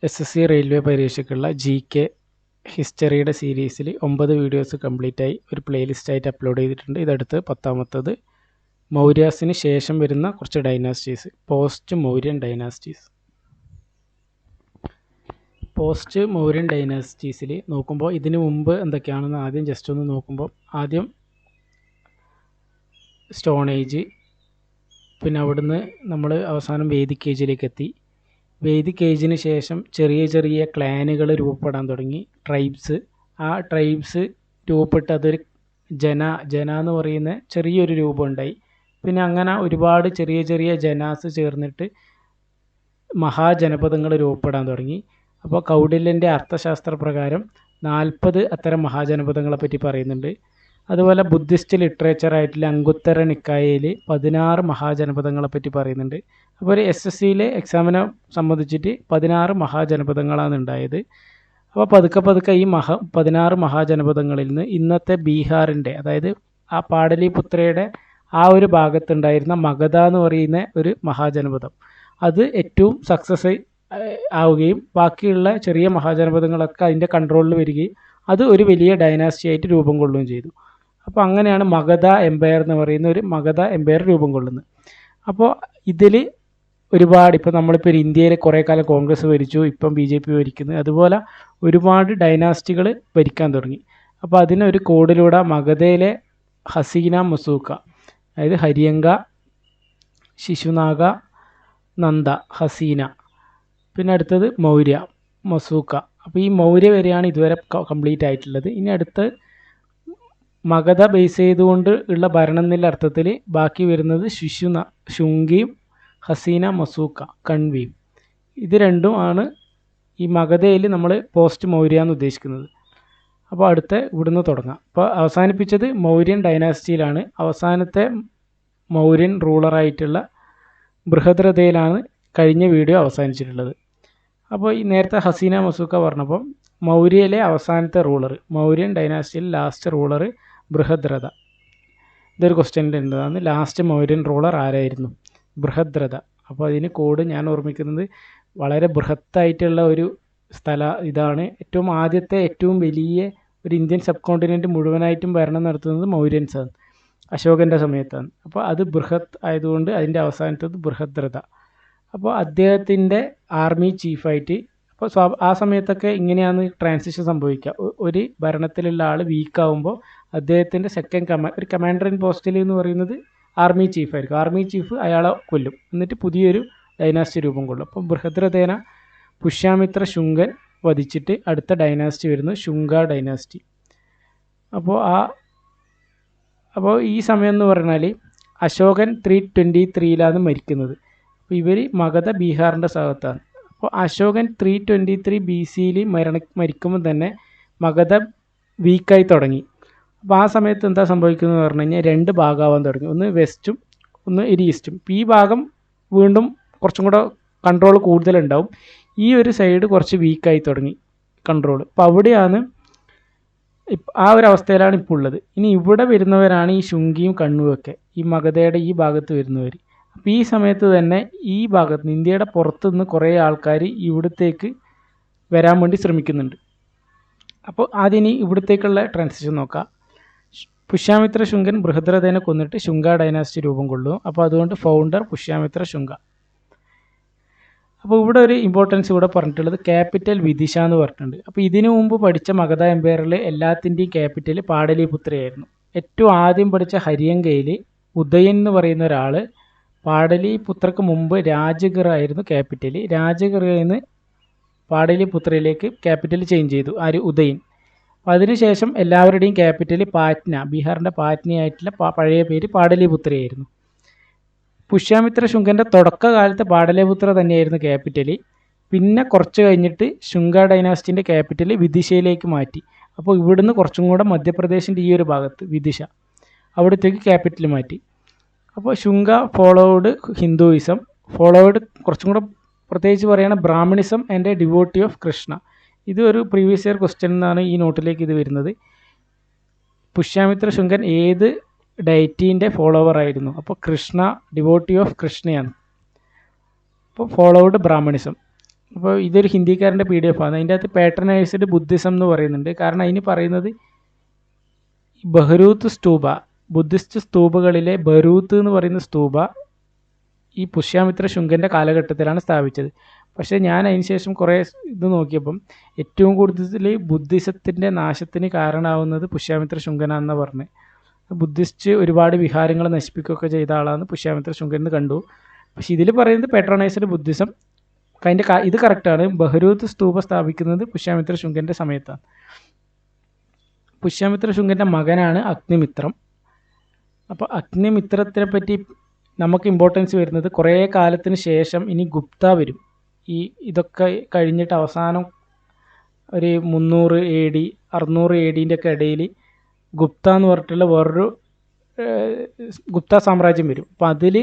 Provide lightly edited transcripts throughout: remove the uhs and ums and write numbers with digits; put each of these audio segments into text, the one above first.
SSC railway പരീക്ഷയ്ക്കുള്ള GK ഹിസ്റ്ററിയുടെ സീരീസിൽ 9 videos complete ആയി ഒരു പ്ലേലിസ്റ്റായിട്ട് അപ്ലോഡ് ചെയ്തിട്ടുണ്ട്. ഇതടുത്ത് 10ാമത്തത് മൗര്യാസിന് ശേഷം വരുന്ന കുറച്ച് dynasties, post Mauryan dynasties. Post Mauryan ഡൈനാസ്റ്റീസിൽ നോക്കുമ്പോൾ ഇതിനു മുമ്പ് എന്തൊക്കെയാണെന്ന് ആദ്യം ജസ്റ്റ് ഒന്ന് നോക്കുമ്പോൾ, ആദ്യം സ്റ്റോൺ ഏജ്, പിന്നെ അവിടുന്ന് നമ്മൾ അവസാനം വേദിക് ഏജിലേക്ക് എത്തി. വേദിക് ഏജിന് ശേഷം ചെറിയ ചെറിയ ക്ലാനുകൾ രൂപപ്പെടാൻ തുടങ്ങി, ട്രൈബ്സ്. ആ ട്രൈബ്സ് രൂപപ്പെട്ട് അതൊരു ജന എന്ന് പറയുന്ന ചെറിയൊരു രൂപം ഉണ്ടായി. പിന്നെ അങ്ങനെ ഒരുപാട് ചെറിയ ചെറിയ ജനാസ് ചേർന്നിട്ട് മഹാജനപദങ്ങൾ രൂപപ്പെടാൻ തുടങ്ങി. അപ്പോൾ കൗടില്യൻ്റെ അർത്ഥശാസ്ത്ര പ്രകാരം 40 അത്തരം മഹാജനപദങ്ങളെ പറ്റി പറയുന്നുണ്ട്. അതുപോലെ ബുദ്ധിസ്റ്റ് ലിറ്ററേച്ചറായിട്ടുള്ള അംഗുത്തര നിക്കായയിൽ 16 മഹാജനപദങ്ങളെ പറ്റി പറയുന്നുണ്ട്. അപ്പോൾ ഒരു SSCയിലെ എക്സാമിനെ സംബന്ധിച്ചിട്ട് 16 മഹാജനപദങ്ങളാണ് ഉണ്ടായത്. അപ്പോൾ പതുക്കെ ഈ 16 മഹാജനപദങ്ങളിൽ നിന്ന് ഇന്നത്തെ ബീഹാറിൻ്റെ, അതായത് ആ പാടലിപുത്രയുടെ ആ ഒരു ഭാഗത്തുണ്ടായിരുന്ന മഗധ എന്ന് പറയുന്ന ഒരു മഹാജനപദം, അത് ഏറ്റവും സക്സസ് ആവുകയും ബാക്കിയുള്ള ചെറിയ മഹാജനപദങ്ങളൊക്കെ അതിൻ്റെ കൺട്രോളിൽ വരികയും അത് ഒരു വലിയ ഡൈനാസ്റ്റി ആയിട്ട് രൂപം കൊള്ളുകയും ചെയ്തു. അപ്പോൾ അങ്ങനെയാണ് മഗധ എംപയർ എന്ന് പറയുന്ന ഒരു മഗധ എംപയർ രൂപം കൊള്ളുന്നത്. അപ്പോൾ ഇതിൽ ഒരുപാട്, ഇപ്പോൾ നമ്മളിപ്പോൾ ഇന്ത്യയിൽ കുറേ കാലം കോൺഗ്രസ് ഭരിച്ചു, ഇപ്പം BJP ഭരിക്കുന്നത്, അതുപോലെ ഒരുപാട് ഡൈനാസ്റ്റികൾ ഭരിക്കാൻ തുടങ്ങി. അപ്പോൾ അതിനൊരു കോഡിലൂടെ മഗധയിലെ ഹസീന മസൂക്ക, അതായത് ഹരിയങ്ക, ശിശുനാഗ, നന്ദ, ഹസീന, പിന്നെ അടുത്തത് മൗര്യ, മസൂക്ക. അപ്പോൾ ഈ മൗര്യ വരെയാണ് ഇതുവരെ കംപ്ലീറ്റ് ആയിട്ടുള്ളത്. ഇനി അടുത്ത് മഗധ ബേസ് ചെയ്തുകൊണ്ട് ഉള്ള ഭരണം എന്നുള്ള അർത്ഥത്തിൽ ബാക്കി വരുന്നത് ശുങ്കിയും ഹസീന മസൂക്ക, കൺവിയും. ഇത് രണ്ടും ആണ് ഈ മഗധയിൽ നമ്മൾ പോസ്റ്റ് മൗര്യ എന്ന് ഉദ്ദേശിക്കുന്നത്. അപ്പോൾ അടുത്ത ഇവിടുന്ന് തുടങ്ങാം. അപ്പോൾ അവസാനിപ്പിച്ചത് മൗര്യൻ ഡൈനാസ്റ്റിയിലാണ്. അവസാനത്തെ മൗര്യൻ റൂളറായിട്ടുള്ള ബൃഹദ്രഥയിലാണ് കഴിഞ്ഞ വീഡിയോ അവസാനിച്ചിട്ടുള്ളത്. അപ്പോൾ ഈ നേരത്തെ ഹസീന മസൂക്ക പറഞ്ഞപ്പം മൗര്യയിലെ അവസാനത്തെ റൂളർ, മൗര്യൻ ഡൈനാസ്റ്റിയിൽ ലാസ്റ്റ് റൂളർ ബൃഹദ്രഥ. ഇതൊരു ക്വസ്റ്റ്യനിൽ ഉള്ളതാണ്. ലാസ്റ്റ് മൗര്യൻ റൂളർ ആരായിരുന്നു? ബൃഹദ്രഥ. അപ്പോൾ അതിന് കോഡ് ഞാൻ ഓർമ്മിക്കുന്നത് വളരെ ബൃഹത്തായിട്ടുള്ള ഒരു ഇതാണ്. ഏറ്റവും ആദ്യത്തെ ഏറ്റവും വലിയ ഒരു ഇന്ത്യൻ സബ് കോണ്ടിനെൻറ്റ് മുഴുവനായിട്ടും ഭരണം നടത്തുന്നത് മൗര്യൻസാണ്, അശോകൻ്റെ സമയത്താണ്. അപ്പോൾ അത് ബൃഹത് ആയതുകൊണ്ട് അതിൻ്റെ അവസാനത്തത് ബൃഹദ്രഥ. അപ്പോൾ അദ്ദേഹത്തിൻ്റെ ആർമി ചീഫായിട്ട്, അപ്പോൾ ആ സമയത്തൊക്കെ ഇങ്ങനെയാണ് ട്രാൻസിഷൻ സംഭവിക്കുക. ഒരു ഭരണത്തിലുള്ള ആൾ വീക്കാവുമ്പോൾ അദ്ദേഹത്തിൻ്റെ ഒരു കമാൻഡർ ഇൻ പോസ്റ്റിൽ എന്ന് പറയുന്നത് ആർമി ചീഫായിരിക്കും. ആർമി ചീഫ് അയാളെ കൊല്ലും, എന്നിട്ട് പുതിയൊരു ഡൈനാസ്റ്റി രൂപം കൊള്ളും. അപ്പോൾ ബൃഹദ്രഥേന പുഷ്യാമിത്ര ശുങ്കൻ വധിച്ചിട്ട് അടുത്ത ഡൈനാസ്റ്റി വരുന്നു ശുങ്ക ഡൈനാസ്റ്റി. അപ്പോൾ ഈ സമയം എന്ന് പറഞ്ഞാൽ അശോകൻ 323 മരിക്കുന്നത്. അപ്പോൾ ഇവർ മഗധ ബീഹാറിൻ്റെ ഭാഗത്താണ്. അപ്പോൾ അശോകൻ 323 BCയിൽ മരിക്കുമ്പോൾ തന്നെ മഗധ വീക്കായി തുടങ്ങി. അപ്പോൾ ആ സമയത്ത് എന്താ സംഭവിക്കുന്നത് പറഞ്ഞു കഴിഞ്ഞാൽ 2 ഭാഗമാവാൻ തുടങ്ങി. ഒന്ന് വെസ്റ്റും ഒന്ന് ഈസ്റ്റും. ഈ ഭാഗം വീണ്ടും കുറച്ചും കൂടെ കൺട്രോൾ കൂടുതലുണ്ടാവും. ഈ ഒരു സൈഡ് കുറച്ച് വീക്കായി തുടങ്ങി കൺട്രോൾ. അപ്പോൾ അവിടെയാണ് ആ ഒരു അവസ്ഥയിലാണ് ഇപ്പോൾ ഉള്ളത്. ഇനി ഇവിടെ വരുന്നവരാണ് ഈ ശുങ്കിയും കണ്ണുമൊക്കെ, ഈ മഗധയുടെ ഈ ഭാഗത്ത് വരുന്നവർ. അപ്പോൾ ഈ സമയത്ത് തന്നെ ഈ ഭാഗത്ത് നിന്ന്, ഇന്ത്യയുടെ പുറത്തുനിന്ന് കുറേ ആൾക്കാർ ഇവിടത്തേക്ക് വരാൻ വേണ്ടി ശ്രമിക്കുന്നുണ്ട്. അപ്പോൾ അതിന് ഇവിടത്തേക്കുള്ള ട്രാൻസിഷൻ നോക്കാം. പുഷ്യാമിത്ര ശുങ്കൻ ബൃഹദ്രഥേനെ കൊന്നിട്ട് ശുങ്ക ഡൈനാസ്റ്റി രൂപം കൊള്ളും. അപ്പോൾ അതുകൊണ്ട് ഫൗണ്ടർ പുഷ്യാമിത്ര ശുങ്ക. അപ്പോൾ ഇവിടെ ഒരു ഇമ്പോർട്ടൻസ് ഇവിടെ പറഞ്ഞിട്ടുള്ളത് ക്യാപിറ്റൽ വിദിശ എന്ന് പറഞ്ഞിട്ടുണ്ട്. അപ്പോൾ ഇതിനു മുമ്പ് പഠിച്ച മഗധ എംപയറിൽ എല്ലാത്തിൻ്റെയും ക്യാപിറ്റൽ പാടലിപുത്രയായിരുന്നു. ഏറ്റവും ആദ്യം പഠിച്ച ഹരിയങ്കയിൽ ഉദയൻ എന്ന് പറയുന്ന ഒരാൾ പാടലിപുത്രക്ക് മുമ്പ് രാജഗിർ ആയിരുന്നു ക്യാപിറ്റൽ. രാജഗിറിൽ നിന്ന് പാടലിപുത്രയിലേക്ക് ക്യാപിറ്റൽ ചേഞ്ച് ചെയ്തു ഉദയൻ. അപ്പോൾ അതിനുശേഷം എല്ലാവരുടെയും ക്യാപിറ്റൽ പാറ്റ്ന, ബീഹാറിൻ്റെ പാറ്റ്നയായിട്ടുള്ള പഴയ പേര് പാടലിപുത്രയായിരുന്നു. പുഷ്യാമിത്ര ശുങ്കൻ്റെ തുടക്കകാലത്ത് പാടലിപുത്ര തന്നെയായിരുന്നു ക്യാപിറ്റൽ. പിന്നെ കുറച്ച് കഴിഞ്ഞിട്ട് ശുങ്ക ഡൈനാസ്റ്റിൻ്റെ ക്യാപിറ്റൽ വിദിശയിലേക്ക് മാറ്റി. അപ്പോൾ ഇവിടുന്ന് കുറച്ചും കൂടെ മധ്യപ്രദേശിൻ്റെ ഈ ഒരു ഭാഗത്ത് വിദിശ, അവിടത്തേക്ക് ക്യാപിറ്റൽ മാറ്റി. അപ്പോൾ ശുങ്ക ഫോളോവേഡ് ഹിന്ദുയിസം, ഫോളോവേഡ് കുറച്ചും കൂടെ പ്രത്യേകിച്ച് പറയുകയാണ് Brahmanism and devotee of Krishna. ഇത് ഒരു പ്രീവിയസ് ഇയർ ക്വസ്റ്റ്യൻ എന്നാണ് ഈ നോട്ടിലേക്ക് ഇത് വരുന്നത്. പുഷ്യാമിത്ര ശുങ്കൻ ഏത് ഡൈറ്റീൻ്റെ ഫോളോവർ ആയിരുന്നു? അപ്പോൾ കൃഷ്ണ, ഡിവോട്ടി ഓഫ് കൃഷ്ണയാണ്. അപ്പോൾ ഫോളോവേഡ് ബ്രാഹ്മണിസം. അപ്പോൾ ഇതൊരു ഹിന്ദിക്കാരൻ്റെ PDF ആണ്. അതിൻ്റെ അകത്ത് പാട്രണൈസ്ഡ് ബുദ്ധിസം എന്ന് പറയുന്നുണ്ട്. കാരണം അതിന് പറയുന്നത് ബഹ്റൂത്ത് സ്തൂപ, ബുദ്ധിസ്റ്റ് സ്തൂപകളിലെ ബറൂത്ത് എന്ന് പറയുന്ന സ്തൂപ ഈ പുഷ്യാമിത്ര ശുങ്കൻ്റെ കാലഘട്ടത്തിലാണ് സ്ഥാപിച്ചത്. പക്ഷേ ഞാൻ അതിന് ശേഷം കുറേ ഇത് നോക്കിയപ്പം ഏറ്റവും കൂടുതൽ ബുദ്ധിസത്തിൻ്റെ നാശത്തിന് കാരണമാവുന്നത് പുഷ്യാമിത്ര ശുങ്കനാണെന്ന് പറഞ്ഞ്. ബുദ്ധിസ്റ്റ് ഒരുപാട് വിഹാരങ്ങൾ നശിപ്പിക്കുകയൊക്കെ ചെയ്ത ആളാണ് പുഷ്യാമിത്ര ശുങ്കൻ എന്ന് കണ്ടു. പക്ഷേ ഇതിൽ പറയുന്നത് പാട്രണൈസ്ഡ് ബുദ്ധിസം. അതിൻ്റെ ഇത് കറക്റ്റാണ്. ബഹ്റൂത്ത് സ്തൂപ സ്ഥാപിക്കുന്നത് പുഷ്യാമിത്ര ശുങ്കൻ്റെ സമയത്താണ്. പുഷ്യാമിത്ര ശുങ്കൻ്റെ മകനാണ് അഗ്നിമിത്രം. അപ്പോൾ അഗ്നിമിത്രത്തിനെ പറ്റി നമുക്ക് ഇമ്പോർട്ടൻസ് വരുന്നത് കുറേ കാലത്തിന് ശേഷം ഇനി ഗുപ്ത വരും. ഇതൊക്കെ കഴിഞ്ഞിട്ട് അവസാനം ഒരു 300 AD 600 AD ഒക്കെ ഇടയിൽ ഗുപ്ത എന്ന് പറഞ്ഞിട്ടുള്ള വേറൊരു ഗുപ്ത സാമ്രാജ്യം വരും. അപ്പോൾ അതിൽ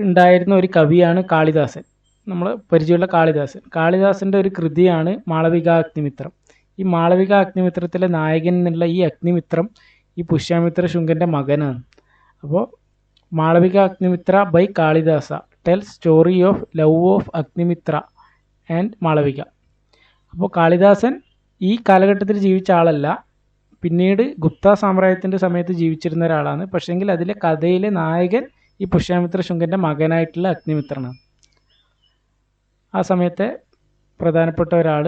ഉണ്ടായിരുന്ന ഒരു കവിയാണ് കാളിദാസൻ, നമ്മൾ പരിചയമുള്ള കാളിദാസൻ. കാളിദാസൻ്റെ ഒരു കൃതിയാണ് മാളവിക അഗ്നിമിത്രം. ഈ മാളവിക അഗ്നിമിത്രത്തിലെ നായകൻ എന്നുള്ള ഈ അഗ്നിമിത്രം ഈ പുഷ്യാമിത്ര ശുങ്കൻ്റെ മകനാണ്. അപ്പോൾ Malavika Agnimitra by Kalidasa tells story of love of Agnimitra and Malavika. അപ്പോൾ കാളിദാസൻ ഈ കാലഘട്ടത്തിൽ ജീവിച്ച ആളല്ല, പിന്നീട് ഗുപ്ത സാമ്രാജ്യത്തിൻ്റെ സമയത്ത് ജീവിച്ചിരുന്ന ഒരാളാണ്. പക്ഷേങ്കിൽ അതിലെ കഥയിലെ നായകൻ ഈ പുഷ്യാമിത്ര ശുങ്കൻ്റെ മകനായിട്ടുള്ള അഗ്നിമിത്രനാണ്. ആ സമയത്തെ പ്രധാനപ്പെട്ട ഒരാൾ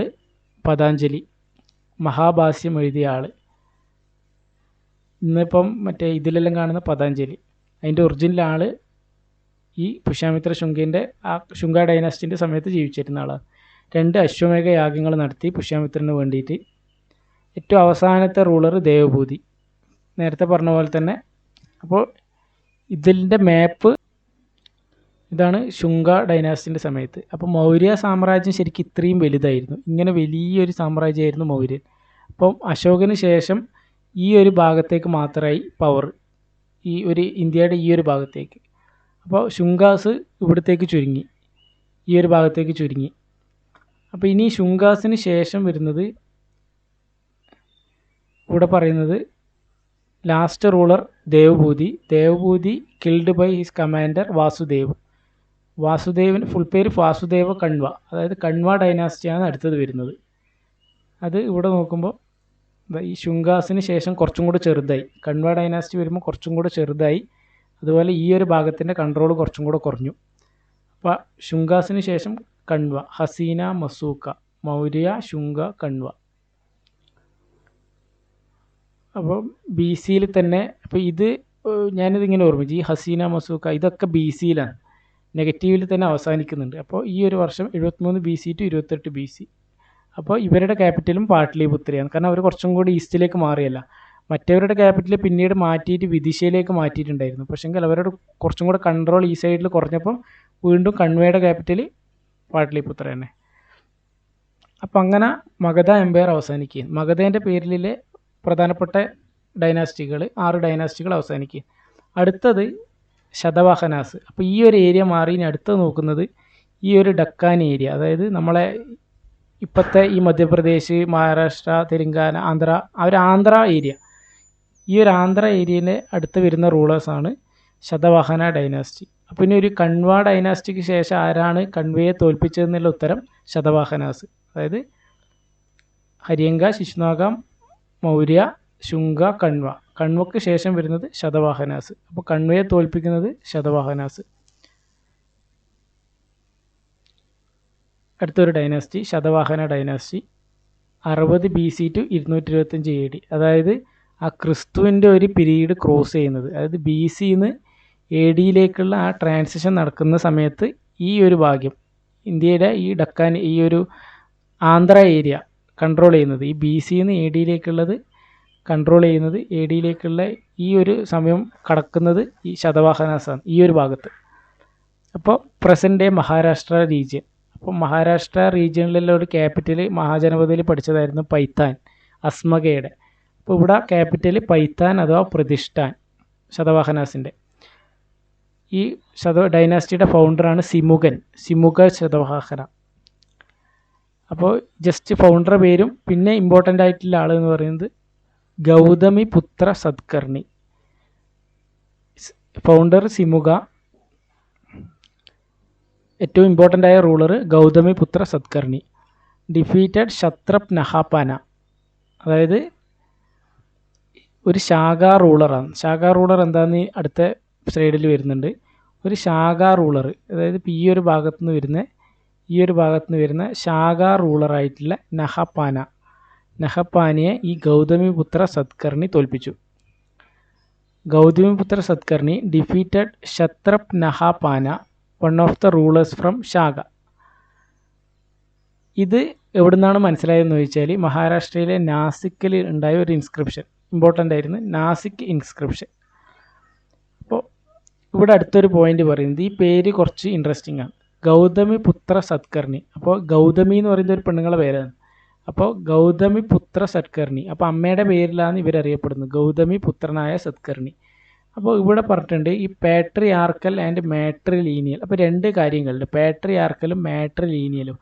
പതാഞ്ജലി, മഹാഭാഷ്യം എഴുതിയ ആൾ. ഇന്നിപ്പം മറ്റേ ഇതിലെല്ലാം കാണുന്ന പതാഞ്ജലി, അതിൻ്റെ ഒറിജിനൽ ആൾ ഈ പുഷ്യാമിത്ര ശുങ്കൻ്റെ ആ ശുങ്ക ഡൈനാസ്റ്റിൻ്റെ സമയത്ത് ജീവിച്ചിരുന്ന ആളാണ്. 2 അശ്വമേധ യാഗങ്ങൾ നടത്തി പുഷ്യാമിത്രന് വേണ്ടിയിട്ട്. ഏറ്റവും അവസാനത്തെ റൂളർ ദേവഭൂതി, നേരത്തെ പറഞ്ഞ പോലെ തന്നെ. അപ്പോൾ ഇതിൻ്റെ മാപ്പ് ഇതാണ് ശുങ്ക ഡൈനാസ്റ്റിൻ്റെ സമയത്ത്. അപ്പോൾ മൗര്യ സാമ്രാജ്യം ശരിക്കും ഇത്രയും വലുതായിരുന്നു, ഇങ്ങനെ വലിയൊരു സാമ്രാജ്യമായിരുന്നു മൗര്യൻ. അപ്പം അശോകന് ശേഷം ഈ ഒരു ഭാഗത്തേക്ക് മാത്രമായി പവർ, ഈ ഒരു ഇന്ത്യയുടെ ഈ ഒരു ഭാഗത്തേക്ക്. അപ്പോൾ ശുങ്കാസ് ഇവിടത്തേക്ക് ചുരുങ്ങി, ഈ ഒരു ഭാഗത്തേക്ക് ചുരുങ്ങി. അപ്പോൾ ഇനി ശുങ്കാസിന് ശേഷം വരുന്നത് ഇവിടെ പറയുന്നത് last ruler Devabhuti. Devabhuti killed by his commander Vasudev. വാസുദേവൻ ഫുൾ പേര് വാസുദേവ കണ്വ, അതായത് കണ്വ ഡൈനാസ്റ്റിയാണ് അടുത്തത് വരുന്നത്. അത് ഇവിടെ നോക്കുമ്പോൾ ഈ ശുങ്കാസിന് ശേഷം കുറച്ചും കൂടെ ചെറുതായി, കണ്വ ഡൈനാസ്റ്റി വരുമ്പോൾ കുറച്ചും കൂടെ ചെറുതായി. അതുപോലെ ഈ ഒരു ഭാഗത്തിൻ്റെ കൺട്രോൾ കുറച്ചും കൂടെ കുറഞ്ഞു. അപ്പോൾ ശുങ്കാസിന് ശേഷം കണ്വ, ഹസീന മസൂക്ക, മൗര്യ ശുങ്ക കണ്വ. അപ്പോൾ BC തന്നെ, അപ്പോൾ ഇത് ഞാനിതിങ്ങനെ ഓർമ്മിച്ചു, ഈ ഹസീന മസൂക്ക ഇതൊക്കെ BC നെഗറ്റീവിൽ തന്നെ അവസാനിക്കുന്നുണ്ട്. അപ്പോൾ ഈ ഒരു വർഷം 73 BC to 28 BC. അപ്പോൾ ഇവരുടെ ക്യാപിറ്റലും പാട്ലിപുത്രയാണ്, കാരണം അവർ കുറച്ചും കൂടി ഈസ്റ്റിലേക്ക് മാറിയല്ല. മറ്റവരുടെ ക്യാപിറ്റൽ പിന്നീട് മാറ്റിയിട്ട് വിദിശയിലേക്ക് മാറ്റിയിട്ടുണ്ടായിരുന്നു. പക്ഷേങ്കിൽ അവരുടെ കുറച്ചും കൂടെ കൺട്രോൾ ഈ സൈഡിൽ കുറഞ്ഞപ്പോൾ വീണ്ടും കണ്വയുടെ ക്യാപിറ്റൽ പാട്ലിപുത്ര തന്നെ. അപ്പം അങ്ങനെ മഗധ എംപയർ അവസാനിക്കുക. മഗധേൻ്റെ പേരിലെ പ്രധാനപ്പെട്ട ഡൈനാസ്റ്റികൾ 6 ഡൈനാസ്റ്റികൾ അവസാനിക്കുക. അടുത്തത് ശതവാഹനാസ്. അപ്പോൾ ഈ ഒരു ഏരിയ മാറി ഇനി അടുത്ത് നോക്കുന്നത് ഈ ഒരു ഡക്കാൻ ഏരിയ, അതായത് നമ്മളെ ഇപ്പോഴത്തെ ഈ മധ്യപ്രദേശ്, മഹാരാഷ്ട്ര, തെലങ്കാന, ആന്ധ്ര, ആന്ധ്ര ഏരിയ. ഈ ഒരു ആന്ധ്ര ഏരിയയിലെ അടുത്ത് വരുന്ന റൂളേഴ്സാണ് ശതവാഹന ഡൈനാസ്റ്റി. അപ്പോൾ ഇനി ഒരു കണ്വ ഡൈനാസ്റ്റിക്ക് ശേഷം ആരാണ് കണ്വയെ തോൽപ്പിച്ചതെന്നുള്ള ഉത്തരം ശതവാഹനാസ്. അതായത് ഹര്യങ്ക, ശിശുനാഗ, മൗര്യ, ശുങ്ക, കണ്വ. കണ്വക്ക് ശേഷം വരുന്നത് ശതവാഹനാസ്. അപ്പോൾ കണ്വയെ തോൽപ്പിക്കുന്നത് ശതവാഹനാസ്. അടുത്തൊരു dynasty Satavahana dynasty, 60 BC to 225 AD. അതായത് ആ ക്രിസ്തുവിൻ്റെ ഒരു പീരീഡ് ക്രോസ് ചെയ്യുന്നത്, അതായത് BCന്ന് ADയിലേക്കുള്ള ആ ട്രാൻസിഷൻ നടക്കുന്ന സമയത്ത് ഈ ഒരു ഭാഗ്യം ഇന്ത്യയുടെ ഈ ഡക്കാൻ, ഈ ഒരു ആന്ധ്ര ഏരിയ കൺട്രോൾ ചെയ്യുന്നത്, ഈ BCന്ന് ADയിലേക്കുള്ളത് കൺട്രോൾ ചെയ്യുന്നത്, ADയിലേക്കുള്ള ഈ ഒരു സമയം കടക്കുന്നത് ഈ ശതവാഹനാസാണ്, ഈ ഒരു ഭാഗത്ത്. അപ്പോൾ പ്രസൻറ്റ് ഡേ മഹാരാഷ്ട്ര റീജിയൻ. അപ്പോൾ മഹാരാഷ്ട്ര റീജിയനിലുള്ള ഒരു ക്യാപിറ്റൽ മഹാജനപദയിൽ പഠിച്ചതായിരുന്നു പൈത്താൻ, അസ്മകയുടെ. അപ്പോൾ ഇവിടെ ക്യാപിറ്റൽ പൈത്താൻ അഥവാ പ്രതിഷ്ഠാൻ, ശതവാഹനാസിൻ്റെ. ഈ ഡൈനാസ്റ്റിയുടെ ഫൗണ്ടറാണ് സിമുക ശതവാഹന. അപ്പോൾ ജസ്റ്റ് ഫൗണ്ടറുടെ പേരും പിന്നെ ഇമ്പോർട്ടൻ്റ് ആയിട്ടുള്ള ആൾ എന്ന് പറയുന്നത് ഗൗതമി പുത്ര സത്കർണി. ഫൗണ്ടർ സിമുക, ഏറ്റവും ഇമ്പോർട്ടൻ്റ് ആയ റൂളർ ഗൗതമിപുത്ര സത്കർണി. ഡിഫീറ്റഡ് ക്ഷത്രപ് നഹാപാന, അതായത് ഒരു ശാഖാ റൂളറാണ്. ശാഖാ റൂളർ എന്താണെന്ന് അടുത്ത സ്ലൈഡിൽ വരുന്നുണ്ട്. ഒരു ശാഖാ റൂളർ, അതായത് ഇപ്പോൾ ഈ ഒരു ഭാഗത്തു നിന്ന് വരുന്ന ശാഖാ റൂളറായിട്ടുള്ള നഹപാനിയെ ഈ ഗൗതമിപുത്ര സത്കർണി തോൽപ്പിച്ചു. Gautamiputra സത്കർണി defeated Kshatrap Nahapana, one of the rulers from Shaka. ഇത് എവിടെ നിന്നാണ് മനസ്സിലായതെന്ന് ചോദിച്ചാൽ മഹാരാഷ്ട്രയിലെ നാസിക്കിൽ ഉണ്ടായ ഒരു ഇൻസ്ക്രിപ്ഷൻ, ഇമ്പോർട്ടൻ്റ് ആയിരുന്നു, നാസിക് ഇൻസ്ക്രിപ്ഷൻ. അപ്പോൾ ഇവിടെ അടുത്തൊരു പോയിന്റ് പറയുന്നത്, ഈ പേര് കുറച്ച് ഇൻട്രസ്റ്റിംഗ് ആണ്, ഗൗതമിപുത്ര സത്കർണി. അപ്പോൾ ഗൗതമി എന്ന് പറയുന്ന ഒരു പെണ്ണുങ്ങളുടെ പേരാണ്. അപ്പോൾ ഗൗതമിപുത്ര സത്കർണി, അപ്പോൾ അമ്മയുടെ പേരിലാണ് ഇവരറിയപ്പെടുന്നത്, ഗൗതമിപുത്രനായ സത്കർണി. അപ്പോൾ ഇവിടെ പറഞ്ഞിട്ടുണ്ട് ഈ പാട്രിയാർക്കൽ ആൻഡ് മാട്രിലീനിയൽ. അപ്പോൾ രണ്ട് കാര്യങ്ങളുണ്ട്, പാട്രിയാർക്കലും മാട്രിലീനിയലും.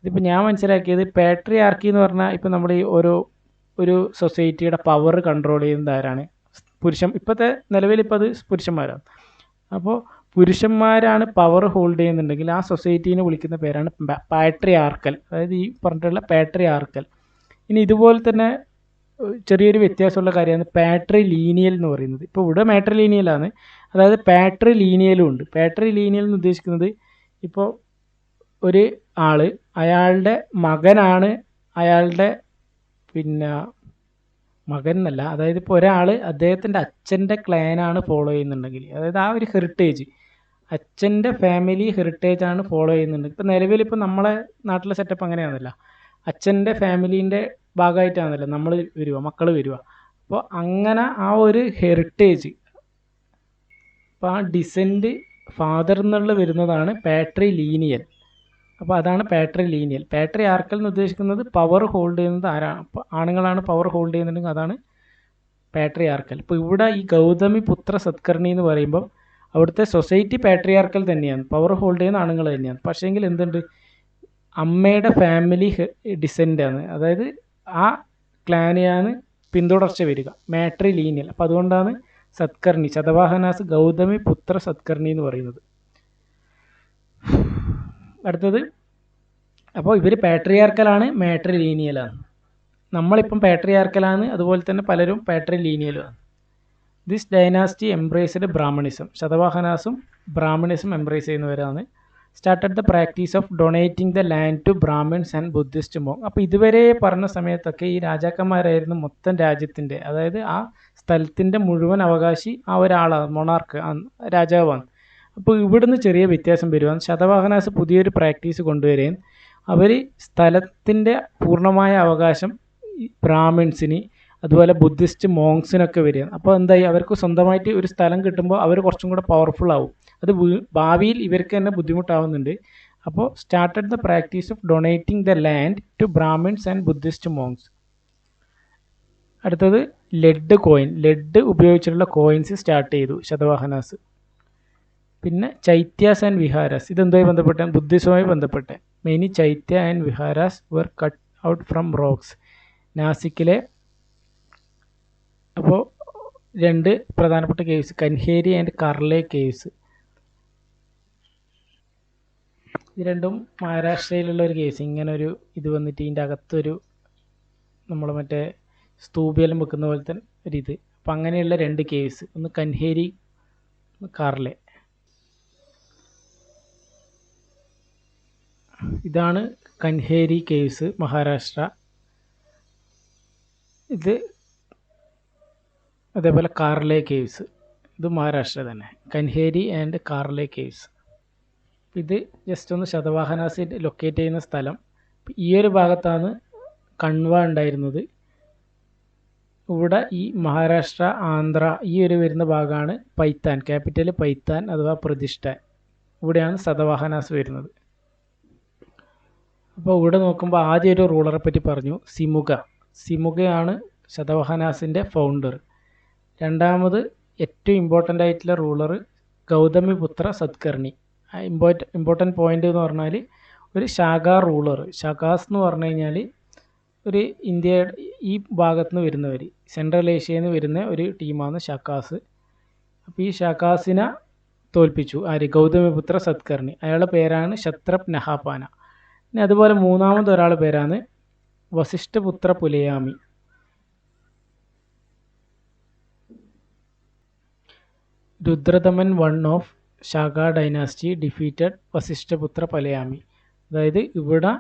ഇതിപ്പോൾ ഞാൻ മനസ്സിലാക്കിയത് പാട്രിയാർക്കി എന്ന് പറഞ്ഞാൽ ഇപ്പോൾ നമ്മൾ ഈ ഒരു സൊസൈറ്റിയുടെ പവർ കൺട്രോൾ ചെയ്യുന്നത് ആരാണ്? ഇപ്പോഴത്തെ നിലവിൽ ഇപ്പോൾ അത് പുരുഷന്മാരാണ്. അപ്പോൾ പുരുഷന്മാരാണ് പവർ ഹോൾഡ് ചെയ്യുന്നുണ്ടെങ്കിൽ ആ സൊസൈറ്റീനെ വിളിക്കുന്ന പേരാണ് പാട്രിയാർക്കൽ, അതായത് ഈ പറഞ്ഞിട്ടുള്ള പാട്രിയാർക്കൽ. ഇനി ഇതുപോലെ തന്നെ ചെറിയൊരു വ്യത്യാസമുള്ള കാര്യമാണ് പാട്രിലീനിയൽ എന്ന് പറയുന്നത്. ഇപ്പോൾ ഇവിടെ മാട്രിലീനിയലാണ്, അതായത് പാട്രിലീനിയലും ഉണ്ട്. പാട്രിലീനിയൽ എന്ന് ഉദ്ദേശിക്കുന്നത് ഇപ്പോൾ ഒരു ആൾ, അയാളുടെ മകനാണ് അയാളുടെ മകൻ എന്നല്ല, അതായത് ഇപ്പോൾ ഒരാൾ അദ്ദേഹത്തിൻ്റെ അച്ഛൻ്റെ ക്ലാനാണ് ഫോളോ ചെയ്യുന്നുണ്ടെങ്കിൽ, അതായത് ആ ഒരു ഹെറിറ്റേജ്, അച്ഛൻ്റെ ഫാമിലി ഹെറിറ്റേജ് ആണ് ഫോളോ ചെയ്യുന്നുണ്ട്. ഇപ്പോൾ നിലവിലിപ്പോൾ നമ്മളെ നാട്ടിലെ സെറ്റപ്പ് അങ്ങനെയാണല്ലോ, അച്ഛൻ്റെ ഫാമിലീൻ്റെ ഭാഗമായിട്ടാണല്ലോ നമ്മൾ മക്കൾ വരിക. അപ്പോൾ അങ്ങനെ ആ ഒരു ഹെറിറ്റേജ്, അപ്പോൾ ആ ഡിസെൻറ്റ് ഫാദർ എന്നുള്ള വരുന്നതാണ് പാട്രിലീനിയൽ. അപ്പോൾ അതാണ് പാട്രിലീനിയൽ. പാട്രിയാർക്കൽ എന്ന് ഉദ്ദേശിക്കുന്നത് പവർ ഹോൾഡ് ചെയ്യുന്നത് ആരാണ്, ആണുങ്ങളാണ് പവർ ഹോൾഡ് ചെയ്യുന്നുണ്ടെങ്കിൽ അതാണ് പാട്രിയാർക്കൽ. ഇപ്പോൾ ഇവിടെ ഈ ഗൗതമിപുത്ര സത്കർണി എന്ന് പറയുമ്പോൾ അവിടുത്തെ സൊസൈറ്റി പാട്രിയാർക്കൽ തന്നെയാണ്, പവർ ഹോൾഡ് ചെയ്യുന്ന ആണുങ്ങൾ തന്നെയാണ്. പക്ഷേങ്കിൽ എന്തുണ്ട്, അമ്മയുടെ ഫാമിലി ഡിസെൻറ്റാണ്, അതായത് ആ ക്ലാനെയാണ് പിന്തുടർച്ച വരിക, മാട്രിലീനിയൽ. അപ്പോൾ അതുകൊണ്ടാണ് സത്കർണി, ശതവാഹനാസ് ഗൗതമിപുത്ര സത്കർണി എന്ന് പറയുന്നത്. അടുത്തത്, അപ്പോൾ ഇവർ പാട്രിയാർക്കലാണ്, മാട്രിലീനിയലാണ്. നമ്മളിപ്പം പാട്രിയാർക്കലാണ്, അതുപോലെ തന്നെ പലരും പാട്രിലീനിയലുമാണ്. ദിസ് ഡൈനാസ്റ്റി എംബ്രേസ്ഡ് ബ്രാഹ്മണിസം, ശതവാഹനാസും ബ്രാഹ്മണിസം എംബ്രേസ് ചെയ്യുന്നവരാണ്. Started the practice of donating the land to Brahmins and Buddhist monk. അപ്പോൾ ഇതുവരെ പറഞ്ഞ സമയത്തൊക്കെ ഈ രാജാക്കന്മാരായിരുന്നു മൊത്തം രാജ്യത്തിൻ്റെ, അതായത് ആ സ്ഥലത്തിൻ്റെ മുഴുവൻ അവകാശി ആ ഒരാളാണ്, മൊണാർക്ക്, രാജാവാണ്. അപ്പോൾ ഇവിടുന്ന് ചെറിയ വ്യത്യാസം വരുവാണ്. ശതവാഹനാസ് പുതിയൊരു പ്രാക്ടീസ് കൊണ്ടുവരികയും അവർ സ്ഥലത്തിൻ്റെ പൂർണ്ണമായ അവകാശം ബ്രാഹ്മിൺസിന് അതുപോലെ ബുദ്ധിസ്റ്റ് മോങ്സിനൊക്കെ വരികയാണ്. അപ്പോൾ എന്തായി, അവർക്ക് സ്വന്തമായിട്ട് ഒരു സ്ഥലം കിട്ടുമ്പോൾ അവർ കുറച്ചും കൂടെ പവർഫുൾ ആവും. അത് ഭാവിയിൽ ഇവർക്ക് തന്നെ ബുദ്ധിമുട്ടാവുന്നുണ്ട്. അപ്പോൾ started the practice of donating the land to Brahmins and Buddhist monks. അടുത്തത് ലെഡ് കോയിൻ, ലെഡ് ഉപയോഗിച്ചിട്ടുള്ള കോയിൻസ് സ്റ്റാർട്ട് ചെയ്തു ശതവാഹനാസ്. പിന്നെ ചൈത്യാസ് ആൻഡ് വിഹാരാസ്, ഇതെന്തുമായി ബന്ധപ്പെട്ട, ബുദ്ധിസവുമായി ബന്ധപ്പെട്ട. Mainly Chaitya and viharas were cut out from rocks, നാസിക്കിലെ. അപ്പോൾ രണ്ട് പ്രധാനപ്പെട്ട caves, Kanheri and Karle caves, ഇത് രണ്ടും മഹാരാഷ്ട്രയിലുള്ള ഒരു കേസ്. ഇങ്ങനെ ഒരു ഇത് വന്നിട്ട് ഇതിൻ്റെ അകത്തൊരു നമ്മൾ മറ്റേ സ്തൂപിയെല്ലാം വെക്കുന്ന പോലത്തെ ഒരിത്. അപ്പം അങ്ങനെയുള്ള രണ്ട് കേവ്സ്, ഒന്ന് കൻഹേരി, കാർലെ. ഇതാണ് കൻഹേരി കേവ്സ്, മഹാരാഷ്ട്ര. ഇത് അതേപോലെ കാർലെ കേവ്സ്, ഇത് മഹാരാഷ്ട്ര തന്നെ, കൻഹേരി ആൻഡ് കാർലെ കേവ്സ്. ഇത് ജസ്റ്റ് ഒന്ന് ശതവാഹനാസ് ലൊക്കേറ്റ് ചെയ്യുന്ന സ്ഥലം. ഈ ഒരു ഭാഗത്താണ് കൺവ ഉണ്ടായിരുന്നത്. ഇവിടെ ഈ മഹാരാഷ്ട്ര, ആന്ധ്ര ഈ ഒരു വരുന്ന ഭാഗമാണ് പൈത്താൻ, ക്യാപിറ്റൽ പൈത്താൻ അഥവാ പ്രതിഷ്ഠ. ഇവിടെയാണ് ശതവാഹനാസ് വരുന്നത്. അപ്പോൾ ഇവിടെ നോക്കുമ്പോൾ ആദ്യം ഒരു റൂളറെ പറ്റി പറഞ്ഞു, സിമുഗയാണ് ശതവാഹനാസിൻ്റെ ഫൗണ്ടർ. രണ്ടാമത് ഏറ്റവും ഇമ്പോർട്ടൻ്റ് ആയിട്ടുള്ള റൂളർ ഗൗതമിപുത്ര സത്കർണി. ഇമ്പോർട്ടൻ്റ് പോയിൻ്റ് എന്ന് പറഞ്ഞാൽ ഒരു ശാഖാ റൂളർ. ശാഖാസ് എന്ന് പറഞ്ഞു കഴിഞ്ഞാൽ ഒരു ഇന്ത്യയുടെ ഈ ഭാഗത്തു നിന്ന് വരുന്നവർ, സെൻട്രൽ ഏഷ്യയിൽ നിന്ന് വരുന്ന ഒരു ടീമാണ് ശാഖാസ്. അപ്പോൾ ഈ ശാഖാസിനെ തോൽപ്പിച്ചു. ആര്? ഗൗതമിപുത്ര സത്കർണി. അയാളുടെ പേരാണ് ക്ഷത്രപ് നഹാപാന. ഇനി അതുപോലെ മൂന്നാമത് ഒരാളുടെ പേരാണ് വസിഷ്ഠപുത്ര പുലയാമി. രുദ്രദമൻ വൺ ഓഫ് ശാഖ ഡൈനാസ്റ്റി ഡിഫീറ്റഡ് വസിഷ്ഠപുത്ര പുലയാമി. അതായത് ഇവിടെ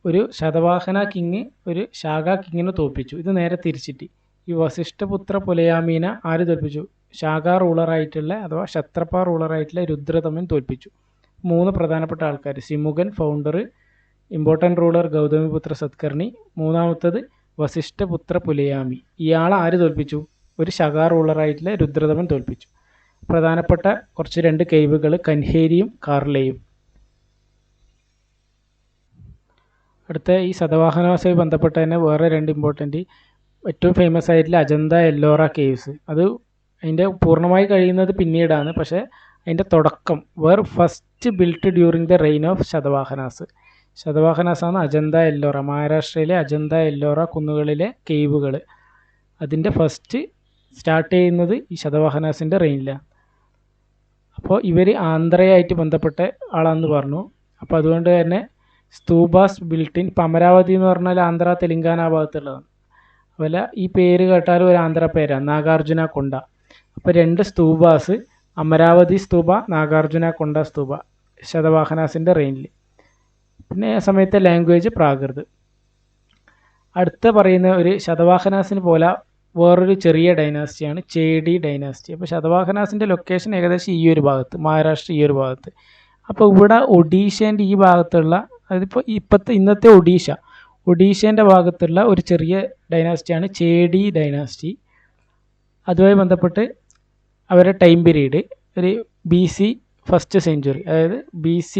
ഒരു ശതവാഹന കിങ് ഒരു ശാഖ കിങ്ങിനെ തോൽപ്പിച്ചു. ഇത് നേരെ തിരിച്ചിട്ട് ഈ വസിഷ്ഠപുത്ര പുലയാമീനെ ആര് തോൽപ്പിച്ചു? ശാഖ റൂളറായിട്ടുള്ള അഥവാ ക്ഷത്രപ റൂളറായിട്ടുള്ള രുദ്രദമൻ തോൽപ്പിച്ചു. 3 പ്രധാനപ്പെട്ട ആൾക്കാർ: സിമുഖൻ ഫൗണ്ടർ, ഇമ്പോർട്ടൻ്റ് റൂളർ ഗൗതമിപുത്ര സത്കർണി, മൂന്നാമത്തത് വസിഷ്ഠപുത്ര പുലയാമി. ഇയാളെ ആര് തോൽപ്പിച്ചു? ഒരു ശാഖ റൂളറായിട്ടുള്ള രുദ്രദമൻ തോൽപ്പിച്ചു. പ്രധാനപ്പെട്ട കുറച്ച് 2 കേവുകൾ കൻഹേരിയും കാർലയും. അടുത്ത ഈ ശതവാഹനവുമായി ബന്ധപ്പെട്ട തന്നെ വേറെ 2 ഇമ്പോർട്ടൻ്റ് ഏറ്റവും ഫേമസ് ആയിട്ടുള്ള അജന്ത എല്ലോറ കേവ്സ്. അത് അതിൻ്റെ പൂർണ്ണമായി കഴിയുന്നത് പിന്നീടാണ്. പക്ഷേ അതിൻ്റെ തുടക്കം first built during the reign of Satavahanas. ശതവാഹനാസാണ് അജന്ത എല്ലോറ. മഹാരാഷ്ട്രയിലെ അജന്ത എല്ലോറ കുന്നുകളിലെ കേവുകൾ. അതിൻ്റെ ഫസ്റ്റ് സ്റ്റാർട്ട് ചെയ്യുന്നത് ഈ ശതവാഹനാസിൻ്റെ റെയിനിലാണ്. അപ്പോൾ ഇവർ ആന്ധ്രയായിട്ട് ബന്ധപ്പെട്ട ആളാണെന്ന് പറഞ്ഞു. അപ്പോൾ അതുകൊണ്ട് തന്നെ സ്തൂബാസ് ബിൽറ്റിൻ. ഇപ്പം അമരാവതി എന്ന് പറഞ്ഞാൽ ആന്ധ്ര തെലങ്കാന ഭാഗത്തുള്ളതാണ്. അതുപോലെ ഈ പേര് കേട്ടാലും ഒരു ആന്ധ്ര പേരാണ്, നാഗാർജുന കൊണ്ട. അപ്പോൾ 2 സ്തൂബാസ്, അമരാവതി സ്തൂപ, നാഗാർജുന കൊണ്ട സ്തൂപ, ശതവാഹനാസിൻ്റെ റെയിനിൽ. പിന്നെ ആ സമയത്തെ ലാംഗ്വേജ് പ്രാകൃത്. അടുത്ത പറയുന്ന ഒരു ശതവാഹനാസിന് പോലെ വേറൊരു ചെറിയ ഡൈനാസ്റ്റിയാണ് ചേടി ഡൈനാസ്റ്റി. അപ്പോൾ ശതവാഹനാസിൻ്റെ ലൊക്കേഷൻ ഏകദേശം ഈ ഒരു ഭാഗത്ത്, മഹാരാഷ്ട്ര ഈ ഒരു ഭാഗത്ത്. അപ്പോൾ ഇവിടെ ഒഡീഷേൻ്റെ ഈ ഭാഗത്തുള്ള, അതിപ്പോൾ ഇന്നത്തെ ഒഡീഷേൻ്റെ ഭാഗത്തുള്ള ഒരു ചെറിയ ഡൈനാസ്റ്റിയാണ് ചേടി ഡൈനാസ്റ്റി. അതുമായി ബന്ധപ്പെട്ട് അവരുടെ ടൈം പീരീഡ് ഒരു BC 1st സെഞ്ച്വറി, അതായത് BC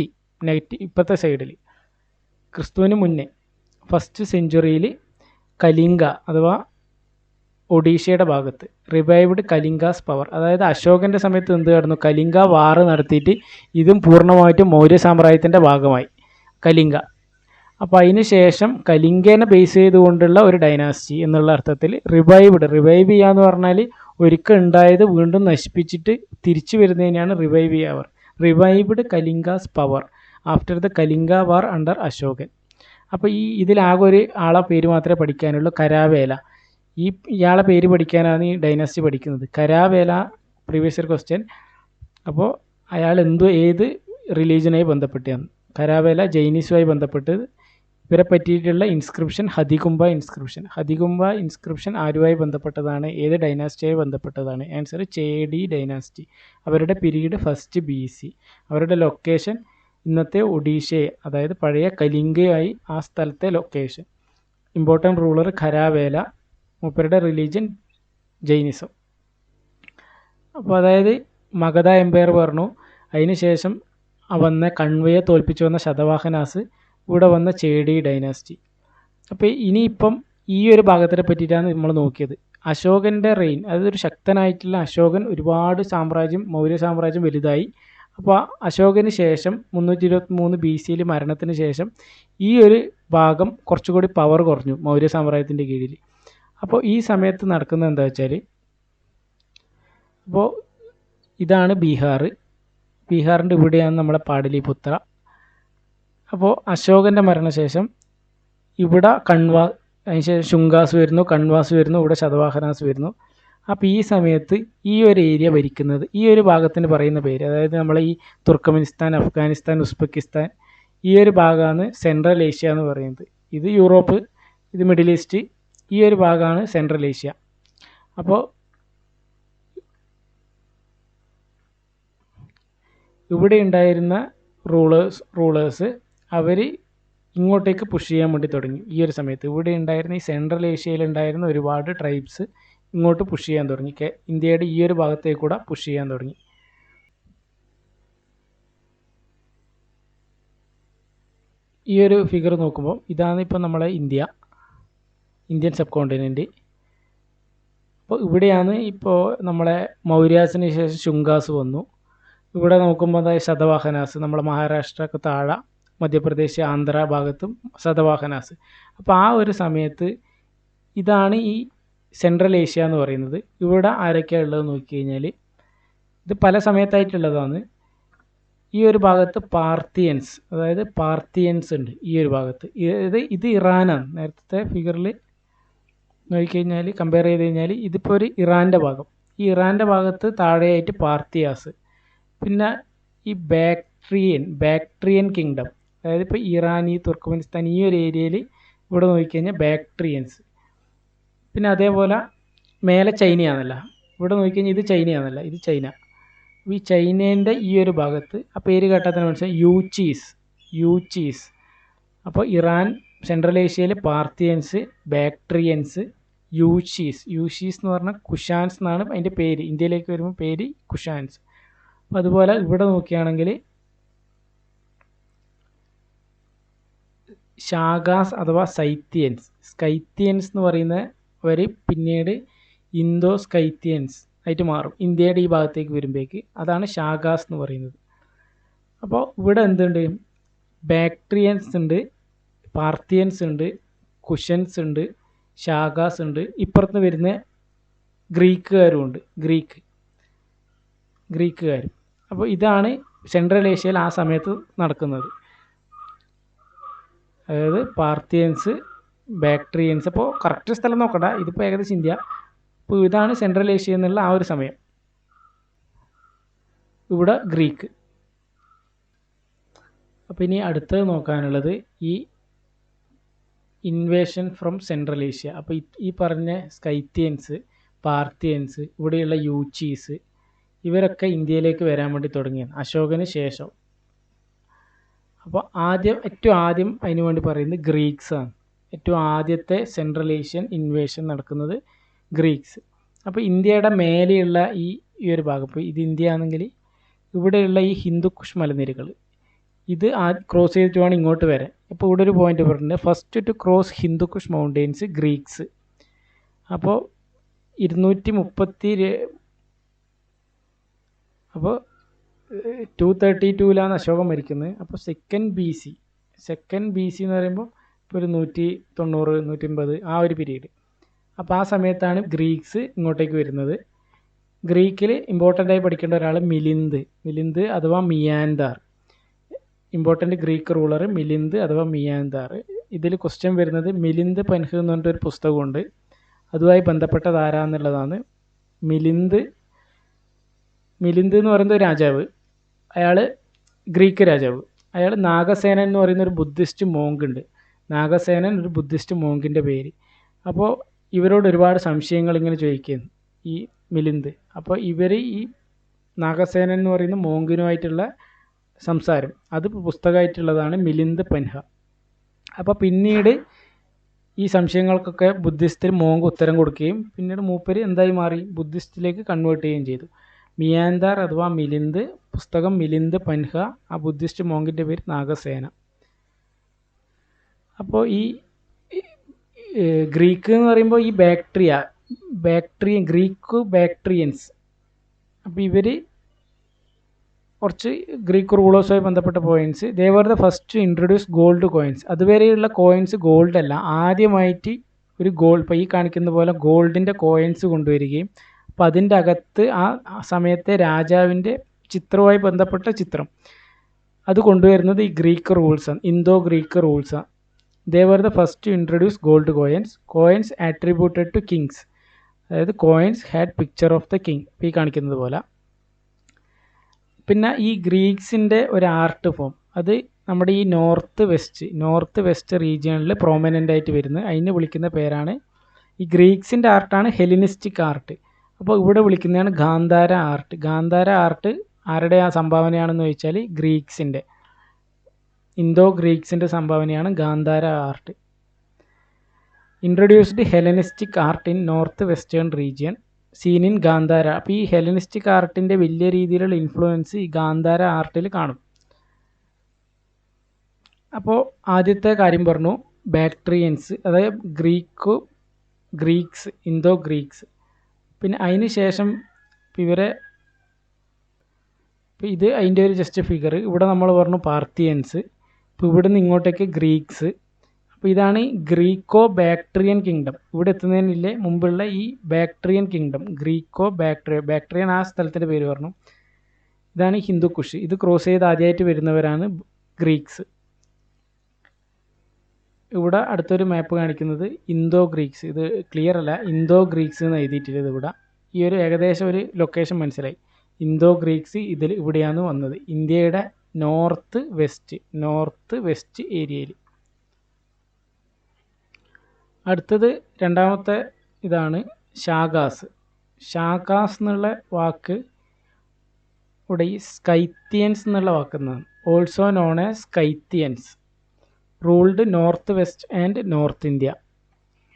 ഇപ്പോഴത്തെ സൈഡിൽ ക്രിസ്തുവിന് മുന്നേ 1st സെഞ്ച്വറിയിൽ കലിംഗ അഥവാ ഒഡീഷയുടെ ഭാഗത്ത് റിവൈവ്ഡ് കലിംഗാസ് പവർ. അതായത് അശോകൻ്റെ സമയത്ത് എന്ത് കിടന്നു? കലിംഗ വാർ നടത്തിയിട്ട് ഇതും പൂർണ്ണമായിട്ടും മൗര്യ സാമ്രാജ്യത്തിൻ്റെ ഭാഗമായി കലിംഗ. അപ്പോൾ അതിന് ശേഷം കലിംഗേനെ ബേസ് ചെയ്തുകൊണ്ടുള്ള ഒരു ഡൈനാസ്റ്റി എന്നുള്ള അർത്ഥത്തിൽ റിവൈവ് ചെയ്യുക എന്ന് പറഞ്ഞാൽ ഒരിക്കൽ ഉണ്ടായത് വീണ്ടും നശിപ്പിച്ചിട്ട് തിരിച്ചു വരുന്നതിനാണ് റിവൈവ് ചെയ്യാവർ. Revived Kalingas power after the Kalinga war under അശോകൻ. അപ്പോൾ ഇതിലാകെ ഒരു ആളെ പേര് മാത്രമേ പഠിക്കാനുള്ളൂ, കരാവേല. ഇയാളെ പേര് പഠിക്കാനാണ് ഈ ഡൈനാസ്റ്റി പഠിക്കുന്നത്. കരാവേല പ്രീവിയസ് ഇയർ ക്വസ്റ്റ്യൻ. അപ്പോൾ അയാൾ ഏത് റിലീജിയനായി ബന്ധപ്പെട്ടാണ്? കരാവേല ജൈനിസുമായി ബന്ധപ്പെട്ട്. ഇവരെ പറ്റിയിട്ടുള്ള ഇൻസ്ക്രിപ്ഷൻ ഹതികുംബ ഇൻസ്ക്രിപ്ഷൻ ആരുമായി ബന്ധപ്പെട്ടതാണ്? ഏത് ഡൈനാസ്റ്റിയായി ബന്ധപ്പെട്ടതാണ്? Answer Chedi dynasty. അവരുടെ പീരീഡ് 1st BC. അവരുടെ ലൊക്കേഷൻ ഇന്നത്തെ ഒഡീഷയെ, അതായത് പഴയ കലിംഗയായി ആ സ്ഥലത്തെ ലൊക്കേഷൻ. Important ruler ഖരാവേല. മൂപ്പരുടെ റിലീജിയൻ ജൈനിസം. അപ്പോൾ അതായത് മഗധ എംപയർ പറഞ്ഞു. അതിനുശേഷം വന്ന കൺവയെ തോൽപ്പിച്ചു വന്ന ശതവാഹനാസ്, ഇവിടെ വന്ന ചേടി ഡൈനാസ്റ്റി. അപ്പോൾ ഇനിയിപ്പം ഈ ഒരു ഭാഗത്തിനെ പറ്റിയിട്ടാണ് നമ്മൾ നോക്കിയത്. അശോകൻ്റെ റെയിൻ, അതൊരു ശക്തനായിട്ടുള്ള അശോകൻ ഒരുപാട് മൗര്യ സാമ്രാജ്യം വലുതായി. അപ്പോൾ അശോകന് ശേഷം 323 BC മരണത്തിന് ശേഷം ഈ ഒരു ഭാഗം കുറച്ചുകൂടി പവർ കുറഞ്ഞു മൗര്യ സാമ്രാജ്യത്തിൻ്റെ കീഴിൽ. അപ്പോൾ ഈ സമയത്ത് നടക്കുന്നത് എന്താ വെച്ചാൽ, അപ്പോൾ ഇതാണ് ബീഹാറിൻ്റെ ഇവിടെയാണ് നമ്മളെ പാടലിപുത്ര. അപ്പോൾ അശോകൻ്റെ മരണശേഷം ഇവിടെ അതിനുശേഷം ശുംഗാസ് വരുന്നു, കൺവാസ് വരുന്നു, ഇവിടെ ശതവാഹനാസ് വരുന്നു. അപ്പോൾ ഈ സമയത്ത് ഈ ഒരു ഏരിയ ഭരിക്കുന്നത്, ഈ ഒരു ഭാഗത്തിന് പറയുന്ന പേര്, അതായത് നമ്മൾ ഈ തുർക്കമെനിസ്ഥാൻ, അഫ്ഗാനിസ്ഥാൻ, ഉസ്ബെക്കിസ്ഥാൻ, ഈ ഒരു ഭാഗമാണ് സെൻട്രൽ ഏഷ്യ എന്ന് പറയുന്നത്. ഇത് യൂറോപ്പ്, ഇത് മിഡിൽ ഈസ്റ്റ്, ഈ ഒരു ഭാഗമാണ് സെൻട്രൽ ഏഷ്യ. അപ്പോൾ ഇവിടെ ഉണ്ടായിരുന്ന റൂളേഴ്സ് അവർ ഇങ്ങോട്ടേക്ക് പുഷ് ചെയ്യാൻ വേണ്ടി തുടങ്ങി. ഈ ഒരു സമയത്ത് ഇവിടെ ഉണ്ടായിരുന്ന ഈ സെൻട്രൽ ഏഷ്യയിൽ ഉണ്ടായിരുന്ന ഒരുപാട് ട്രൈബ്സ് ഇങ്ങോട്ട് പുഷ് ചെയ്യാൻ തുടങ്ങി. ഇന്ത്യയുടെ ഈ ഒരു ഭാഗത്തേക്ക് കൂടെ പുഷ് ചെയ്യാൻ തുടങ്ങി. ഈ ഒരു ഫിഗർ നോക്കുമ്പോൾ ഇതാണ് ഇപ്പോൾ നമ്മളെ ഇന്ത്യൻ സബ് കോണ്ടിനെൻറ്റ്. അപ്പോൾ ഇവിടെയാണ് ഇപ്പോൾ നമ്മളെ മൗര്യാസിന് ശേഷം ശുംഗാസ് വന്നു. ഇവിടെ നോക്കുമ്പോൾ അതായത് ശതവാഹനാസ്, നമ്മളെ മഹാരാഷ്ട്രക്ക് താഴെ മധ്യപ്രദേശ്, ആന്ധ്ര ഭാഗത്തും ശതവാഹനാസ്. അപ്പോൾ ആ ഒരു സമയത്ത് ഇതാണ് ഈ സെൻട്രൽ ഏഷ്യ എന്ന് പറയുന്നത്. ഇവിടെ ആരൊക്കെയാണ് ഉള്ളത് നോക്കി കഴിഞ്ഞാൽ ഇത് പല സമയത്തായിട്ടുള്ളതാണ്. ഈ ഒരു ഭാഗത്ത് പാർത്തിയൻസ്, അതായത് പാർത്തിയൻസ് ഉണ്ട് ഈ ഒരു ഭാഗത്ത്. ഇത് ഇറാനാണ്. നേരത്തെ ഫിഗറിൽ നോക്കിക്കഴിഞ്ഞാൽ കമ്പയർ ചെയ്ത് കഴിഞ്ഞാൽ ഇതിപ്പോൾ ഒരു ഇറാൻ്റെ ഭാഗം. ഈ ഇറാൻ്റെ ഭാഗത്ത് താഴെയായിട്ട് പാർത്തിയാസ്. പിന്നെ ഈ ബാക്ട്രിയൻ കിങ്ഡം, അതായത് ഇപ്പോൾ ഇറാൻ, ഈ തുർക്ക്മെനിസ്ഥാൻ, ഈ ഒരു ഏരിയയിൽ ഇവിടെ നോക്കിക്കഴിഞ്ഞാൽ ബാക്ട്രിയൻസ്. പിന്നെ അതേപോലെ മേലെ ചൈനയാണല്ല, ഇവിടെ നോക്കിക്കഴിഞ്ഞാൽ ഇത് ചൈനയാണല്ല, ഇത് ചൈന. ഈ ചൈനേൻ്റെ ഈ ഒരു ഭാഗത്ത് ആ പേര് കേട്ടാൽ തന്നെ മനസ്സിലായി, യൂച്ചീസ്. അപ്പോൾ ഇറാൻ, സെൻട്രൽ ഏഷ്യയിൽ പാർത്തിയൻസ്, ബാക്ട്രിയൻസ്, യൂഷീസ് എന്ന് പറഞ്ഞാൽ കുഷാൻസ് എന്നാണ് അതിൻ്റെ പേര്. ഇന്ത്യയിലേക്ക് വരുമ്പോൾ പേര് കുഷാൻസ്. അപ്പോൾ അതുപോലെ ഇവിടെ നോക്കുകയാണെങ്കിൽ ഷാഗാസ് അഥവാ സ്കൈത്തിയൻസ് എന്ന് പറയുന്നവർ പിന്നീട് സ്കൈത്തിയൻസ് ആയിട്ട് മാറും ഇന്ത്യയുടെ ഈ ഭാഗത്തേക്ക് വരുമ്പോഴേക്ക്. അതാണ് ഷാഗാസ് എന്ന് പറയുന്നത്. അപ്പോൾ ഇവിടെ എന്തുണ്ട്? ബാക്ട്രിയൻസ് ഉണ്ട്, പാർത്തിയൻസ് ഉണ്ട്, കുഷൻസ് ഉണ്ട്, ഷാഗാസ് ഉണ്ട്. ഇപ്പുറത്ത് വരുന്ന ഗ്രീക്കുകാരും ഉണ്ട്, ഗ്രീക്കുകാരും. അപ്പോൾ ഇതാണ് സെൻട്രൽ ഏഷ്യയിൽ ആ സമയത്ത് നടക്കുന്നത്. അതായത് പാർത്തിയൻസ്, ബാക്ട്രിയൻസ്. അപ്പോൾ കറക്റ്റ് സ്ഥലം നോക്കണ്ട, ഇതിപ്പോൾ ഏകദേശം ഇന്ത്യ. അപ്പോൾ ഇതാണ് സെൻട്രൽ ഏഷ്യ എന്നുള്ള ആ ഒരു സമയം. ഇവിടെ ഗ്രീക്ക്. അപ്പോൾ ഇനി അടുത്തത് നോക്കാനുള്ളത് ഈ ഇൻവേഷൻ ഫ്രം സെൻട്രൽ ഏഷ്യ. അപ്പോൾ ഈ പറഞ്ഞ സ്കൈത്തിയൻസ്, പാർത്തിയൻസ്, ഇവിടെയുള്ള യൂച്ചീസ്, ഇവരൊക്കെ ഇന്ത്യയിലേക്ക് വരാൻ വേണ്ടി തുടങ്ങിയാണ് അശോകന് ശേഷം. അപ്പോൾ ഏറ്റവും ആദ്യം അതിന് വേണ്ടി പറയുന്നത് ഗ്രീക്സാണ്. ഏറ്റവും ആദ്യത്തെ സെൻട്രൽ ഏഷ്യൻ ഇൻവേഷൻ നടക്കുന്നത് ഗ്രീക്സ്. അപ്പോൾ ഇന്ത്യയുടെ മേലെയുള്ള ഈ ഒരു ഭാഗം, ഇപ്പോൾ ഇത് ഇന്ത്യ ആണെങ്കിൽ ഇവിടെയുള്ള ഈ ഹിന്ദുക്കുഷ് മലനിരകൾ, ഇത് ക്രോസ് ചെയ്തിട്ട് വേണം ഇങ്ങോട്ട് വരാൻ. അപ്പോൾ ഇവിടെ ഒരു പോയിന്റ് പറഞ്ഞിട്ടുണ്ട്, first to cross Hindu Kush mountains Greeks. അപ്പോൾ 232 അശോകം മരിക്കുന്നത്. അപ്പോൾ സെക്കൻഡ് ബി സി എന്ന് പറയുമ്പോൾ ഇപ്പോൾ ഒരു 190, 180 ആ ഒരു പീരീഡ്. അപ്പോൾ ആ സമയത്താണ് ഗ്രീക്സ് ഇങ്ങോട്ടേക്ക് വരുന്നത്. ഗ്രീക്കിൽ ഇമ്പോർട്ടൻ്റ് ആയി പഠിക്കേണ്ട ഒരാൾ മിലിന്ത് അഥവാ മിയാൻഡാർ. ഇമ്പോർട്ടൻ്റ് ഗ്രീക്ക് റൂളർ മിലിന്ത് അഥവാ മിയാൻഡാർ. ഇതിൽ ക്വസ്റ്റ്യൻ വരുന്നത് മിലിന്ത് പൻഹ് എന്ന് പറഞ്ഞിട്ടൊരു പുസ്തകമുണ്ട്, അതുമായി ബന്ധപ്പെട്ടത് ആരാന്നുള്ളതാണ്. മിലിന്ത് എന്ന് പറയുന്ന ഒരു രാജാവ്, അയാൾ ഗ്രീക്ക് രാജാവ്. അയാൾ നാഗസേനൻ എന്ന് പറയുന്ന ഒരു ബുദ്ധിസ്റ്റ് മോങ്ക് ഉണ്ട്. നാഗസേനൻ ഒരു ബുദ്ധിസ്റ്റ് മോങ്കിൻ്റെ പേര്. അപ്പോൾ ഇവരോട് ഒരുപാട് സംശയങ്ങൾ ഇങ്ങനെ ചോദിക്കുന്നു ഈ മിലിന്ത്. അപ്പോൾ ഇവർ ഈ നാഗസേനൻ എന്ന് പറയുന്ന മോങ്കിനുമായിട്ടുള്ള സംസാരം, അത് പുസ്തകമായിട്ടുള്ളതാണ് മിലിന്ത് പൻഹ. അപ്പോൾ പിന്നീട് ഈ സംശയങ്ങൾക്കൊക്കെ ബുദ്ധിസ്റ്റിൽ മോങ്ക് ഉത്തരം കൊടുക്കുകയും പിന്നീട് മൂപ്പര് എന്തായി മാറി, ബുദ്ധിസ്റ്റിലേക്ക് കൺവേർട്ട് ചെയ്യുകയും ചെയ്തു. മിയാൻഡാർ അഥവാ മിലിന്ത്, പുസ്തകം മിലിന്ത് പൻഹ, ആ ബുദ്ധിസ്റ്റ് മോങ്കിൻ്റെ പേര് നാഗസേന. അപ്പോൾ ഈ ഗ്രീക്ക് എന്ന് പറയുമ്പോൾ ഈ ബാക്ട്രിയൻസ്. അപ്പോൾ ഇവർ കുറച്ച് ഗ്രീക്ക് റൂളേഴ്സുമായി ബന്ധപ്പെട്ട points. They were the first to introduce gold coins. അതുവരെയുള്ള കോയിൻസ് ഗോൾഡ് അല്ല, ആദ്യമായിട്ട് ഒരു ഗോൾഡ്, ഇപ്പോൾ ഈ കാണിക്കുന്ന പോലെ ഗോൾഡിൻ്റെ കോയിൻസ് കൊണ്ടുവരികയും അപ്പോൾ അതിൻ്റെ അകത്ത് ആ സമയത്തെ രാജാവിൻ്റെ ചിത്രവുമായി ബന്ധപ്പെട്ട ചിത്രം അത് കൊണ്ടുവരുന്നത് ഈ ഗ്രീക്ക് റൂൾസാണ്, ഗ്രീക്ക് റൂൾസാണ്. They were the first to introduce gold coins attributed to kings. അതായത് coins had picture of the king, ഈ കാണിക്കുന്നത് പോലെ. പിന്നെ ഈ ഗ്രീക്സിൻ്റെ ഒരു ആർട്ട് ഫോം, അത് നമ്മുടെ ഈ നോർത്ത് വെസ്റ്റ് റീജിയണിൽ പ്രോമിനൻ്റ് ആയിട്ട് വരുന്നത്. അതിനെ വിളിക്കുന്ന പേരാണ്, ഈ ഗ്രീക്സിൻ്റെ ആർട്ടാണ് ഹെലിനിസ്റ്റിക് ആർട്ട്. അപ്പോൾ ഇവിടെ വിളിക്കുന്നതാണ് ഗാന്ധാര ആർട്ട്. ആരുടെ ആ സംഭാവനയാണെന്ന് ചോദിച്ചാൽ ഗ്രീക്സിൻ്റെ, ഗ്രീക്സിൻ്റെ സംഭാവനയാണ് Gandhara art. Introduced Hellenistic art in north western region scene in Gandhara. അപ്പോൾ ഈ ഹെലനിസ്റ്റിക് ആർട്ടിൻ്റെ വലിയ രീതിയിലുള്ള ഇൻഫ്ലുവൻസ് ഈ ഗാന്ധാര ആർട്ടിൽ കാണും. അപ്പോൾ ആദ്യത്തെ കാര്യം പറഞ്ഞു ബാക്ട്രിയൻസ്, അതായത് ഗ്രീക്സ്, ഗ്രീക്സ്. പിന്നെ അതിന് ശേഷം ഇവരെ, ഇത് അതിൻ്റെ ഒരു ജസ്റ്റ് ഫിഗർ. ഇവിടെ നമ്മൾ പറഞ്ഞു പാർത്തിയൻസ്. ഇപ്പോൾ ഇവിടെ നിന്ന് ഇങ്ങോട്ടേക്ക് ഗ്രീക്സ്. അപ്പോൾ ഇതാണ് ഗ്രീക്കോ ബാക്ട്രിയൻ കിങ്ഡം. ഇവിടെ എത്തുന്നതിനില്ലേ മുമ്പുള്ള ഈ ബാക്ട്രിയൻ കിങ്ഡം, ബാക്ട്രിയൻ ആ സ്ഥലത്തിൻ്റെ പേര് പറഞ്ഞു. ഇതാണ് ഹിന്ദു കുഷ്. ഇത് ക്രോസ് ചെയ്ത് ആദ്യമായിട്ട് വരുന്നവരാണ് ഗ്രീക്സ്. ഇവിടെ അടുത്തൊരു മാപ്പ് കാണിക്കുന്നത് ഇന്തോ ഗ്രീക്സ്. ഇത് ക്ലിയർ അല്ല, ഇന്തോ ഗ്രീക്സ് എന്ന് എഴുതിയിട്ടില്ല ഇവിടെ. ഈ ഒരു ഏകദേശം ഒരു ലൊക്കേഷൻ മനസ്സിലായി. ഇന്തോ ഗ്രീക്സ് ഇവിടെയാണ് വന്നത്, ഇന്ത്യയുടെ നോർത്ത് വെസ്റ്റ് ഏരിയയിൽ. അടുത്തത് രണ്ടാമത്തെ ഇതാണ് ഷാഗാസ്. ഷാഗാസ് എന്നുള്ള വാക്ക് ഇവിടെ ഈ സ്കൈത്തിയൻസ് എന്നുള്ള വാക്കെന്നാണ്. Also known as Scythians, ruled north west and north India.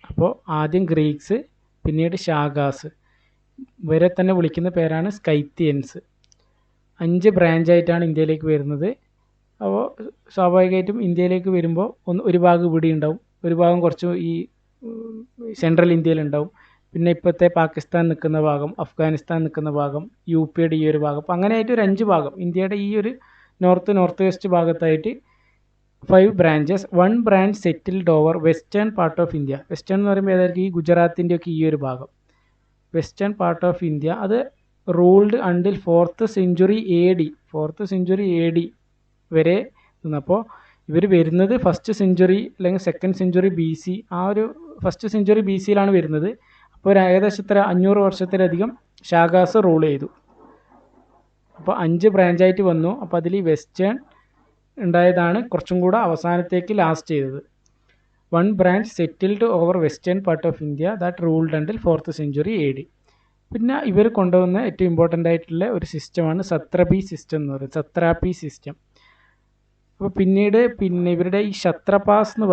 അപ്പോൾ ആദ്യം ഗ്രീക്സ്, പിന്നീട് ഷാഗാസ്, ഇവരെ തന്നെ വിളിക്കുന്ന പേരാണ് സ്കൈത്തിയൻസ്. 5 ബ്രാഞ്ചായിട്ടാണ് ഇന്ത്യയിലേക്ക് വരുന്നത്. അപ്പോൾ സ്വാഭാവികമായിട്ടും ഇന്ത്യയിലേക്ക് വരുമ്പോൾ ഒരു ഭാഗം ഇവിടെ ഉണ്ടാവും, ഒരു ഭാഗം കുറച്ച് ഈ സെൻട്രൽ ഇന്ത്യയിലുണ്ടാവും, പിന്നെ ഇപ്പോഴത്തെ പാകിസ്ഥാൻ നിൽക്കുന്ന ഭാഗം, അഫ്ഗാനിസ്ഥാൻ നിൽക്കുന്ന ഭാഗം, യു പിയുടെ ഈ ഒരു ഭാഗം. അപ്പോൾ അങ്ങനെയായിട്ട് ഒരു 5 ഭാഗം ഇന്ത്യയുടെ ഈ ഒരു നോർത്ത് വെസ്റ്റ് ഭാഗത്തായിട്ട് 5 branches. 1 branch settled over western part of India. Western എന്ന് പറയുമ്പോൾ ഏതായിരിക്കും? ഈ ഗുജറാത്തിൻ്റെ ഒക്കെ ഈ ഒരു ഭാഗം, വെസ്റ്റേൺ പാർട്ട് ഓഫ് ഇന്ത്യ. അത് ruled until 4th century AD, 4th century AD വരെ നിന്നപ്പോൾ ഇവർ വരുന്നത് 1st century അല്ലെങ്കിൽ 2nd century BC, ആ ഒരു 1st century BCയിലാണ് വരുന്നത്. അപ്പോൾ ഒരു ഏകദേശം 500 വർഷത്തിലധികം ഷാഗാസ് റൂൾ ചെയ്തു. അപ്പോൾ 5 ബ്രാഞ്ചായിട്ട് വന്നു. അപ്പോൾ അതിൽ വെസ്റ്റേൺ ഉണ്ടായതാണ് കുറച്ചും കൂടെ അവസാനത്തേക്ക് ലാസ്റ്റ് ചെയ്തത്. 1 branch settled over western part of India that ruled until 4th century AD. പിന്നെ ഇവർ കൊണ്ടുവന്ന ഏറ്റവും ഇമ്പോർട്ടൻ്റ് ആയിട്ടുള്ള ഒരു സിസ്റ്റമാണ് സത്രപി സിസ്റ്റം എന്ന് പറയുന്നത്, സത്രാപി സിസ്റ്റം. അപ്പോൾ പിന്നീട് ഇവരുടെ ഈ ക്ഷത്രപാസ് എന്ന്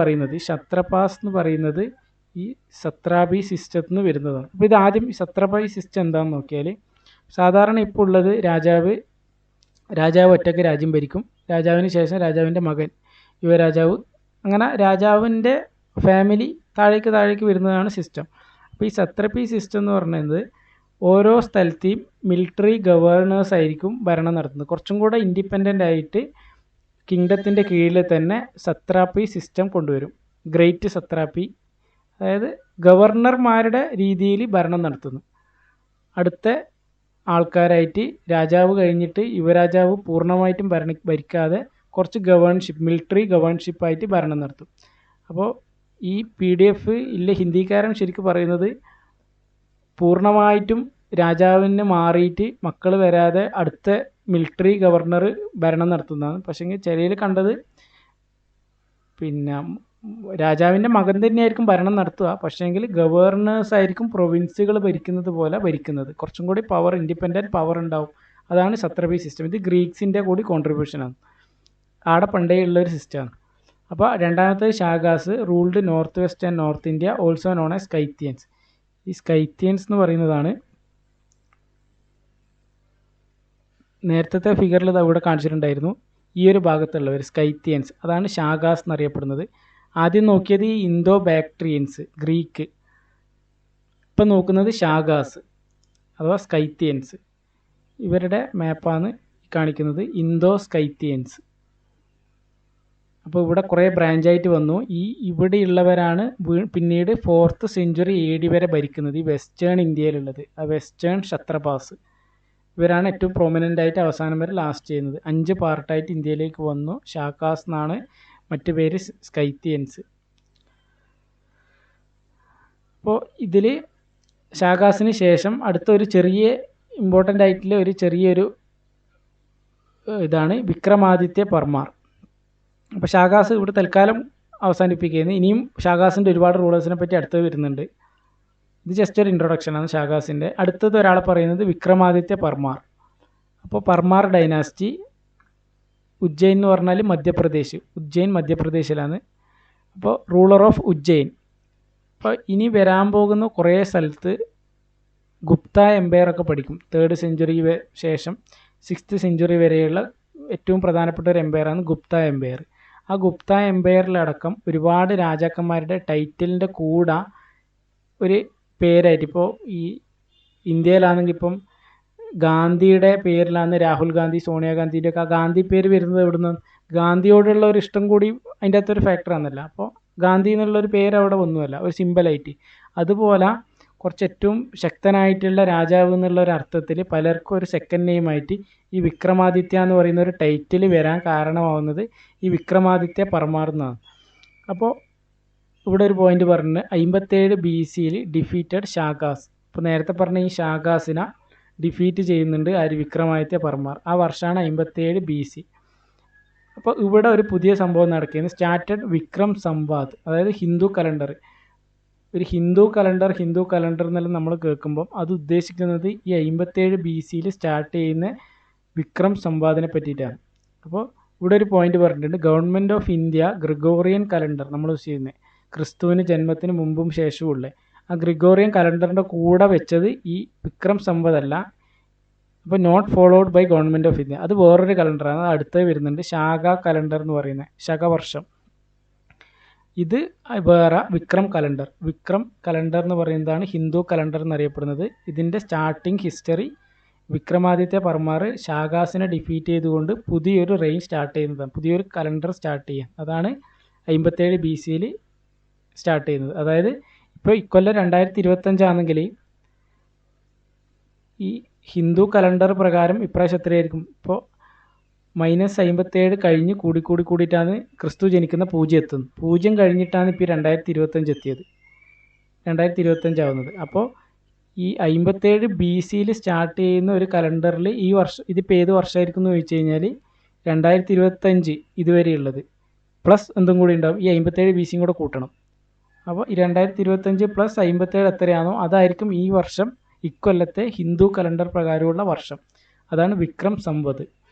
പറയുന്നത് ഈ സത്രാപി സിസ്റ്റത്തിൽ നിന്ന് വരുന്നതാണ്. അപ്പോൾ ഇത് ആദ്യം ഈ സത്രപി സിസ്റ്റം എന്താണെന്ന് നോക്കിയാൽ, സാധാരണ ഇപ്പോൾ ഉള്ളത് രാജാവ് ഒറ്റയ്ക്ക് രാജ്യം ഭരിക്കും, രാജാവിന് ശേഷം രാജാവിൻ്റെ മകൻ യുവരാജാവ്, അങ്ങനെ രാജാവിൻ്റെ ഫാമിലി താഴേക്ക് വരുന്നതാണ് സിസ്റ്റം. അപ്പോൾ ഈ സത്രപി സിസ്റ്റം എന്ന് പറയുന്നത് ഓരോ സ്ഥലത്തെയും മിലിറ്ററി ഗവർണേഴ്സ് ആയിരിക്കും ഭരണം നടത്തുന്നത്. കുറച്ചും കൂടെ ഇൻഡിപെൻഡൻ്റ് ആയിട്ട് കിങ്ഡത്തിൻ്റെ കീഴിൽ തന്നെ സത്രാപി സിസ്റ്റം കൊണ്ടുവരും. ഗ്രേറ്റ് സത്രാപി, അതായത് ഗവർണർമാരുടെ രീതിയിൽ ഭരണം നടത്തുന്നു. അടുത്ത ആൾക്കാരായിട്ട് രാജാവ് കഴിഞ്ഞിട്ട് യുവരാജാവ് പൂർണ്ണമായിട്ടും ഭരിക്കാതെ കുറച്ച് മിലിറ്ററി ഗവേൺഷിപ്പായിട്ട് ഭരണം നടത്തും. അപ്പോൾ ഈ PDF ഹിന്ദിക്കാരൻ ശരിക്കും പറയുന്നത് പൂർണ്ണമായിട്ടും രാജാവിന് മാറിയിട്ട് മക്കൾ വരാതെ അടുത്ത മിലിറ്ററി ഗവർണർ ഭരണം നടത്തുന്നതാണ്. പക്ഷേ ചിലയിൽ കണ്ടത് പിന്നെ രാജാവിൻ്റെ മകൻ തന്നെയായിരിക്കും ഭരണം നടത്തുക, പക്ഷേങ്കിൽ ഗവർണേഴ്സ് ആയിരിക്കും പ്രൊവിൻസുകൾ ഭരിക്കുന്നത് പോലെ ഭരിക്കുന്നത്. കുറച്ചും കൂടി ഇൻഡിപെൻഡൻറ്റ് പവർ ഉണ്ടാവും. അതാണ് സത്രപി സിസ്റ്റം. ഇത് ഗ്രീക്സിൻ്റെ കൂടി കോൺട്രിബ്യൂഷനാണ്, ആടെ പണ്ടേ ഉള്ളൊരു സിസ്റ്റമാണ്. അപ്പോൾ രണ്ടാമത്തെ Shakas ruled north west and north India, also known as Scythians. ഈ സ്കൈത്തിയൻസ് എന്ന് പറയുന്നതാണ് നേരത്തെ ഫിഗറിൽ ഇവിടെ കാണിച്ചിട്ടുണ്ടായിരുന്നു, ഈ ഒരു ഭാഗത്തുള്ളവർ സ്കൈത്തിയൻസ്, അതാണ് ഷാഗാസ് എന്നറിയപ്പെടുന്നത്. ആദ്യം നോക്കിയത് ഈ ഇന്തോ ബാക്ട്രിയൻസ് ഗ്രീക്ക്, ഇപ്പം നോക്കുന്നത് ഷാഗാസ് അഥവാ സ്കൈത്തിയൻസ്. ഇവരുടെ മാപ്പാണ് കാണിക്കുന്നത്, ഇന്തോ സ്കൈത്തിയൻസ്. അപ്പോൾ ഇവിടെ കുറേ ബ്രാഞ്ചായിട്ട് വന്നു. ഇവിടെയുള്ളവരാണ് പിന്നീട് 4th century AD വരെ ഭരിക്കുന്നത്, ഈ വെസ്റ്റേൺ ഇന്ത്യയിലുള്ളത്, ആ വെസ്റ്റേൺ ക്ഷത്രപാസ്. ഇവരാണ് ഏറ്റവും പ്രൊമിനൻ്റ് ആയിട്ട് അവസാനം വരെ ലാസ്റ്റ് ചെയ്യുന്നത്. 5 പാർട്ടായിട്ട് ഇന്ത്യയിലേക്ക് വന്നു. ഷാഗാസ് എന്നാണ് മറ്റു പേര്, സ്കൈത്തിയൻസ്. അപ്പോൾ ഇതിൽ ഷാഗാസിന് ശേഷം അടുത്ത ഒരു ചെറിയ ഇമ്പോർട്ടൻ്റ് ആയിട്ടുള്ള ചെറിയൊരു ഇതാണ് വിക്രമാദിത്യ പർമാർ. അപ്പോൾ ഷാഗാസ് ഇവിടെ തൽക്കാലം അവസാനിപ്പിക്കുകയാണ്. ഇനിയും ഷാഗാസിൻ്റെ ഒരുപാട് റൂളേഴ്സിനെ പറ്റി അടുത്തത് വരുന്നുണ്ട്. ഇത് ജസ്റ്റ് ഒരു ഇൻട്രൊഡക്ഷനാണ് ഷാഗാസിൻ്റെ. അടുത്തത് ഒരാളെ പറയുന്നത് വിക്രമാദിത്യ പർമാർ. അപ്പോൾ പർമാർ ഡൈനാസ്റ്റി, ഉജ്ജയിൻ എന്ന് പറഞ്ഞാൽ ഉജ്ജയിൻ മധ്യപ്രദേശിലാണ്. അപ്പോൾ റൂളർ ഓഫ് ഉജ്ജയിൻ. അപ്പോൾ ഇനി വരാൻ പോകുന്ന കുറേ സ്ഥലത്ത് ഗുപ്ത എംപയർ ഒക്കെ പഠിക്കും. 3rd century ശേഷം 6th century വരെയുള്ള ഏറ്റവും പ്രധാനപ്പെട്ട ഒരു എംപയറാണ് ഗുപ്ത എംപയർ. ആ ഗുപ്ത എംപയറിലടക്കം ഒരുപാട് രാജാക്കന്മാരുടെ ടൈറ്റിലിൻ്റെ കൂടെ ഒരു പേരായിട്ട്, ഇപ്പോൾ ഈ ഇന്ത്യയിലാണെങ്കിൽ ഇപ്പം ഗാന്ധിയുടെ പേരിലാണ് രാഹുൽ ഗാന്ധി, സോണിയാഗാന്ധിൻ്റെ ഒക്കെ ആ ഗാന്ധി പേര് വരുന്നത് എവിടുന്ന്? ഗാന്ധിയോടുള്ള ഒരു ഇഷ്ടം കൂടി അതിൻ്റെ അകത്തൊരു ഫാക്ടറാണെന്നല്ല. അപ്പോൾ ഗാന്ധി എന്നുള്ളൊരു പേര് അവിടെ ഒന്നുമല്ല, ഒരു സിമ്പലായിട്ട്. അതുപോലെ കുറച്ച് ഏറ്റവും ശക്തനായിട്ടുള്ള രാജാവ് എന്നുള്ള ഒരു അർത്ഥത്തിൽ പലർക്കും ഒരു സെക്കൻഡ് നെയിമായിട്ട് ഈ വിക്രമാദിത്യ എന്ന് പറയുന്ന ഒരു ടൈറ്റിൽ വരാൻ കാരണമാവുന്നത് ഈ വിക്രമാദിത്യ പർമാർ എന്നാണ്. അപ്പോൾ ഇവിടെ ഒരു പോയിന്റ് പറഞ്ഞ് 57 BC ഡിഫീറ്റഡ് ഷാഗാസ്. ഇപ്പോൾ നേരത്തെ പറഞ്ഞ ഈ ഷാഗാസിനെ ഡിഫീറ്റ് ചെയ്യുന്നുണ്ട് ആര്? വിക്രമാദിത്യ പർമാർ. ആ വർഷമാണ് 57 BC. അപ്പോൾ ഇവിടെ ഒരു പുതിയ സംഭവം നടക്കുന്നത് സ്റ്റാർട്ടഡ് വിക്രം സംവാദ്, അതായത് ഹിന്ദു കലണ്ടർ. ഒരു ഹിന്ദു കലണ്ടർ എന്നെല്ലാം നമ്മൾ കേൾക്കുമ്പം അത് ഉദ്ദേശിക്കുന്നത് ഈ 57 BC സ്റ്റാർട്ട് ചെയ്യുന്ന വിക്രം സംവാദിനെ പറ്റിയിട്ടാണ്. അപ്പോൾ ഇവിടെ ഒരു പോയിന്റ് പറഞ്ഞിട്ടുണ്ട്, government of India Gregorian calendar നമ്മൾ യൂസ് ചെയ്യുന്നത് ക്രിസ്തുവിന് ജന്മത്തിന് മുമ്പും ശേഷവും ഉള്ള ആ ഗ്രിഗോറിയൻ കലണ്ടറിൻ്റെ കൂടെ വെച്ചത് ഈ വിക്രം സംവത് അല്ല. അപ്പോൾ not followed by government of India, അത് വേറൊരു കലണ്ടറാണ്. അത് അടുത്ത് വരുന്നുണ്ട് ശാഖ കലണ്ടർ എന്ന് പറയുന്നത്, ശകവർഷം. ഇത് വേറെ വിക്രം കലണ്ടർ. വിക്രം കലണ്ടർ എന്ന് പറയുന്നതാണ് ഹിന്ദു കലണ്ടർ എന്നറിയപ്പെടുന്നത്. ഇതിൻ്റെ സ്റ്റാർട്ടിങ് ഹിസ്റ്ററി വിക്രമാദിത്യ പർമാർ ഷാഗാസിനെ ഡിഫീറ്റ് ചെയ്തുകൊണ്ട് പുതിയൊരു റെയിൻ സ്റ്റാർട്ട് ചെയ്യുന്നതാണ്, പുതിയൊരു കലണ്ടർ സ്റ്റാർട്ട് ചെയ്യുക. അതാണ് 57 BC സ്റ്റാർട്ട് ചെയ്യുന്നത്. അതായത് ഇപ്പോൾ ഇക്കൊല്ലം 2025 ആണെങ്കിൽ ഈ ഹിന്ദു കലണ്ടർ പ്രകാരം ഇപ്രാവശ്യം എത്രയായിരിക്കും? ഇപ്പോൾ -57 കഴിഞ്ഞ് കൂടിയിട്ടാണ് ക്രിസ്തു ജനിക്കുന്ന 0 എത്തുന്നത്. 0 കഴിഞ്ഞിട്ടാണ് ഇപ്പോൾ 2025 എത്തിയത്, 2025 ആവുന്നത്. അപ്പോൾ ഈ 57 BC സ്റ്റാർട്ട് ചെയ്യുന്ന ഒരു കലണ്ടറിൽ ഈ വർഷം ഇതിപ്പോൾ ഏത് വർഷമായിരിക്കും എന്ന് ചോദിച്ചു കഴിഞ്ഞാൽ 2025 ഇതുവരെയുള്ളത് പ്ലസ് എന്തും കൂടി ഉണ്ടാവും, ഈ 57 BC കൂടെ കൂട്ടണം. അപ്പോൾ ഈ 2025 പ്ലസ് 57 എത്രയാണോ അതായിരിക്കും ഈ വർഷം ഇക്കൊല്ലത്തെ ഹിന്ദു കലണ്ടർ പ്രകാരമുള്ള വർഷം. അതാണ് വിക്രം സംവത്.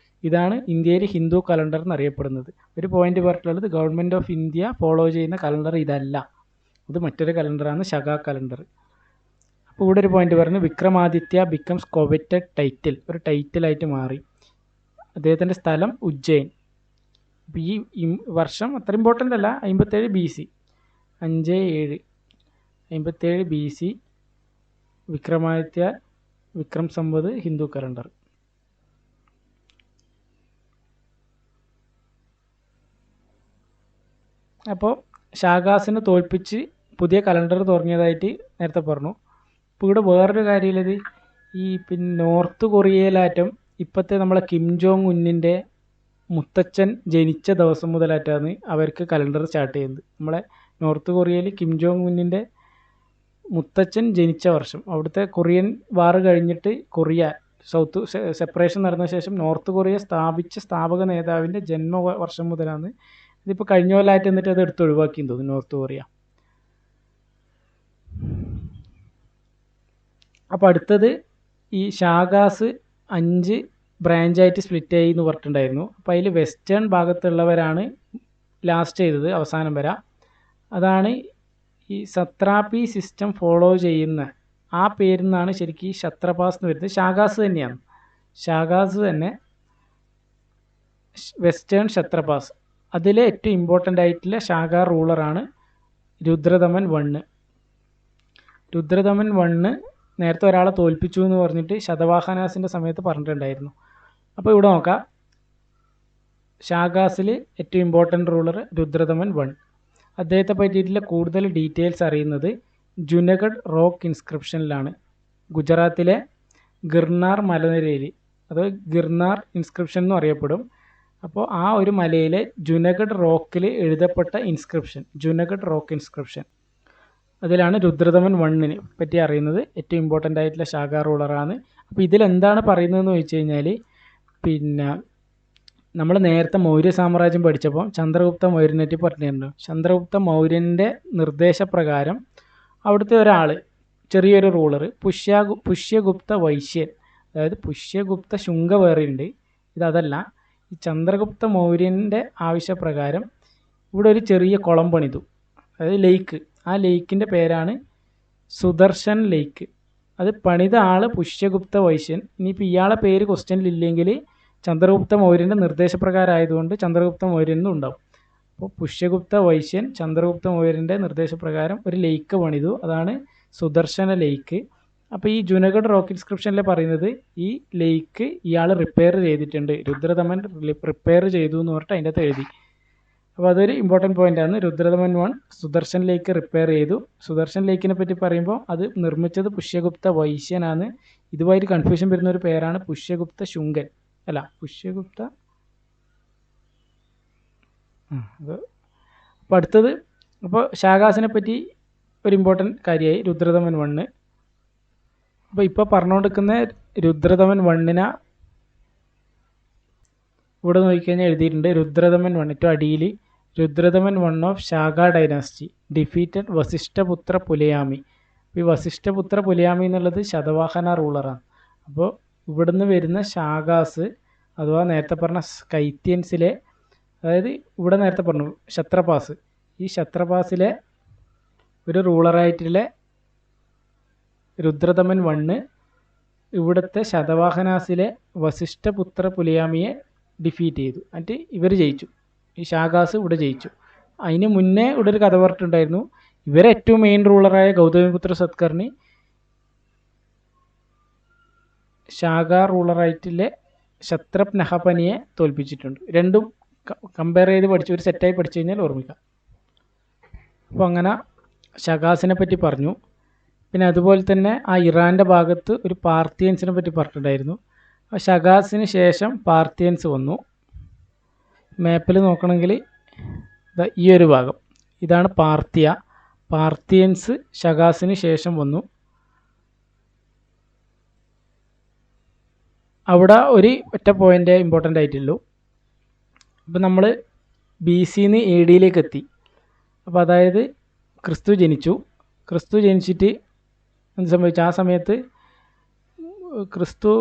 ഇതാണ് ഇന്ത്യയിൽ ഹിന്ദു കലണ്ടർ എന്നറിയപ്പെടുന്നത്. ഒരു പോയിന്റ് പറഞ്ഞിട്ടുള്ളത് ഗവൺമെൻറ് ഓഫ് ഇന്ത്യ ഫോളോ ചെയ്യുന്ന കലണ്ടർ ഇതല്ല, ഇത് മറ്റൊരു കലണ്ടറാണ് ശക കലണ്ടർ. അപ്പോൾ ഇവിടെ ഒരു പോയിന്റ് പറഞ്ഞു, വിക്രമാദിത്യ ബിക്കംസ് കോവറ്റഡ് ടൈറ്റിൽ, ഒരു ടൈറ്റിലായിട്ട് മാറി. അദ്ദേഹത്തിൻ്റെ സ്ഥലം ഉജ്ജയിൻ. അപ്പോൾ ഈ വർഷം അത്ര ഇമ്പോർട്ടൻ്റ് അല്ല, 57 BC 57 BC Vikramaditya Vikram Samvat Hindu calendar. അപ്പോൾ ഷാഗാസിനെ തോൽപ്പിച്ച് പുതിയ കലണ്ടർ തുടങ്ങിയതായിട്ട് നേരത്തെ പറഞ്ഞു. ഇപ്പോൾ ഇവിടെ വേറൊരു കാര്യമുള്ളത്, ഈ നോർത്ത് കൊറിയയിലാറ്റം ഇപ്പോഴത്തെ നമ്മളെ കിം ജോങ് ഉന്നിൻ്റെ മുത്തച്ഛൻ ജനിച്ച ദിവസം മുതലായിട്ടാണ് അവർക്ക് കലണ്ടർ സ്റ്റാർട്ട് ചെയ്യുന്നത്. നമ്മളെ നോർത്ത് കൊറിയയിൽ കിം ജോങ് ഉന്നിൻ്റെ മുത്തച്ഛൻ ജനിച്ച വർഷം, അവിടുത്തെ കൊറിയൻ വാർ കഴിഞ്ഞിട്ട് കൊറിയ സൗത്ത് സെപ്പറേഷൻ നടന്ന ശേഷം നോർത്ത് കൊറിയ സ്ഥാപിച്ച സ്ഥാപക നേതാവിൻ്റെ ജന്മവർഷം മുതലാണ്. ഇതിപ്പോൾ കഴിഞ്ഞ കൊല്ലമായിട്ട് എന്നിട്ട് അത് എടുത്ത് ഒഴിവാക്കിയെന്ന് തോന്നുന്നു നോർത്ത് കൊറിയ. അപ്പോൾ അടുത്തത് ഈ ഷാഗാസ് 5 ബ്രാഞ്ചായിട്ട് സ്പ്ലിറ്റ് ആയി എന്ന് പറഞ്ഞിട്ടുണ്ടായിരുന്നു. അപ്പോൾ അതിൽ വെസ്റ്റേൺ ഭാഗത്തുള്ളവരാണ് ലാസ്റ്റ് ചെയ്തത്, അവസാനം വരെ. അതാണ് ഈ സത്രാപി സിസ്റ്റം ഫോളോ ചെയ്യുന്ന ആ പേരിൽ നിന്നാണ് ശരിക്കും ഈ ക്ഷത്രപാസ് എന്ന് വരുന്നത്. ഷാഗാസ് തന്നെയാണ്, ഷാഗാസ് തന്നെ വെസ്റ്റേൺ ക്ഷത്രപാസ്. അതിലെ ഏറ്റവും ഇമ്പോർട്ടൻ്റ് ആയിട്ടുള്ള ശാഖ റൂളറാണ് രുദ്രദമൻ 1. രുദ്രദമൻ 1 നേരത്തെ ഒരാളെ തോൽപ്പിച്ചു എന്ന് പറഞ്ഞിട്ട് ശതവാഹനാസിൻ്റെ സമയത്ത് പറഞ്ഞിട്ടുണ്ടായിരുന്നു. അപ്പോൾ ഇവിടെ നോക്കാം, ഷാഗാസിൽ ഏറ്റവും ഇമ്പോർട്ടൻ്റ് റൂളർ രുദ്രദമൻ 1. അദ്ദേഹത്തെ പറ്റിയിട്ടുള്ള കൂടുതൽ ഡീറ്റെയിൽസ് അറിയുന്നത് ജുനഗഡ് റോക്ക് ഇൻസ്ക്രിപ്ഷനിലാണ്. ഗുജറാത്തിലെ ഗിർനാർ മലനിരയിൽ, അത് ഗിർനാർ ഇൻസ്ക്രിപ്ഷൻ എന്നും അറിയപ്പെടും. അപ്പോൾ ആ ഒരു മലയിലെ ജുനഗഡ് റോക്കിൽ എഴുതപ്പെട്ട ഇൻസ്ക്രിപ്ഷൻ, ജുനഗഡ് റോക്ക് ഇൻസ്ക്രിപ്ഷൻ, അതിലാണ് രുദ്രദമൻ 1 പറ്റി അറിയുന്നത്. ഏറ്റവും ഇമ്പോർട്ടൻ്റ് ആയിട്ടുള്ള ശാഖാ റൂളറാണ്. അപ്പോൾ ഇതിലെന്താണ് പറയുന്നതെന്ന് ചോദിച്ചു കഴിഞ്ഞാൽ, നമ്മൾ നേരത്തെ മൗര്യ സാമ്രാജ്യം പഠിച്ചപ്പോൾ ചന്ദ്രഗുപ്ത മൗര്യനെ പറ്റി പറഞ്ഞിരുന്നു. ചന്ദ്രഗുപ്ത മൗര്യൻ്റെ നിർദ്ദേശപ്രകാരം അവിടുത്തെ ഒരാൾ, ചെറിയൊരു റൂളർ, പുഷ്യഗുപ്ത വൈശ്യൻ, അതായത് പുഷ്യഗുപ്ത ശുംഗ വേറെയുണ്ട്, ഇതല്ല. ഈ ചന്ദ്രഗുപ്ത മൗര്യൻ്റെ ആവശ്യപ്രകാരം ഇവിടെ ഒരു ചെറിയ കുളം പണിതു, അതായത് ലേക്ക്. ആ ലേക്കിൻ്റെ പേരാണ് സുദർശൻ ലേക്ക്. അത് പണിത ആൾ പുഷ്യഗുപ്ത വൈശ്യൻ. ഇനിയിപ്പോൾ ഇയാളെ പേര് ക്വസ്റ്റ്യനിലില്ലെങ്കിൽ ചന്ദ്രഗുപ്ത മൗര്യൻ്റെ നിർദ്ദേശപ്രകാരം ആയതുകൊണ്ട് ചന്ദ്രഗുപ്ത മൗര്യനും ഉണ്ടാവും. അപ്പോൾ പുഷ്യഗുപ്ത വൈശ്യൻ ചന്ദ്രഗുപ്ത മൗര്യൻ്റെ നിർദ്ദേശപ്രകാരം ഒരു ലേക്ക് പണിതു, അതാണ് സുദർശന ലേക്ക്. അപ്പോൾ ഈ ജുനഗഡ് റോക്ക് ഇൻസ്ക്രിപ്ഷനിൽ പറയുന്നത് ഈ ലേക്ക് ഇയാൾ റിപ്പയർ ചെയ്തിട്ടുണ്ട്, രുദ്രദമൻ റിപ്പയർ ചെയ്തു എന്ന് പറഞ്ഞിട്ട് അതിൻ്റെ അകത്ത് എഴുതി. അപ്പോൾ അതൊരു ഇമ്പോർട്ടൻറ്റ് പോയിൻ്റാണ്. രുദ്രദമൻ 1 സുദർശൻ ലേക്ക് റിപ്പയർ ചെയ്തു. സുദർശൻ ലേക്കിനെ പറ്റി പറയുമ്പോൾ അത് നിർമ്മിച്ചത് പുഷ്യഗുപ്ത വൈശ്യനാണ്. ഇതുമായിട്ട് കൺഫ്യൂഷൻ വരുന്ന ഒരു പേരാണ് പുഷ്യഗുപ്ത ശുങ്കൻ, അല്ല പുഷ്യഗുപ്ത. അപ്പോൾ അടുത്തത്, അപ്പോൾ ശാകാസിനെ പറ്റി ഒരു ഇമ്പോർട്ടൻറ്റ് കാര്യമായി രുദ്രദമൻ 1. അപ്പോൾ ഇപ്പോൾ പറഞ്ഞുകൊണ്ടിരിക്കുന്ന രുദ്രദമൻ 1നെ ഇവിടെ നോക്കിക്കഴിഞ്ഞാൽ എഴുതിയിട്ടുണ്ട് രുദ്രദമൻ 1 ഏറ്റവും അടിയിൽ രുദ്രദമൻ 1 ഓഫ് ശാഖ ഡൈനാസ്റ്റി ഡിഫീറ്റഡ് വസിഷ്ഠപുത്ര പുലയാമി. ഈ വസിഷ്ഠപുത്ര പുലയാമി എന്നുള്ളത് ശതവാഹന റൂളറാണ്. അപ്പോൾ ഇവിടുന്ന് വരുന്ന ശാകാസ് അഥവാ നേരത്തെ പറഞ്ഞ കൈത്യൻസിലെ, അതായത് ഇവിടെ നേരത്തെ പറഞ്ഞു ക്ഷത്രപാസ്, ഈ ക്ഷത്രപാസിലെ ഒരു റൂളറായിട്ടുള്ള രുദ്രദമൻ 1 ഇവിടുത്തെ ശതവാഹനാസിലെ വസിഷ്ഠപുത്ര പുലയാമിയെ ഡിഫീറ്റ് ചെയ്തു. എന്നിട്ട് ഇവർ ജയിച്ചു, ഈ ശാകാസ് ഇവിടെ ജയിച്ചു. അതിന് മുന്നേ ഇവിടെ ഒരു കഥ പറഞ്ഞിട്ടുണ്ടായിരുന്നു. ഇവരെ ഏറ്റവും മെയിൻ റൂളറായ ഗൗതമിപുത്ര സത്കർണി ശാഖ റൂളറായിട്ടുള്ള ക്ഷത്രപ് നഹപനിയെ തോൽപ്പിച്ചിട്ടുണ്ട്. രണ്ടും കമ്പയർ ചെയ്ത് പഠിച്ചു, ഒരു സെറ്റായി പഠിച്ചു കഴിഞ്ഞാൽ ഓർമ്മിക്കാം. അപ്പോൾ അങ്ങനെ ശകാസിനെ പറ്റി പറഞ്ഞു. പിന്നെ അതുപോലെ തന്നെ ആ ഇറാൻ്റെ ഭാഗത്ത് ഒരു പാർത്തിയൻസിനെ പറ്റി പറഞ്ഞിട്ടുണ്ടായിരുന്നു. ആ ശകാസിന് ശേഷം പാർത്തിയൻസ് വന്നു. മാപ്പിൽ നോക്കണമെങ്കിൽ ഈ ഒരു ഭാഗം ഇതാണ് പാർത്തിയ. പാർത്തിയൻസ് ശകാസിന് ശേഷം വന്നു. അവിടെ ഒരു ഒറ്റ പോയിൻ്റ് ഇമ്പോർട്ടൻ്റ് ആയിട്ടുള്ളൂ. അപ്പോൾ നമ്മൾ BC-ന്ന് AD എത്തി. അപ്പോൾ അതായത് ക്രിസ്തു ജനിച്ചിട്ട് എന്ത് സംഭവിച്ചു? ആ സമയത്ത് ക്രിസ്തു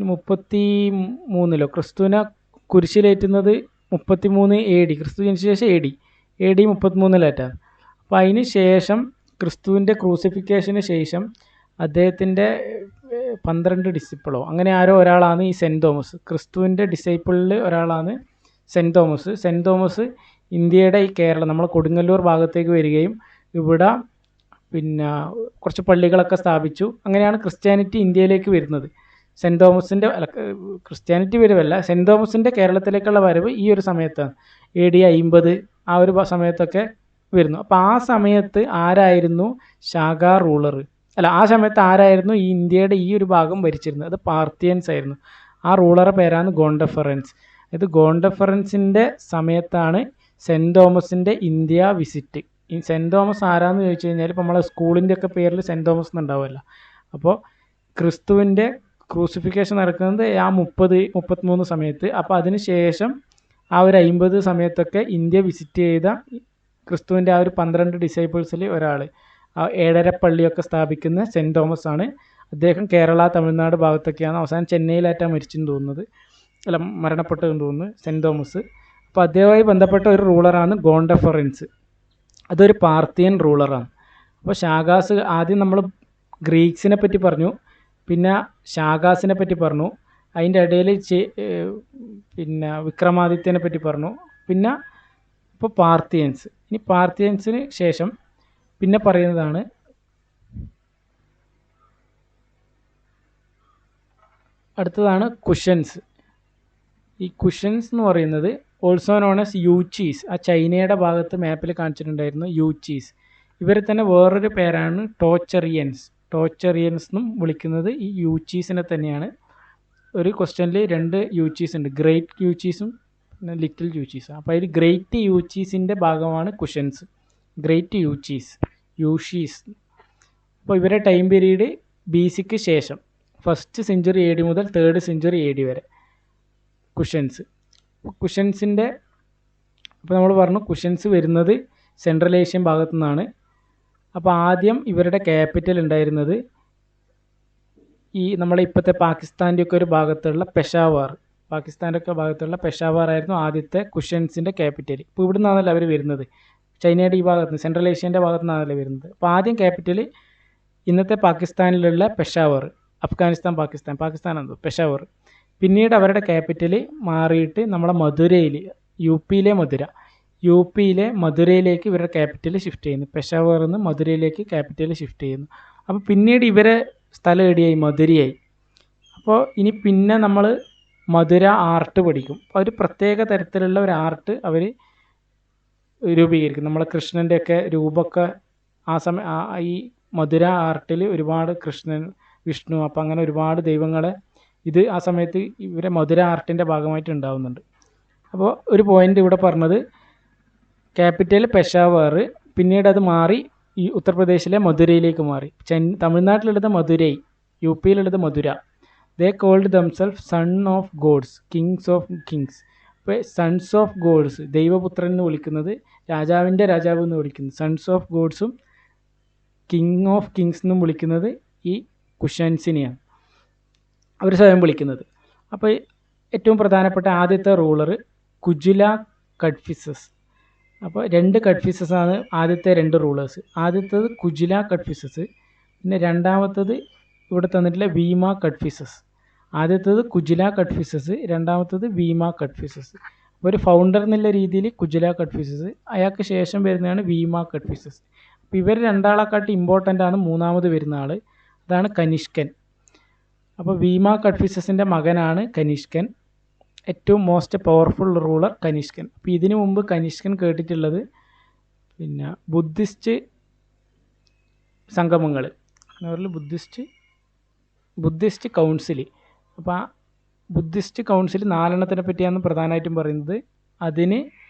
33-ലോ ക്രിസ്തുവിനെ കുരിശിലേറ്റുന്നത് 33 AD, ക്രിസ്തു ജനിച്ച ശേഷം AD 33-ലേറ്റാണ്. അപ്പോൾ അതിന് ശേഷം ക്രിസ്തുവിൻ്റെ ക്രൂസിഫിക്കേഷന് ശേഷം അദ്ദേഹത്തിൻ്റെ 12 ഡിസിപ്പിളോ അങ്ങനെ ആരോ ഒരാളാണ് ഈ സെൻറ്റ് തോമസ്. ക്രിസ്തുവിൻ്റെ ഡിസൈപ്പിളിൽ ഒരാളാണ് സെൻറ്റ് തോമസ്. സെൻറ്റ് തോമസ് ഇന്ത്യയുടെ ഈ കേരളം നമ്മൾ കൊടുങ്ങല്ലൂർ ഭാഗത്തേക്ക് വരികയും ഇവിടെ പിന്നെ കുറച്ച് പള്ളികളൊക്കെ സ്ഥാപിച്ചു. അങ്ങനെയാണ് ക്രിസ്ത്യാനിറ്റി ഇന്ത്യയിലേക്ക് വരുന്നത്. സെൻറ്റ് തോമസിൻ്റെ ക്രിസ്ത്യാനിറ്റി വരുവല്ല, സെൻറ്റ് തോമസിൻ്റെ കേരളത്തിലേക്കുള്ള വരവ് ഈ ഒരു സമയത്താണ്. AD 50 ആ ഒരു സമയത്തൊക്കെ വരുന്നു. അപ്പോൾ ആ സമയത്ത് ആരായിരുന്നു ശാഖ റൂളർ? ആ സമയത്ത് ആരായിരുന്നു ഈ ഇന്ത്യയുടെ ഈ ഒരു ഭാഗം ഭരിച്ചിരുന്നത്? അത് പാർത്തിയൻസ് ആയിരുന്നു. ആ റൂളറുടെ പേരാണ് ഗോണ്ടഫറൻസ്. ഇത് ഗോണ്ടഫറൻസിൻ്റെ സമയത്താണ് സെൻറ്റ് തോമസിൻ്റെ ഇന്ത്യ വിസിറ്റ്. ഈ സെൻറ്റ് തോമസ് ആരാന്ന് ചോദിച്ചു കഴിഞ്ഞാൽ ഇപ്പോൾ നമ്മളെ സ്കൂളിൻ്റെ ഒക്കെ പേരിൽ സെൻറ്റ് തോമസ് എന്നുണ്ടാവുമല്ലോ. അപ്പോൾ ക്രിസ്തുവിൻ്റെ ക്രൂസിഫിക്കേഷൻ നടക്കുന്നത് ആ 33 സമയത്ത്. അപ്പോൾ അതിന് ശേഷം ആ ഒരു 50 സമയത്തൊക്കെ ഇന്ത്യ വിസിറ്റ് ചെയ്ത ക്രിസ്തുവിൻ്റെ ആ ഒരു 12 ഡിസൈപ്പിൾസിൽ ഒരാൾ, ആ 7.5 പള്ളിയൊക്കെ സ്ഥാപിക്കുന്ന സെൻറ്റ് തോമസ് ആണ്. അദ്ദേഹം കേരള തമിഴ്നാട് ഭാഗത്തൊക്കെയാണ്. അവസാനം ചെന്നൈയിലായിട്ടാണ് മരിച്ചെന്ന് തോന്നുന്നത്, മരണപ്പെട്ടതെന്ന് തോന്നുന്നു സെൻറ്റ് തോമസ്. അപ്പോൾ അദ്ദേഹവുമായി ബന്ധപ്പെട്ട ഒരു റൂളറാണ് ഗോണ്ടഫറൻസ്. അതൊരു പാർത്തിയൻ റൂളറാണ്. അപ്പോൾ ശാകാസ്, ആദ്യം നമ്മൾ ഗ്രീക്സിനെ പറ്റി പറഞ്ഞു, പിന്നെ ശാകാസിനെ പറ്റി പറഞ്ഞു, അതിൻ്റെ ഇടയിൽ പിന്നെ വിക്രമാദിത്യനെ പറ്റി പറഞ്ഞു, പിന്നെ ഇപ്പോൾ പാർത്തിയൻസ്. ഇനി പാർത്തിയൻസിന് ശേഷം പിന്നെ പറയുന്നതാണ് അടുത്തതാണ് കുഷൻസ്. ഈ കുഷൻസ് എന്ന് പറയുന്നത് ഓൾസോ നോൺ ആസ് യൂച്ചീസ്. ആ ചൈനയുടെ ഭാഗത്ത് മാപ്പിൽ കാണിച്ചിട്ടുണ്ടായിരുന്നു യൂച്ചീസ്. ഇവരെ തന്നെ വേറൊരു പേരാണ് ടോച്ചറിയൻസ്. ടോച്ചറിയൻസ് എന്നും വിളിക്കുന്നത് ഈ യൂച്ചീസിനെ തന്നെയാണ്. ഒരു ക്വസ്റ്റ്യനിൽ 2 യൂച്ചീസ് ഉണ്ട്, ഗ്രേറ്റ് യൂച്ചീസും പിന്നെ ലിറ്റിൽ യൂച്ചീസും. അപ്പോൾ അതിൽ ഗ്രേറ്റ് യൂച്ചീസിൻ്റെ ഭാഗമാണ് കുഷൻസ്. ഗ്രേറ്റ് യൂഷീസ്. അപ്പോൾ ഇവരെ ടൈം പീരീഡ് BC-ക്ക് ശേഷം 1st സെഞ്ച്വറി AD മുതൽ 3rd സെഞ്ച്വറി AD വരെ കുഷൻസ്. കുഷൻസിൻ്റെ അപ്പോൾ നമ്മൾ പറഞ്ഞു കുഷൻസ് വരുന്നത് സെൻട്രൽ ഏഷ്യൻ ഭാഗത്തു നിന്നാണ്. അപ്പോൾ ആദ്യം ഇവരുടെ ക്യാപിറ്റൽ ഉണ്ടായിരുന്നത് ഈ നമ്മളെ ഇപ്പോഴത്തെ പാകിസ്ഥാൻ്റെ ഒക്കെ ഒരു ഭാഗത്തുള്ള പെഷാവാർ. പാകിസ്ഥാൻ്റെ ഒക്കെ ഭാഗത്തുള്ള പെഷാവാർ ആയിരുന്നു ആദ്യത്തെ കുഷൻസിൻ്റെ ക്യാപിറ്റൽ. ഇപ്പോൾ ഇവിടെ നിന്നാണല്ലോ അവർ വരുന്നത്, ചൈനയുടെ ഈ ഭാഗത്ത് നിന്ന്, സെൻട്രൽ ഏഷ്യൻ്റെ ഭാഗത്തു നിന്നാണല്ലോ വരുന്നത്. അപ്പോൾ ആദ്യം ക്യാപിറ്റൽ ഇന്നത്തെ പാകിസ്ഥാനിലുള്ള പെഷാവർ, പാകിസ്ഥാൻ എന്തോ പെഷാവർ. പിന്നീട് അവരുടെ ക്യാപിറ്റൽ മാറിയിട്ട് നമ്മളെ മധുരയിൽ, യു പിയിലെ മധുരയിലേക്ക് ഇവരുടെ ക്യാപിറ്റൽ ഷിഫ്റ്റ് ചെയ്യുന്നു. പെഷാവറിൽ നിന്ന് മധുരയിലേക്ക് ക്യാപിറ്റൽ ഷിഫ്റ്റ് ചെയ്യുന്നു. അപ്പോൾ പിന്നീട് ഇവരെ സ്ഥലം എവിടെയായി? മധുരയായി. അപ്പോൾ ഇനി പിന്നെ നമ്മൾ മധുര ആർട്ട് പഠിക്കും. അപ്പോൾ ഒരു പ്രത്യേക തരത്തിലുള്ള ഒരു ആർട്ട് അവർ രൂപീകരിക്കും. നമ്മളെ കൃഷ്ണൻ്റെയൊക്കെ രൂപമൊക്കെ ആ സമയം ഈ മധുര ആർട്ടിൽ ഒരുപാട് കൃഷ്ണൻ, വിഷ്ണു, അപ്പം അങ്ങനെ ഒരുപാട് ദൈവങ്ങളെ ഇത് ആ സമയത്ത് ഇവരെ മധുര ആർട്ടിൻ്റെ ഭാഗമായിട്ട് ഉണ്ടാവുന്നുണ്ട്. അപ്പോൾ ഒരു പോയിൻ്റ് ഇവിടെ പറഞ്ഞത് ക്യാപിറ്റൽ പെഷാവർ, പിന്നീട് അത് മാറി ഈ ഉത്തർപ്രദേശിലെ മധുരയിലേക്ക് മാറി. തമിഴ്നാട്ടിലുള്ളത് മധുരൈ, യു പിയിലുള്ളത് Mathura. They called themselves son of gods, kings of kings. അപ്പോൾ സൺസ് ഓഫ് ഗോഡ്സ് ദൈവപുത്രൻ എന്ന് വിളിക്കുന്നത്, രാജാവിൻ്റെ രാജാവ് എന്ന് വിളിക്കുന്നത് സൺസ് ഓഫ് ഗോഡ്സും കിങ് ഓഫ് കിങ്സ് എന്നും വിളിക്കുന്നത് ഈ കുഷൻസിനെയാണ് അവർ സ്വയം വിളിക്കുന്നത്. അപ്പോൾ ഏറ്റവും പ്രധാനപ്പെട്ട ആദ്യത്തെ റൂളർ കുജുല കഡ്ഫിസസ്. അപ്പോൾ 2 കഡ്ഫിസസ് ആണ് ആദ്യത്തെ 2 റൂളേഴ്സ്. ആദ്യത്തേത് കുജുല കഡ്ഫിസസ്, പിന്നെ രണ്ടാമത്തത് ഇവിടെ തന്നിട്ടുള്ള വീമ കഡ്ഫിസസ്. ആദ്യത്തേത് കുജുല കഡ്ഫിസസ്, രണ്ടാമത്തത് വീമ കഡ്ഫിസസ്. അപ്പോൾ ഒരു ഫൗണ്ടർ എന്നുള്ള രീതിയിൽ കുജുല കഡ്ഫിസസ്, അയാൾക്ക് ശേഷം വരുന്നതാണ് വീമ കഡ്ഫിസസ്. അപ്പോൾ ഇവർ രണ്ടാളെക്കാട്ടി ഇമ്പോർട്ടൻ്റ് ആണ് മൂന്നാമത് വരുന്ന ആൾ, അതാണ് കനിഷ്കൻ. അപ്പോൾ വീമ കഡ്ഫിസസിൻ്റെ മകനാണ് കനിഷ്കൻ, ഏറ്റവും മോസ്റ്റ് പവർഫുൾ റൂളർ കനിഷ്കൻ. അപ്പോൾ ഇതിനു മുമ്പ് കനിഷ്കൻ കേട്ടിട്ടുള്ളത് പിന്നെ ബുദ്ധിസ്റ്റ് സംഗമങ്ങൾ, ബുദ്ധിസ്റ്റ് കൗൺസിൽ. അപ്പോൾ ആ ബുദ്ധിസ്റ്റ് കൗൺസിൽ 4 പറ്റിയാണ് പ്രധാനമായിട്ടും പറയുന്നത്. അതിന്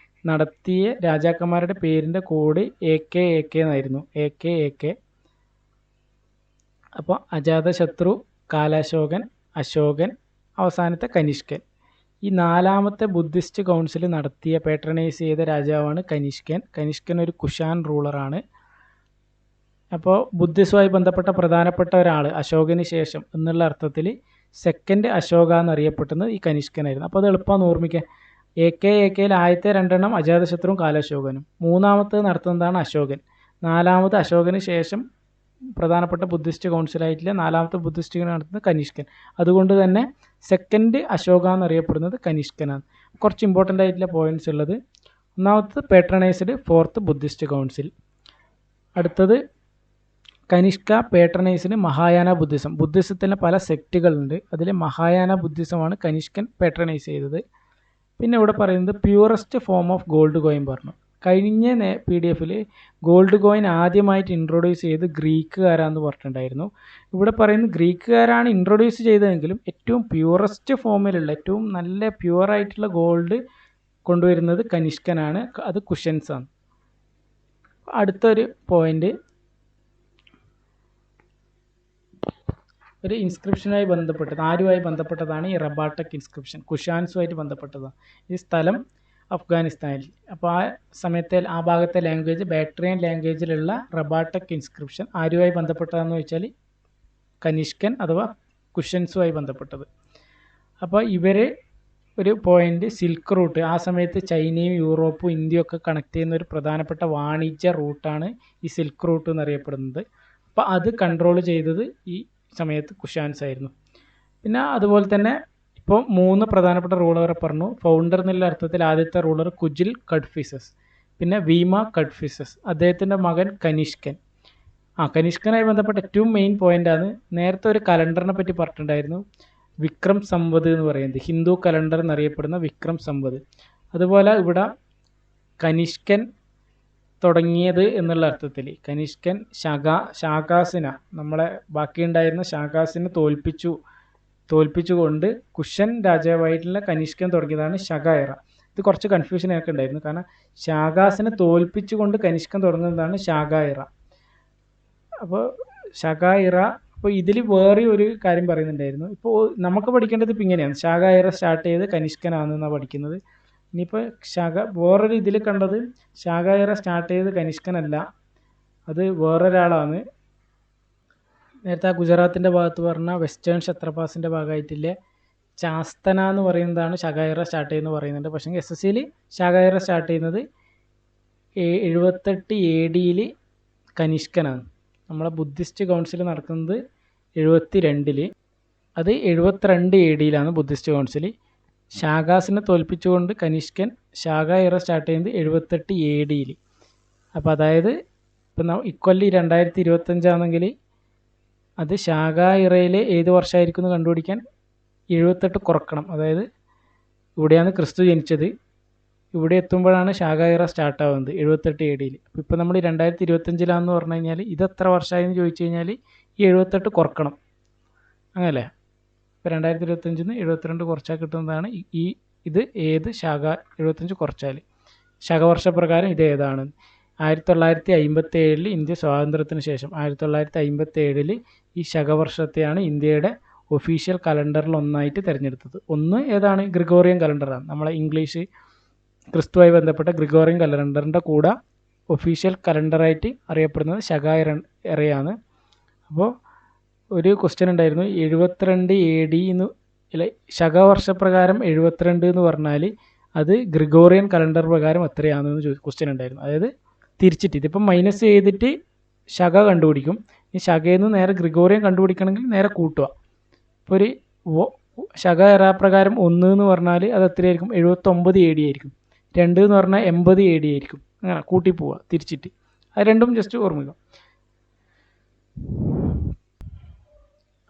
നടത്തിയ രാജാക്കന്മാരുടെ പേരിൻ്റെ കോഡ് AK എന്നായിരുന്നു. AK. അപ്പോൾ അജാതശത്രു, കാലാശോകൻ, അശോകൻ, അവസാനത്തെ കനിഷ്കൻ. ഈ 4ാമത്തെ ബുദ്ധിസ്റ്റ് കൗൺസിൽ നടത്തിയ പേട്രണൈസ് ചെയ്ത രാജാവാണ് കനിഷ്കൻ. കനിഷ്കൻ ഒരു കുഷാൻ റൂളറാണ്. അപ്പോൾ ബുദ്ധിസവുമായി ബന്ധപ്പെട്ട പ്രധാനപ്പെട്ട ഒരാൾ അശോകന് ശേഷം എന്നുള്ള അർത്ഥത്തിൽ സെക്കൻഡ് അശോക എന്നറിയപ്പെടുന്നത് ഈ കനിഷ്കനായിരുന്നു. അപ്പോൾ അത് എളുപ്പമാണ് ഓർമ്മിക്കാൻ. AKയിൽ ആദ്യത്തെ 2 അജാതശത്രുവും കാലാശോകനും, 3ാമത്തേത് നടത്തുന്നതാണ് അശോകൻ, 4ാമത് അശോകന് ശേഷം പ്രധാനപ്പെട്ട ബുദ്ധിസ്റ്റ് കൗൺസിലായിട്ടില്ല 4ാമത്തെ ബുദ്ധിസ്റ്റ് നടത്തുന്നത് കനിഷ്കൻ. അതുകൊണ്ട് തന്നെ സെക്കൻഡ് അശോക എന്നറിയപ്പെടുന്നത് കനിഷ്കനാണ്. കുറച്ച് ഇമ്പോർട്ടൻ്റ് ആയിട്ടുള്ള പോയിൻറ്റ്സ് ഉള്ളത്, ഒന്നാമത്തത് പേട്രണൈസ്ഡ് 4th ബുദ്ധിസ്റ്റ് കൗൺസിൽ. അടുത്തത് കനിഷ്ക പേട്രണൈസ്ഡ് മഹായാന ബുദ്ധിസം. ബുദ്ധിസത്തിന് പല സെക്റ്റുകളുണ്ട്, അതിൽ മഹായാന ബുദ്ധിസമാണ് കനിഷ്കൻ പേട്രണൈസ് ചെയ്തത്. പിന്നെ ഇവിടെ പറയുന്നത് purest form of gold coin പറഞ്ഞു. കഴിഞ്ഞ PDF ഗോൾഡ് കോയിൻ ആദ്യമായിട്ട് ഇൻട്രൊഡ്യൂസ് ചെയ്ത് ഗ്രീക്കുകാരാന്ന് പറഞ്ഞിട്ടുണ്ടായിരുന്നു. ഇവിടെ പറയുന്നത് ഗ്രീക്കുകാരാണ് ഇൻട്രൊഡ്യൂസ് ചെയ്തതെങ്കിലും ഏറ്റവും പ്യൂറസ്റ്റ് ഫോമിലുള്ള ഏറ്റവും നല്ല പ്യുവറായിട്ടുള്ള ഗോൾഡ് കൊണ്ടുവരുന്നത് കനിഷ്കനാണ്, അത് കുഷൻസാണ്. അടുത്തൊരു പോയിൻ്റ്, ഒരു ഇൻസ്ക്രിപ്ഷനുമായി ബന്ധപ്പെട്ടത്, ആരുമായി ബന്ധപ്പെട്ടതാണ് ഈ റബാട്ടക് ഇൻസ്ക്രിപ്ഷൻ, കുഷാൻസുമായിട്ട് ബന്ധപ്പെട്ടതാണ്. ഈ സ്ഥലം അഫ്ഗാനിസ്ഥാനിൽ. അപ്പോൾ ആ സമയത്തെ ആ ഭാഗത്തെ ലാംഗ്വേജ് ബാക്ട്രിയൻ ലാംഗ്വേജിലുള്ള റബാട്ടക് ഇൻസ്ക്രിപ്ഷൻ ആരുമായി ബന്ധപ്പെട്ടതാണെന്ന് വെച്ചാൽ കനിഷ്കൻ അഥവാ കുഷൻസുമായി ബന്ധപ്പെട്ടത്. അപ്പോൾ ഇവർ ഒരു പോയിൻ്റ് സിൽക്ക് റൂട്ട്, ആ സമയത്ത് ചൈനയും യൂറോപ്പും ഇന്ത്യയും ഒക്കെ കണക്ട് ചെയ്യുന്ന ഒരു പ്രധാനപ്പെട്ട വാണിജ്യ റൂട്ടാണ് ഈ സിൽക്ക് റൂട്ട് എന്നറിയപ്പെടുന്നത്. അപ്പോൾ അത് കൺട്രോൾ ചെയ്തത് ഈ സമയത്ത് കുഷാൻസ് ആയിരുന്നു. പിന്നെ അതുപോലെ തന്നെ ഇപ്പോൾ 3 പ്രധാനപ്പെട്ട റൂളറെ പറഞ്ഞു. ഫൗണ്ടർ എന്നുള്ള അർത്ഥത്തിൽ ആദ്യത്തെ റൂളർ കുജിൽ കഡ്ഫിസസ്, പിന്നെ വീമ കഡ്ഫിസസ്, അദ്ദേഹത്തിൻ്റെ മകൻ കനിഷ്കൻ. കനിഷ്കനായി ബന്ധപ്പെട്ട ഏറ്റവും മെയിൻ പോയിൻ്റാണ്, നേരത്തെ ഒരു കലണ്ടറിനെ പറ്റി പറഞ്ഞിട്ടുണ്ടായിരുന്നു, വിക്രം സംവത് എന്ന് പറയുന്നത്, ഹിന്ദു കലണ്ടർ എന്നറിയപ്പെടുന്ന വിക്രം സംവത്. അതുപോലെ ഇവിടെ കനിഷ്കൻ തുടങ്ങിയത് എന്നുള്ള അർത്ഥത്തിൽ കനിഷ്കൻ ശാകാസിന, നമ്മളെ ബാക്കിയുണ്ടായിരുന്ന ശാകാസിനെ തോൽപ്പിച്ചുകൊണ്ട് കുഷൻ രാജാവായിട്ടുള്ള കനിഷ്കൻ തുടങ്ങിയതാണ് ശക എറ. ഇത് കുറച്ച് കൺഫ്യൂഷനൊക്കെ ഉണ്ടായിരുന്നു, കാരണം ശാകാസിനെ തോൽപ്പിച്ചുകൊണ്ട് കനിഷ്കൻ തുടങ്ങുന്നതാണ് ശക എറ. അപ്പോൾ ശക എറ, അപ്പോൾ ഇതിൽ വേറെ ഒരു കാര്യം പറയുന്നുണ്ടായിരുന്നു. ഇപ്പോൾ നമുക്ക് പഠിക്കേണ്ടത് ഇപ്പോൾ ഇങ്ങനെയാണ്, ശക എറ സ്റ്റാർട്ട് ചെയ്ത് കനിഷ്കനാണെന്നാണ് പഠിക്കുന്നത്. ഇനിയിപ്പോൾ വേറൊരു ഇതിൽ കണ്ടത് ശക എറ സ്റ്റാർട്ട് ചെയ്ത് കനിഷ്കനല്ല, അത് വേറൊരാളാണ്. നേരത്തെ ആ ഗുജറാത്തിൻ്റെ ഭാഗത്ത് പറഞ്ഞ വെസ്റ്റേൺ ക്ഷത്രപാസിൻ്റെ ഭാഗമായിട്ടില്ല ചാസ്തന എന്ന് പറയുന്നതാണ് ശക എറ സ്റ്റാർട്ട് ചെയ്യുന്നത് പറയുന്നുണ്ട്. പക്ഷേ SSCയിൽ ശക എറ സ്റ്റാർട്ട് ചെയ്യുന്നത് 78 AD കനിഷ്കനാണ്. നമ്മളെ ബുദ്ധിസ്റ്റ് കൗൺസിൽ നടക്കുന്നത് 72, അത് 72 AD ബുദ്ധിസ്റ്റ് കൗൺസിൽ. ശാകാസിനെ തോൽപ്പിച്ചുകൊണ്ട് കനിഷ്കൻ ശക എറ സ്റ്റാർട്ട് ചെയ്യുന്നത് 78 AD. അപ്പോൾ അതായത് ഇപ്പം ഇക്കൊല്ലം 2025 അത് ശക എറയിൽ ഏത് വർഷമായിരിക്കും എന്ന് കണ്ടുപിടിക്കാൻ 78 കുറക്കണം. അതായത് ഇവിടെയാണ് ക്രിസ്തു ജനിച്ചത്, ഇവിടെ എത്തുമ്പോഴാണ് ശാഖ ഇറ സ്റ്റാർട്ടാവുന്നത് 78 AD. ഇപ്പോൾ നമ്മൾ 2025 പറഞ്ഞു കഴിഞ്ഞാൽ ഇത് എത്ര വർഷമായെന്ന് ചോദിച്ചു കഴിഞ്ഞാൽ ഈ 78 കുറക്കണം, അങ്ങനല്ലേ? ഇപ്പോൾ 2025 72 കുറച്ചാൽ കിട്ടുന്നതാണ് ഇത് ഏത് ശാഖ 75 കുറച്ചാൽ ശകവർഷപ്രകാരം ഇത് ഏതാണ്? 1957 ഇന്ത്യ സ്വാതന്ത്ര്യത്തിന് ശേഷം 1957 ഈ ശകവർഷത്തെയാണ് ഇന്ത്യയുടെ ഒഫീഷ്യൽ കലണ്ടറിൽ ഒന്നായിട്ട് തിരഞ്ഞെടുത്തത്. ഒന്ന് ഏതാണ്? ഗ്രിഗോറിയൻ കലണ്ടറാണ്. നമ്മളെ ഇംഗ്ലീഷ് ക്രിസ്തുവായി ബന്ധപ്പെട്ട ഗ്രിഗോറിയൻ കലണ്ടറിൻ്റെ കൂടെ ഒഫീഷ്യൽ കലണ്ടറായിട്ട് അറിയപ്പെടുന്നത് ശക ഇറയാണ്. അപ്പോൾ ഒരു ക്വസ്റ്റ്യൻ ഉണ്ടായിരുന്നു, 72 AD എന്ന് അല്ലെ ശകവർഷപ്രകാരം 72 എന്ന് പറഞ്ഞാൽ അത് ഗ്രിഗോറിയൻ കലണ്ടർ പ്രകാരം എത്രയാണെന്ന് ക്വസ്റ്റ്യൻ ഉണ്ടായിരുന്നു. അതായത് തിരിച്ചിട്ട് ഇതിപ്പം മൈനസ് ചെയ്തിട്ട് ശക കണ്ടുപിടിക്കും. ഈ ശകയിൽ നിന്ന് നേരെ ഗ്രിഗോറിയൻ കണ്ടുപിടിക്കണമെങ്കിൽ നേരെ കൂട്ടുക. ഇപ്പോൾ ഒരു ശക എറ പ്രകാരം 1 എന്ന് പറഞ്ഞാൽ അത് എത്രയായിരിക്കും? 79 AD ആയിരിക്കും. 2 എന്ന് പറഞ്ഞാൽ 80 AD ആയിരിക്കും. അങ്ങനെ കൂട്ടി പോവുക തിരിച്ചിട്ട്. അത് രണ്ടും ജസ്റ്റ് ഓർമ്മിക്കുക.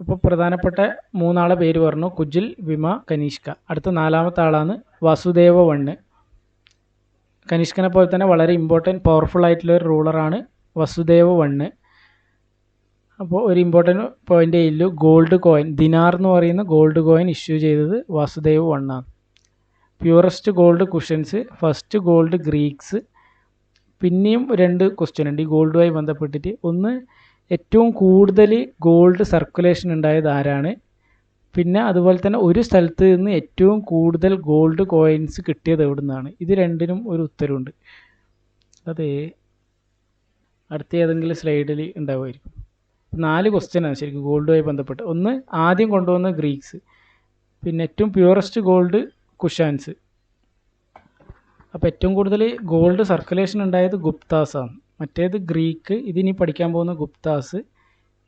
അപ്പോൾ പ്രധാനപ്പെട്ട 3 ആളെ പേര് പറഞ്ഞു, കുജിൽ, വിമ, കനിഷ്ക. അടുത്ത 4ാമത്തെ ആളാണ് വസുദേവ വണ്ണ്. കനിഷ്കനെ പോലെ തന്നെ വളരെ ഇമ്പോർട്ടൻറ്റ് പവർഫുൾ ആയിട്ടുള്ള ഒരു റൂളറാണ് വസുദേവ വണ്ണ്. അപ്പോൾ ഒരു ഇമ്പോർട്ടൻറ്റ് പോയിൻ്റ് ഇല്ലു, ഗോൾഡ് കോയിൻ ദിനാർ എന്ന് പറയുന്ന ഗോൾഡ് കോയിൻ ഇഷ്യൂ ചെയ്തത് Vasudev വണ്ണാണ്. Purest gold കുഷൻസ്, first gold Greeks. പിന്നെയും 2 ക്വസ്റ്റ്യൻ ഉണ്ട് ഈ ഗോൾഡുമായി ബന്ധപ്പെട്ടിട്ട്. ഒന്ന്, ഏറ്റവും കൂടുതൽ ഗോൾഡ് സർക്കുലേഷൻ ഉണ്ടായത് ആരാണ്? പിന്നെ അതുപോലെ തന്നെ ഒരു സ്ഥലത്ത് നിന്ന് ഏറ്റവും കൂടുതൽ ഗോൾഡ് കോയിൻസ് കിട്ടിയത് എവിടെ നിന്നാണ്? ഇത് രണ്ടിനും ഒരു ഉത്തരവുണ്ട്. അത് അടുത്ത ഏതെങ്കിലും സ്ലൈഡിൽ ഉണ്ടാവുമായിരിക്കും. 4 ക്വസ്റ്റ്യനാണ് ശരിക്കും ഗോൾഡുമായി ബന്ധപ്പെട്ട്. ഒന്ന്, ആദ്യം കൊണ്ടുവന്ന ഗ്രീക്സ്. പിന്നെ ഏറ്റവും പ്യൂറസ്റ്റ് ഗോൾഡ് കുഷാൻസ്. അപ്പോൾ ഏറ്റവും കൂടുതൽ ഗോൾഡ് സർക്കുലേഷൻ ഉണ്ടായത് ഗുപ്താസാണ്. മറ്റേത് ഗ്രീക്ക്. ഇതിനി പഠിക്കാൻ പോകുന്ന ഗുപ്താസ്.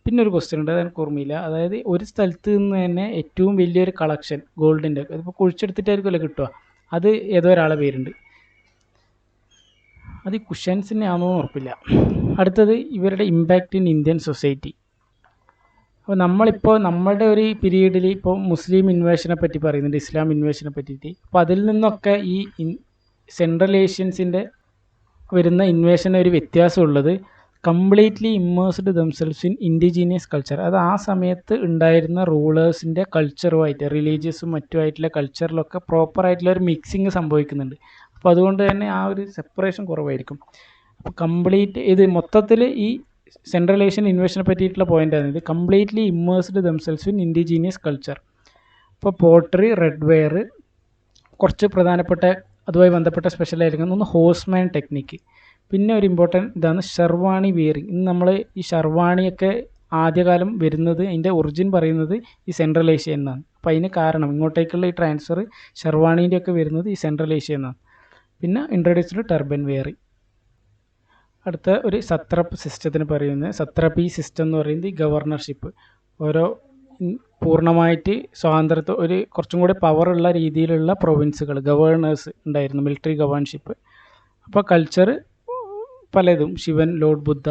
പിന്നെ ഒരു ക്വസ്റ്റ്യൻ ഉണ്ട്, അതെനിക്ക് ഓർമ്മയില്ല. അതായത് ഒരു സ്ഥലത്ത് നിന്ന് തന്നെ ഏറ്റവും വലിയൊരു കളക്ഷൻ ഗോൾഡിൻ്റെ, അതിപ്പോൾ കുഴിച്ചെടുത്തിട്ടായിരിക്കുമല്ലോ കിട്ടുക, അത് ഏതോ ഒരാളെ പേരുണ്ട്. അത് കുഷൻസിനെ ആണെന്ന് ഉറപ്പില്ല. അടുത്തത് ഇവരുടെ ഇമ്പാക്റ്റ് ഇൻ ഇന്ത്യൻ സൊസൈറ്റി. അപ്പോൾ നമ്മളിപ്പോൾ നമ്മളുടെ ഒരു പീരീഡിൽ ഇപ്പോൾ മുസ്ലിം ഇൻവേഷനെ പറ്റി പറയുന്നുണ്ട്, ഇസ്ലാം ഇൻവേഷനെ പറ്റിയിട്ട്. അപ്പോൾ അതിൽ നിന്നൊക്കെ ഈ സെൻട്രൽ ഏഷ്യൻസിൻ്റെ വരുന്ന ഇൻവേഷന് ഒരു വ്യത്യാസമുള്ളത് completely immersed themselves in indigenous culture. അത് ആ സമയത്ത് ഉണ്ടായിരുന്ന റൂളേഴ്സിൻ്റെ കൾച്ചറുമായിട്ട്, റിലീജിയസും മറ്റുമായിട്ടുള്ള കൾച്ചറിലൊക്കെ പ്രോപ്പറായിട്ടുള്ള ഒരു മിക്സിങ് സംഭവിക്കുന്നുണ്ട്. അപ്പോൾ അതുകൊണ്ട് തന്നെ ആ ഒരു സെപ്പറേഷൻ കുറവായിരിക്കും. അപ്പോൾ കംപ്ലീറ്റ് ഇത് മൊത്തത്തിൽ ഈ സെൻട്രൽ ഏഷ്യൻ ഇൻവേഷനെ പറ്റിയിട്ടുള്ള പോയിൻ്റാണ് ഇത്. Completely immersed themselves in indigenous culture. ഇപ്പോൾ പോട്ടറി, റെഡ് വെയർ കുറച്ച് പ്രധാനപ്പെട്ട അതുമായി ബന്ധപ്പെട്ട സ്പെഷ്യലായിരിക്കും. ഒന്ന് ഹോഴ്സ്മാൻ ടെക്നിക്ക്. പിന്നെ ഒരു ഇമ്പോർട്ടൻറ്റ് ഇതാണ് ഷർവാണി വിയറിങ്. ഇന്ന് നമ്മൾ ഈ ഷർവാണിയൊക്കെ ആദ്യകാലം വരുന്നത്, അതിൻ്റെ ഒറിജിൻ പറയുന്നത് ഈ സെൻട്രൽ ഏഷ്യ എന്നാണ്. അപ്പോൾ അതിന് കാരണം ഇങ്ങോട്ടേക്കുള്ള ഈ ട്രാൻസ്ഫർ ഷർവാണീൻ്റെ ഒക്കെ വരുന്നത് ഈ സെൻട്രൽ ഏഷ്യ എന്നാണ്. പിന്നെ ഇൻട്രൊഡ്യൂസ്ഡ് ടർബൻ വെയറിങ്. അടുത്ത ഒരു സത്രപ്പ് സിസ്റ്റത്തിന് പറയുന്നത് സത്രപ്പി സിസ്റ്റം എന്ന് പറയുന്നത് ഈ ഗവർണർഷിപ്പ്. ഓരോ പൂർണ്ണമായിട്ട് സ്വാതന്ത്ര്യത്തെ ഒരു കുറച്ചും കൂടി പവറുള്ള രീതിയിലുള്ള പ്രൊവിൻസുകൾ, ഗവേണേഴ്സ് ഉണ്ടായിരുന്നു, മിലിറ്ററി ഗവേൺഷിപ്പ്. അപ്പോൾ കൾച്ചർ പലതും, ശിവൻ, ലോർഡ് ബുദ്ധ.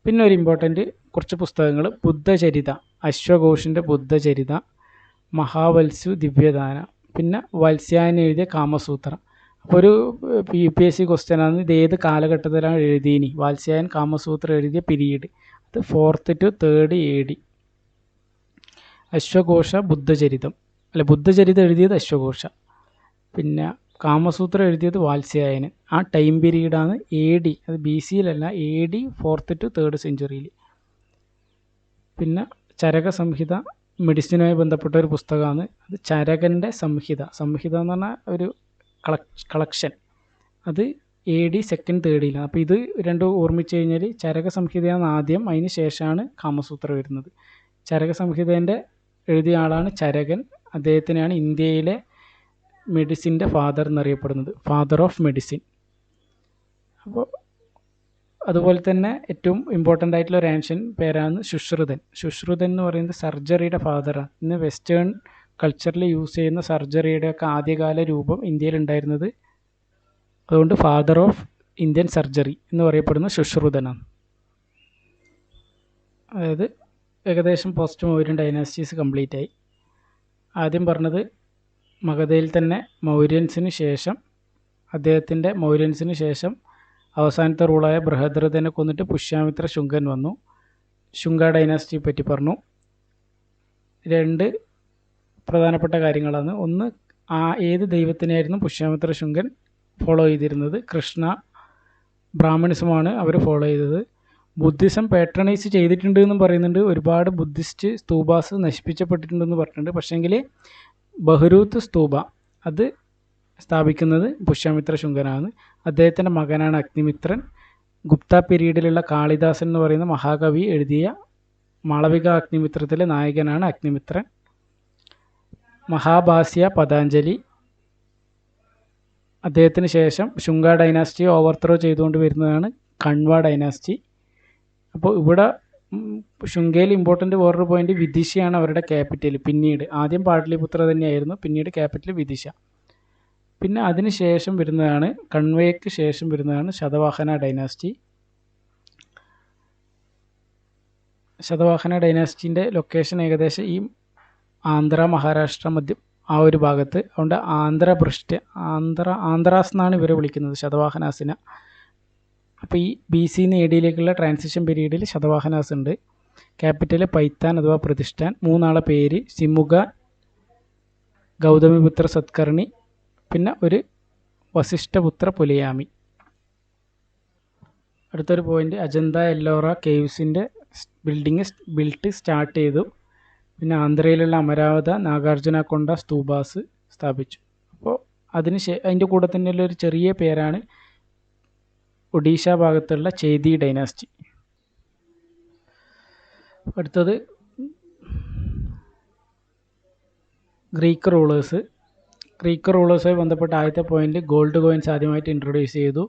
പിന്നെ ഒരു ഇമ്പോർട്ടൻറ്റ് കുറച്ച് പുസ്തകങ്ങൾ, ബുദ്ധചരിത, അശ്വഘോഷിൻ്റെ ബുദ്ധചരിത, മഹാവത്സു ദിവ്യദാന, പിന്നെ വത്സ്യായൻ എഴുതിയ കാമസൂത്ര. അപ്പോൾ ഒരു UPSC ക്വസ്റ്റ്യനാണ്, ഇത് ഏത് കാലഘട്ടത്തിലാണ് എഴുതിയിനി? വാത്സ്യായൻ കാമസൂത്ര എഴുതിയ പീരീഡ് അത് 4th to 3rd AD. അശ്വഘോഷ Buddhacharitham, അല്ല ബുദ്ധചരിതം എഴുതിയത് അശ്വഘോഷ, പിന്നെ കാമസൂത്ര എഴുതിയത് വാത്സ്യായന്. ആ ടൈം പീരീഡാണ് AD, അത് BC-യിലല്ല, AD 4th to 3rd century. പിന്നെ ചരക സംഹിത മെഡിസിനുമായി ബന്ധപ്പെട്ട ഒരു പുസ്തകമാണ്, അത് ചരകൻ്റെ സംഹിത. സംഹിത എന്ന് പറഞ്ഞാൽ ഒരു കളക്ഷൻ, അത് AD 2nd 3rd. അപ്പോൾ ഇത് രണ്ടും ഓർമ്മിച്ച് കഴിഞ്ഞാൽ ചരക സംഹിതയാണ് ആദ്യം, അതിന് ശേഷമാണ് കാമസൂത്ര വരുന്നത്. ചരക സംഹിതേൻ്റെ എഴുതിയ ആളാണ് ചരകൻ. അദ്ദേഹത്തിനാണ് ഇന്ത്യയിലെ മെഡിസിൻ്റെ ഫാദർ എന്നറിയപ്പെടുന്നത്, ഫാദർ ഓഫ് മെഡിസിൻ. അപ്പോൾ അതുപോലെ തന്നെ ഏറ്റവും ഇമ്പോർട്ടൻ്റ് ആയിട്ടുള്ള ഒരു ആൻഷ്യൻ പേരാണ് ശുശ്രുതൻ. ശുശ്രുതൻ എന്ന് പറയുന്നത് സർജറിയുടെ ഫാദറാണ്. ഇന്ന് വെസ്റ്റേൺ കൾച്ചറിൽ യൂസ് ചെയ്യുന്ന സർജറിയുടെ ഒക്കെ ആദ്യകാല രൂപം ഇന്ത്യയിൽ ഉണ്ടായിരുന്നത്, അതുകൊണ്ട് ഫാദർ ഓഫ് ഇന്ത്യൻ സർജറി എന്ന് പറയപ്പെടുന്ന ശുശ്രുതനാണ്. അതായത് ഏകദേശം പോസ്റ്റ് മൗര്യൻ ഡൈനാസ്റ്റീസ് കംപ്ലീറ്റ് ആയി. ആദ്യം പറഞ്ഞത് മഗധയിൽ തന്നെ മൗര്യൻസിന് ശേഷം അദ്ദേഹത്തിൻ്റെ മൗര്യൻസിന് ശേഷം അവസാനത്തെ റൂളായ ബൃഹദ്രഥനെ കൊന്നിട്ട് പുഷ്യാമിത്ര ശുങ്കൻ വന്നു. ശുങ്ക ഡൈനാസ്റ്റിയെ പറ്റി പറഞ്ഞു. 2 പ്രധാനപ്പെട്ട കാര്യങ്ങളാണ്. ഒന്ന്, ഏത് ദൈവത്തിനെയായിരുന്നു പുഷ്യാമിത്ര ശുങ്കൻ ഫോളോ ചെയ്തിരുന്നത്? കൃഷ്ണ. ബ്രാഹ്മണിസമാണ് അവർ ഫോളോ ചെയ്തത്. ബുദ്ധിസം പാട്രണൈസ് ചെയ്തിട്ടുണ്ട് എന്നും പറയുന്നുണ്ട്. ഒരുപാട് ബുദ്ധിസ്റ്റ് സ്തൂപാസ് നശിപ്പിച്ചപ്പെട്ടിട്ടുണ്ടെന്ന് പറഞ്ഞിട്ടുണ്ട്. പക്ഷേങ്കിൽ ബഹുരൂത്ത് സ്തൂപ അത് സ്ഥാപിക്കുന്നത് പുഷ്യാമിത്ര ശുങ്കനാണ്. അദ്ദേഹത്തിൻ്റെ മകനാണ് അഗ്നിമിത്രൻ. ഗുപ്ത പീരീഡിലുള്ള കാളിദാസൻ എന്ന് പറയുന്ന മഹാകവി എഴുതിയ മാളവിക അഗ്നിമിത്രത്തിലെ നായകനാണ് അഗ്നിമിത്രൻ. മഹാഭാസ്യ പതാഞ്ജലി, അദ്ദേഹത്തിന് ശേഷം ശുങ്ക ഡൈനാസ്റ്റിയെ ഓവർത്രോ ചെയ്തുകൊണ്ട് വരുന്നതാണ് കണ്വ ഡൈനാസ്റ്റി. അപ്പോൾ ഇവിടെ ശുങ്കയിൽ ഇമ്പോർട്ടൻ്റ് വേറൊരു പോയിന്റ്, വിദിശയാണ് അവരുടെ ക്യാപിറ്റൽ. പിന്നീട് ആദ്യം പാടലിപുത്ര തന്നെയായിരുന്നു, പിന്നീട് ക്യാപിറ്റൽ വിദിശ. പിന്നെ അതിന് ശേഷം വരുന്നതാണ്, കണ്വയ്ക്ക് ശേഷം വരുന്നതാണ് ശതവാഹന ഡൈനാസ്റ്റി. ശതവാഹന ഡൈനാസ്റ്റിൻ്റെ ലൊക്കേഷൻ ഏകദേശം ഈ ആന്ധ്ര, മഹാരാഷ്ട്ര, മധ്യ ആ ഒരു ഭാഗത്ത്. അതുകൊണ്ട് ആന്ധ്രാസ് എന്നാണ് ഇവരെ വിളിക്കുന്നത്, ശതവാഹനാസിനെ. അപ്പോൾ ഈ BC AD യിലേക്കുള്ള ട്രാൻസിഷൻ പീരീഡിൽ ശതവാഹനാസ് ഉണ്ട്. ക്യാപിറ്റൽ പൈത്താൻ അഥവാ പ്രതിഷ്ഠാൻ. 3 ആളെ പേര് സിമുഖ, ഗൗതമിപുത്ര സത്കർണി, പിന്നെ ഒരു വസിഷ്ഠപുത്ര പുലയാമി. അടുത്തൊരു പോയിന്റ്, അജന്ത എല്ലോറ കേവ്സിൻ്റെ ബിൽട്ട് സ്റ്റാർട്ട് ചെയ്തു. പിന്നെ ആന്ധ്രയിലുള്ള അമരാവത, നാഗാർജുന കൊണ്ട സ്തൂപാസ് സ്ഥാപിച്ചു. അപ്പോൾ അതിൻ്റെ കൂടെ തന്നെയുള്ള ഒരു ചെറിയ പേരാണ് ഒഡീഷ ഭാഗത്തുള്ള ചേതി ഡൈനാസ്റ്റി. അടുത്തത് ഗ്രീക്ക് റൂളേഴ്സ്. ഗ്രീക്ക് റൂളേഴ്സുമായി ബന്ധപ്പെട്ട ആദ്യത്തെ പോയിന്റ്, ഗോൾഡ് കോയിൻസ് ആദ്യമായിട്ട് ഇൻട്രൊഡ്യൂസ് ചെയ്തു.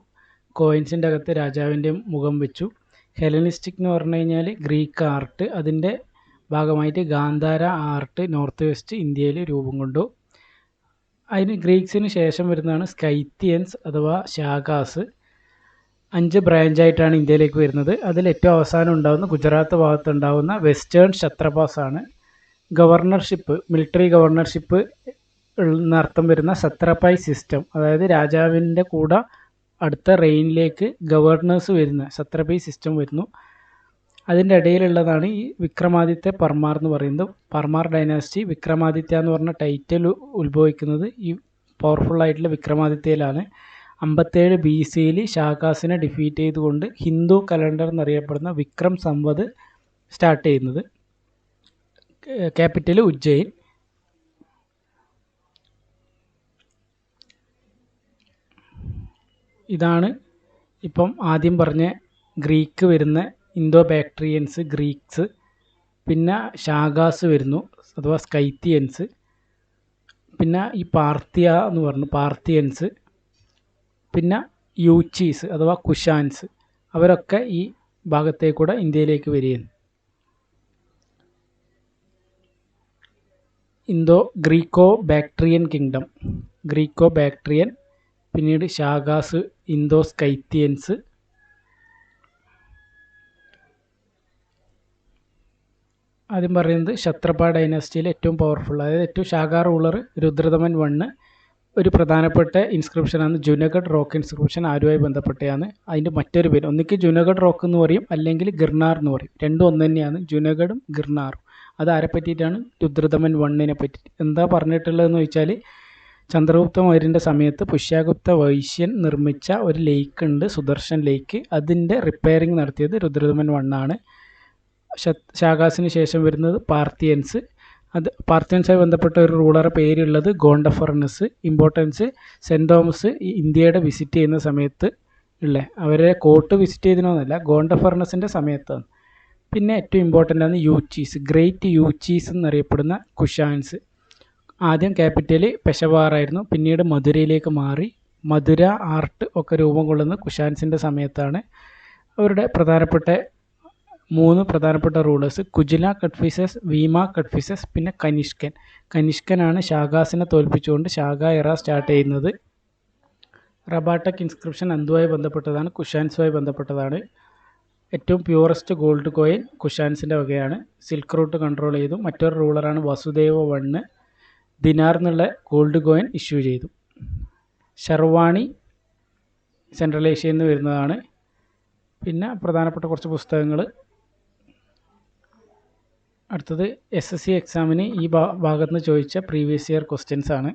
കോയിൻസിൻ്റെ അകത്ത് രാജാവിൻ്റെ മുഖം വെച്ചു. ഹെലനിസ്റ്റിക് എന്ന് പറഞ്ഞു കഴിഞ്ഞാൽ ഗ്രീക്ക് ആർട്ട്, അതിൻ്റെ ഭാഗമായിട്ട് ഗാന്ധാര ആർട്ട് നോർത്ത് വെസ്റ്റ് ഇന്ത്യയിൽ രൂപം കൊണ്ടു. അതിന് ഗ്രീക്സിന് ശേഷം വരുന്നതാണ് സ്കൈത്തിയൻസ് അഥവാ ശാകാസ്. 5 ബ്രാഞ്ചായിട്ടാണ് ഇന്ത്യയിലേക്ക് വരുന്നത്. അതിൽ ഏറ്റവും അവസാനം ഉണ്ടാകുന്ന ഗുജറാത്ത് ഭാഗത്ത് ഉണ്ടാകുന്ന വെസ്റ്റേൺ ക്ഷത്രപാസ് ആണ്. ഗവർണർഷിപ്പ്, മിലിറ്ററി ഗവർണർഷിപ്പ് എന്നർത്ഥം വരുന്ന സത്രപായി സിസ്റ്റം, അതായത് രാജാവിൻ്റെ കൂടെ അടുത്ത റെയിനിലേക്ക് ഗവർണേഴ്സ് വരുന്ന സത്രപായി സിസ്റ്റം വരുന്നു. അതിൻ്റെ ഇടയിലുള്ളതാണ് ഈ വിക്രമാദിത്യ പർമാർ എന്ന് പറയുന്നത്. പർമാർ ഡൈനാസ്റ്റി. വിക്രമാദിത്യ എന്ന് പറഞ്ഞ ടൈറ്റിൽ ഉത്ഭവിക്കുന്നത് ഈ പവർഫുള്ളായിട്ടുള്ള വിക്രമാദിത്യയിലാണ്. 57 BC ശാകാസിനെ ഡിഫീറ്റ് ചെയ്തുകൊണ്ട് ഹിന്ദു കലണ്ടർ എന്നറിയപ്പെടുന്ന വിക്രം സംവത് സ്റ്റാർട്ട് ചെയ്യുന്നത്. ക്യാപിറ്റൽ ഉജ്ജയിൻ. ഇതാണ് ഇപ്പം ആദ്യം പറഞ്ഞ ഗ്രീക്ക് വരുന്ന ഇന്തോ ബാക്ട്രിയൻസ്, ഗ്രീക്സ്. പിന്നെ ശാകാസ് വരുന്നു അഥവാ സ്കൈത്തിയൻസ്. പിന്നെ ഈ പാർത്തിയ എന്ന് പറഞ്ഞു പാർത്തിയൻസ്. പിന്നെ യൂച്ചീസ് അഥവാ കുഷാൻസ്, അവരൊക്കെ ഈ ഭാഗത്തേക്കൂടെ ഇന്ത്യയിലേക്ക് വരികയാണ്. Indo Graeco Bactrian kingdom, Graeco Bactrian. പിന്നീട് ശാകാസ്, ഇന്തോ സ്കൈത്തിയൻസ്. ആദ്യം പറയുന്നത് ക്ഷത്രപ ഡൈനാസ്റ്റിയിലെ ഏറ്റവും പവർഫുൾ, അതായത് ഏറ്റവും ശാഖാ റൂളർ രുദ്രദമൻ 1. ഒരു പ്രധാനപ്പെട്ട ഇൻസ്ക്രിപ്ഷനാണ് ജുനഗഡ് റോക്ക് ഇൻസ്ക്രിപ്ഷൻ. ആരുമായി ബന്ധപ്പെട്ടതാണ്. അതിൻ്റെ മറ്റൊരു പേര് ഒന്നിക്ക് ജുനഗഡ് റോക്ക് എന്ന് പറയും, അല്ലെങ്കിൽ ഗിർനാർ എന്ന് പറയും. രണ്ടും ഒന്ന് തന്നെയാണ്, ജുനഗഡും ഗിർനാറും. അത് ആരെ പറ്റിയിട്ടാണ്? രുദ്രദമൻ 1 പറ്റി. എന്താ പറഞ്ഞിട്ടുള്ളതെന്ന് ചോദിച്ചാൽ, ചന്ദ്രഗുപ്ത മൗര്യൻ്റെ സമയത്ത് പുഷ്യഗുപ്ത വൈശ്യൻ നിർമ്മിച്ച ഒരു ലേക്ക് ഉണ്ട്, സുദർശൻ ലേക്ക്. അതിൻ്റെ റിപ്പയറിങ് നടത്തിയത് രുദ്രദമൻ 1 ആണ്. ശാകാസിന് ശേഷം വരുന്നത് പാർത്തിയൻസ്. അത് പാർത്തിയൻസുമായി ബന്ധപ്പെട്ട ഒരു റൂളറുടെ പേരുള്ളത് ഗോണ്ടഫർണസ്. ഇമ്പോർട്ടൻസ്, സെൻറ്റ് തോമസ് ഇന്ത്യയുടെ വിസിറ്റ് ചെയ്യുന്ന സമയത്ത് ഉള്ള, അവരെ കോർട്ട് വിസിറ്റ് ചെയ്തതിനൊന്നല്ല, ഗോണ്ടഫർണസിൻ്റെ സമയത്താണ്. പിന്നെ ഏറ്റവും ഇമ്പോർട്ടൻ്റ് ആണ് യൂച്ചീസ്, ഗ്രേറ്റ് യൂച്ചീസ് എന്നറിയപ്പെടുന്ന കുഷാൻസ്. ആദ്യം ക്യാപിറ്റൽ പെഷവാറായിരുന്നു, പിന്നീട് മധുരയിലേക്ക് മാറി. മധുര ആർട്ട് ഒക്കെ രൂപം കൊള്ളുന്ന കുഷാൻസിൻ്റെ സമയത്താണ്. അവരുടെ പ്രധാനപ്പെട്ട 3 പ്രധാനപ്പെട്ട റൂളേഴ്സ് കുജില കഡ്ഫിസസ്, വീമ കഡ്ഫിസസ്, പിന്നെ കനിഷ്കൻ. കനിഷ്കനാണ് ശാകാസിനെ തോൽപ്പിച്ചുകൊണ്ട് ശാഖ എറ സ്റ്റാർട്ട് ചെയ്യുന്നത്. റബാട്ടക് ഇൻസ്ക്രിപ്ഷൻ എന്തുമായി ബന്ധപ്പെട്ടതാണ്? കുഷാൻസുമായി ബന്ധപ്പെട്ടതാണ്. ഏറ്റവും പ്യൂറസ്റ്റ് ഗോൾഡ് കോയിൻ കുഷാൻസിൻ്റെ വകയാണ്. സിൽക്ക് റൂട്ട് കൺട്രോൾ ചെയ്തു. മറ്റൊരു റൂളറാണ് വസുദേവ 1. ദിനാർ എന്നുള്ള ഗോൾഡ് കോയിൻ ഇഷ്യൂ ചെയ്തു. ഷർവാണി സെൻട്രൽ ഏഷ്യയിൽ നിന്ന് വരുന്നതാണ്. പിന്നെ പ്രധാനപ്പെട്ട കുറച്ച് പുസ്തകങ്ങൾ. അടുത്തത് SSC എക്സാമിന് ഈ ഭാഗത്ത് നിന്ന് ചോദിച്ച പ്രീവിയസ് ഇയർ ക്വസ്റ്റ്യൻസ് ആണ്.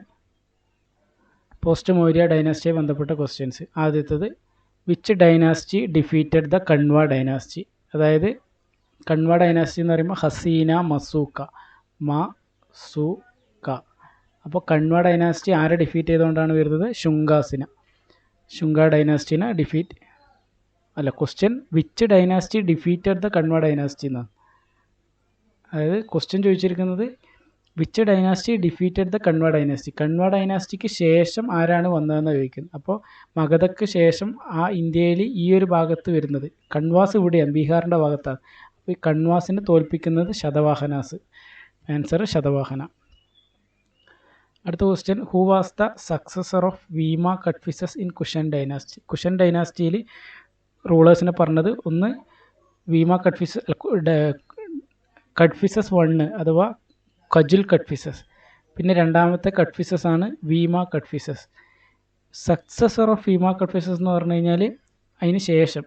പോസ്റ്റ് മൗര്യ ഡൈനാസ്റ്റിയെ ബന്ധപ്പെട്ട ക്വസ്റ്റ്യൻസ്. ആദ്യത്തത് which dynasty defeated the Kanva dynasty. അതായത് കൺവ ഡൈനാസ്റ്റി എന്ന് പറയുമ്പോൾ ഹസീന മസൂക്ക. അപ്പോൾ കൺവ ഡൈനാസ്റ്റി ആരെ ഡിഫീറ്റ് ചെയ്തുകൊണ്ടാണ് വരുന്നത്? ശുങ്കാസിന. ശുങ്ക ഡൈനാസ്റ്റിനെ ഡിഫീറ്റ് അല്ല, question which dynasty defeated the Kanva dynasty എന്നാണ്. അതായത് ക്വസ്റ്റ്യൻ ചോദിച്ചിരിക്കുന്നത് which dynasty defeated the Kanva dynasty. Kanva ഡൈനാസ്റ്റിക്ക് ശേഷം ആരാണ് വന്നതെന്ന് ചോദിക്കുന്നത്. അപ്പോൾ മഗധയ്ക്ക് ശേഷം ഇന്ത്യയിൽ ഈ ഒരു ഭാഗത്ത് വരുന്നത് കൺവാസ് ഇവിടെയാണ്, ബീഹാറിൻ്റെ ഭാഗത്താണ്. അപ്പോൾ ഈ കൺവാസിനെ തോൽപ്പിക്കുന്നത് ശതവാഹനാസ്. ആൻസർ ശതവാഹന. അടുത്ത question who was the successor of Vima Kadphises in Kushan dynasty. Kushan ഡൈനാസ്റ്റിയിൽ റൂളേഴ്സിനെ പറഞ്ഞത് ഒന്ന് വീമ കഡ്ഫിസസ് 1 അഥവാ കജുൽ കഡ്ഫിസസ്. പിന്നെ രണ്ടാമത്തെ കഡ്ഫിസസ് ആണ് വീമ കഡ്ഫിസസ്. സക്സസർ ഓഫ് വീമ കഡ്ഫിസസ് എന്ന് പറഞ്ഞു കഴിഞ്ഞാൽ അതിന് ശേഷം,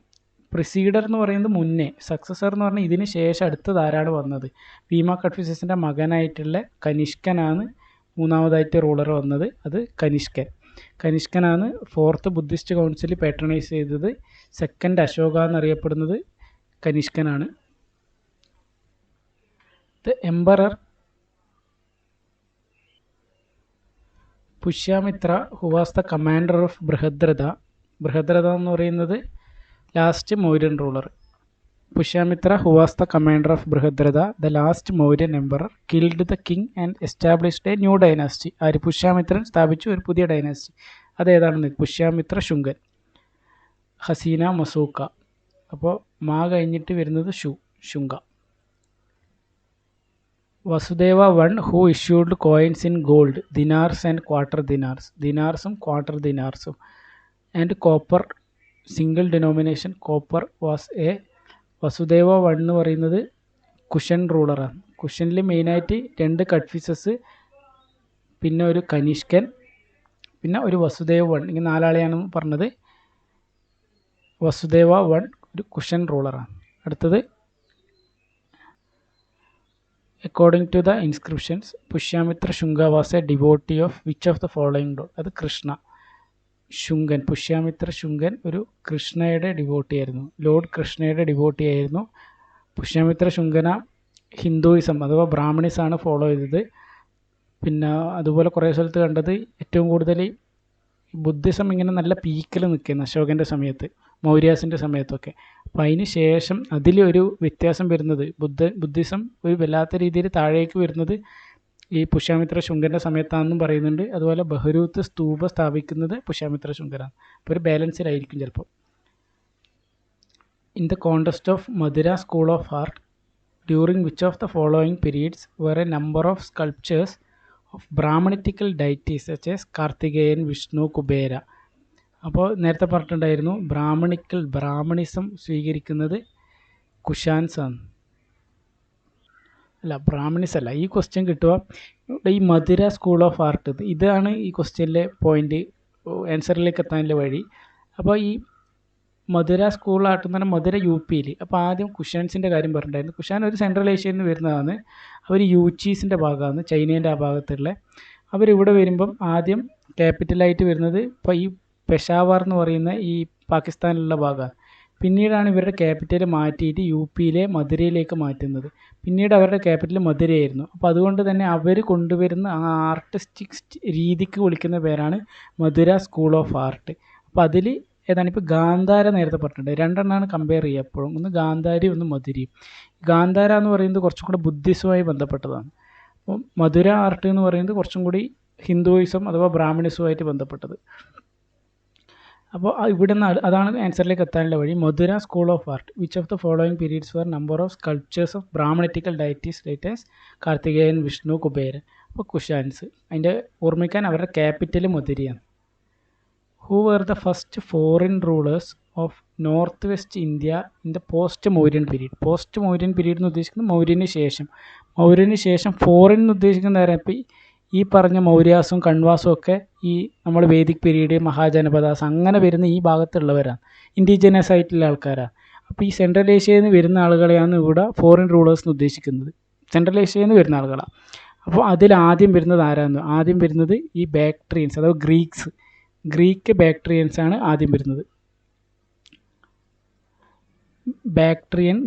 പ്രിസീഡർ എന്ന് പറയുന്നത് മുന്നേ, സക്സസർ എന്ന് പറഞ്ഞാൽ ഇതിന് ശേഷം അടുത്തത് ആരാണ് വന്നത്? വീമ കഡ്ഫിസസിൻ്റെ മകനായിട്ടുള്ള കനിഷ്കനാണ് മൂന്നാമതായിട്ട് റൂളർ വന്നത്. അത് കനിഷ്കനാണ് 4th ബുദ്ധിസ്റ്റ് കൗൺസിൽ പാട്രണൈസ് ചെയ്തത്. 2nd അശോക എന്നറിയപ്പെടുന്നത് കനിഷ്കനാണ്. The emperor Pushyamitra who was the commander of Brihadratha. Brihadratha എന്ന് പറയുന്നത് last Mauryan ruler. Pushyamitra who was the commander of Brihadratha, the last Mauryan emperor, killed the king and established a new dynasty. ആര്? പുഷ്യാമിത്രൻ സ്ഥാപിച്ചു ഒരു പുതിയ ഡൈനാസ്റ്റി. അതേതാണെന്ന്? പുഷ്യാമിത്ര ശുങ്കൻ. ഹസീന മസൂക്ക. അപ്പോൾ കഴിഞ്ഞിട്ട് വരുന്നത് Shunga. Vasudeva 1 who issued coins in gold, dinars and quarter dinars. ദിനാർസും ക്വാർട്ടർ ദിനാർസും. And copper, single denomination copper was a. Vasudeva 1 എന്ന് പറയുന്നത് കുഷൻ റൂളറാണ്. കുഷനിൽ മെയിനായിട്ട് 2 കഡ്ഫിസസ്, പിന്നെ ഒരു കനിഷ്കൻ, പിന്നെ ഒരു വസുദേവ 1. ഇങ്ങനെ 4 ആളെയാണ് പറഞ്ഞത്. വസുദേവ 1 ഒരു കുഷൻ റൂളറാണ്. അടുത്തത് according to the inscriptions Pushyamitra Shunga was a devotee of which of the following lord. അത് കൃഷ്ണ. ശുങ്കൻ, പുഷ്യാമിത്ര ശുങ്കൻ ഒരു കൃഷ്ണയുടെ ഡിവോട്ടി ആയിരുന്നു, ലോർഡ് കൃഷ്ണയുടെ ഡിവോട്ടി ആയിരുന്നു. പുഷ്യാമിത്ര ശുങ്കന ഹിന്ദുയിസം അഥവാ ബ്രാഹ്മണിസാണ് ഫോളോ ചെയ്തത്. പിന്നെ അതുപോലെ കുറേ സ്ഥലത്ത് കണ്ടത് ഏറ്റവും കൂടുതൽ ബുദ്ധിസം ഇങ്ങനെ നല്ല പീക്കിൽ നിൽക്കുന്നു അശോകൻ്റെ സമയത്ത്, മൗര്യാസിൻ്റെ സമയത്തൊക്കെ. അപ്പോൾ അതിന് ശേഷം അതിലൊരു വ്യത്യാസം വരുന്നത് ബുദ്ധിസം ഒരു വല്ലാത്ത രീതിയിൽ താഴേക്ക് വരുന്നത് ഈ പുഷ്യാമിത്ര ശുങ്കൻ്റെ സമയത്താണെന്നും പറയുന്നുണ്ട്. അതുപോലെ ബഹരൂത്ത് സ്തൂപ സ്ഥാപിക്കുന്നത് പുഷ്യാമിത്ര ശുങ്കരാണ്. അപ്പോൾ ഒരു ബാലൻസിലായിരിക്കും ചിലപ്പോൾ. In the contest of Mathura school of art during which of the following periods were a number of sculptures of Brahmanical deities such as Karthikeyan, Vishnu, Kubera. അപ്പോൾ നേരത്തെ പറഞ്ഞിട്ടുണ്ടായിരുന്നു ബ്രാഹ്മണിസം സ്വീകരിക്കുന്നത് കുഷാൻസ് ആണ്. അല്ല, ബ്രാഹ്മണിസ് അല്ല. ഈ ക്വസ്റ്റ്യൻ കിട്ടുക ഈ മധുര സ്കൂൾ ഓഫ് ആർട്ട്, ഇതാണ് ഈ ക്വസ്റ്റ്യനിലെ പോയിന്റ്, ആൻസറിലേക്ക് എത്താനുള്ള വഴി. അപ്പോൾ ഈ മധുര സ്കൂൾ ആർട്ട് എന്ന് പറഞ്ഞാൽ മധുര UPയിൽ. അപ്പോൾ ആദ്യം കുഷാൻസിൻ്റെ കാര്യം പറഞ്ഞിട്ടുണ്ടായിരുന്നു. കുഷാൻ ഒരു സെൻട്രൽ ഏഷ്യയിൽ നിന്ന് വരുന്നതാണ്. അവർ യൂച്ചീസിൻ്റെ ഭാഗമാണ്, ചൈനേൻ്റെ ആ ഭാഗത്തുള്ള. അവരിവിടെ വരുമ്പം ആദ്യം ക്യാപിറ്റലായിട്ട് വരുന്നത് ഇപ്പോൾ ഈ പെഷാവർ എന്ന് പറയുന്ന ഈ പാകിസ്ഥാനിലുള്ള ഭാഗമാണ്. പിന്നീടാണ് ഇവരുടെ ക്യാപിറ്റൽ മാറ്റിയിട്ട് UPയിലെ മധുരയിലേക്ക് മാറ്റുന്നത്. പിന്നീട് അവരുടെ ക്യാപിറ്റൽ മധുരയായിരുന്നു. അപ്പോൾ അതുകൊണ്ട് തന്നെ അവർ കൊണ്ടുവരുന്ന ആ ആർട്ടിസ്റ്റിക് രീതിക്ക് വിളിക്കുന്ന പേരാണ് മധുര സ്കൂൾ ഓഫ് ആർട്ട്. അപ്പോൾ അതിൽ ഏതാണ് ഇപ്പോൾ ഗാന്ധാര നേരത്തെ പറഞ്ഞിട്ടുണ്ട്. 2 എണ്ണമാണ് കമ്പയർ ചെയ്യുക എപ്പോഴും, ഒന്ന് ഗാന്ധാരി ഒന്ന് മധുരയും. ഗാന്ധാര എന്ന് പറയുന്നത് കുറച്ചും കൂടി ബുദ്ധിസവുമായി ബന്ധപ്പെട്ടതാണ്. അപ്പോൾ മധുര ആർട്ട് എന്ന് പറയുന്നത് കുറച്ചും കൂടി ഹിന്ദുയിസം അഥവാ ബ്രാഹ്മണിസവുമായിട്ട് ബന്ധപ്പെട്ടത്. അപ്പോൾ ഇവിടെ നിന്ന് അതാണ് ആൻസറിലേക്ക് എത്താനുള്ള വഴി. Mathura school of art which of the following periods were number of sculptures of Brahmanical deities laters Karthikeyan, Vishnu, Kuberan. അപ്പോൾ കുഷാൻസ്. അതിൻ്റെ ഓർമ്മിക്കാൻ അവരുടെ ക്യാപിറ്റൽ മധുരയാണ്. Who were the first foreign rulers of north west India in the post Mauryan period. Post Mauryan period എന്ന് ഉദ്ദേശിക്കുന്നത് മൗര്യന് ശേഷം foreign എന്ന് ഉദ്ദേശിക്കുന്ന നേരം ഇപ്പോൾ ഈ പറഞ്ഞ മൗര്യാസും കൺവാസും ഒക്കെ ഈ നമ്മൾ വേദിക് പീരീഡ് മഹാജനപദാസ് അങ്ങനെ വരുന്ന ഈ ഭാഗത്തുള്ളവരാണ്, ഇൻഡിജിനസ് ആയിട്ടുള്ള ആൾക്കാരാണ്. അപ്പോൾ ഈ സെൻട്രൽ ഏഷ്യയിൽ നിന്ന് വരുന്ന ആളുകളെയാണ് ഇവിടെ ഫോറിൻ റൂളേഴ്സ് എന്ന് ഉദ്ദേശിക്കുന്നത്. സെൻട്രൽ ഏഷ്യയിൽ നിന്ന് വരുന്ന ആളുകളാണ്. അപ്പോൾ അതിൽ ആദ്യം വരുന്നത് ആരാന്ന്? ആദ്യം വരുന്നത് ഈ ബാക്ട്രിയൻസ് അഥവാ ഗ്രീക്ക് ബാക്ട്രിയൻസ് ആണ് ആദ്യം വരുന്നത്. ബാക്ട്രിയൻ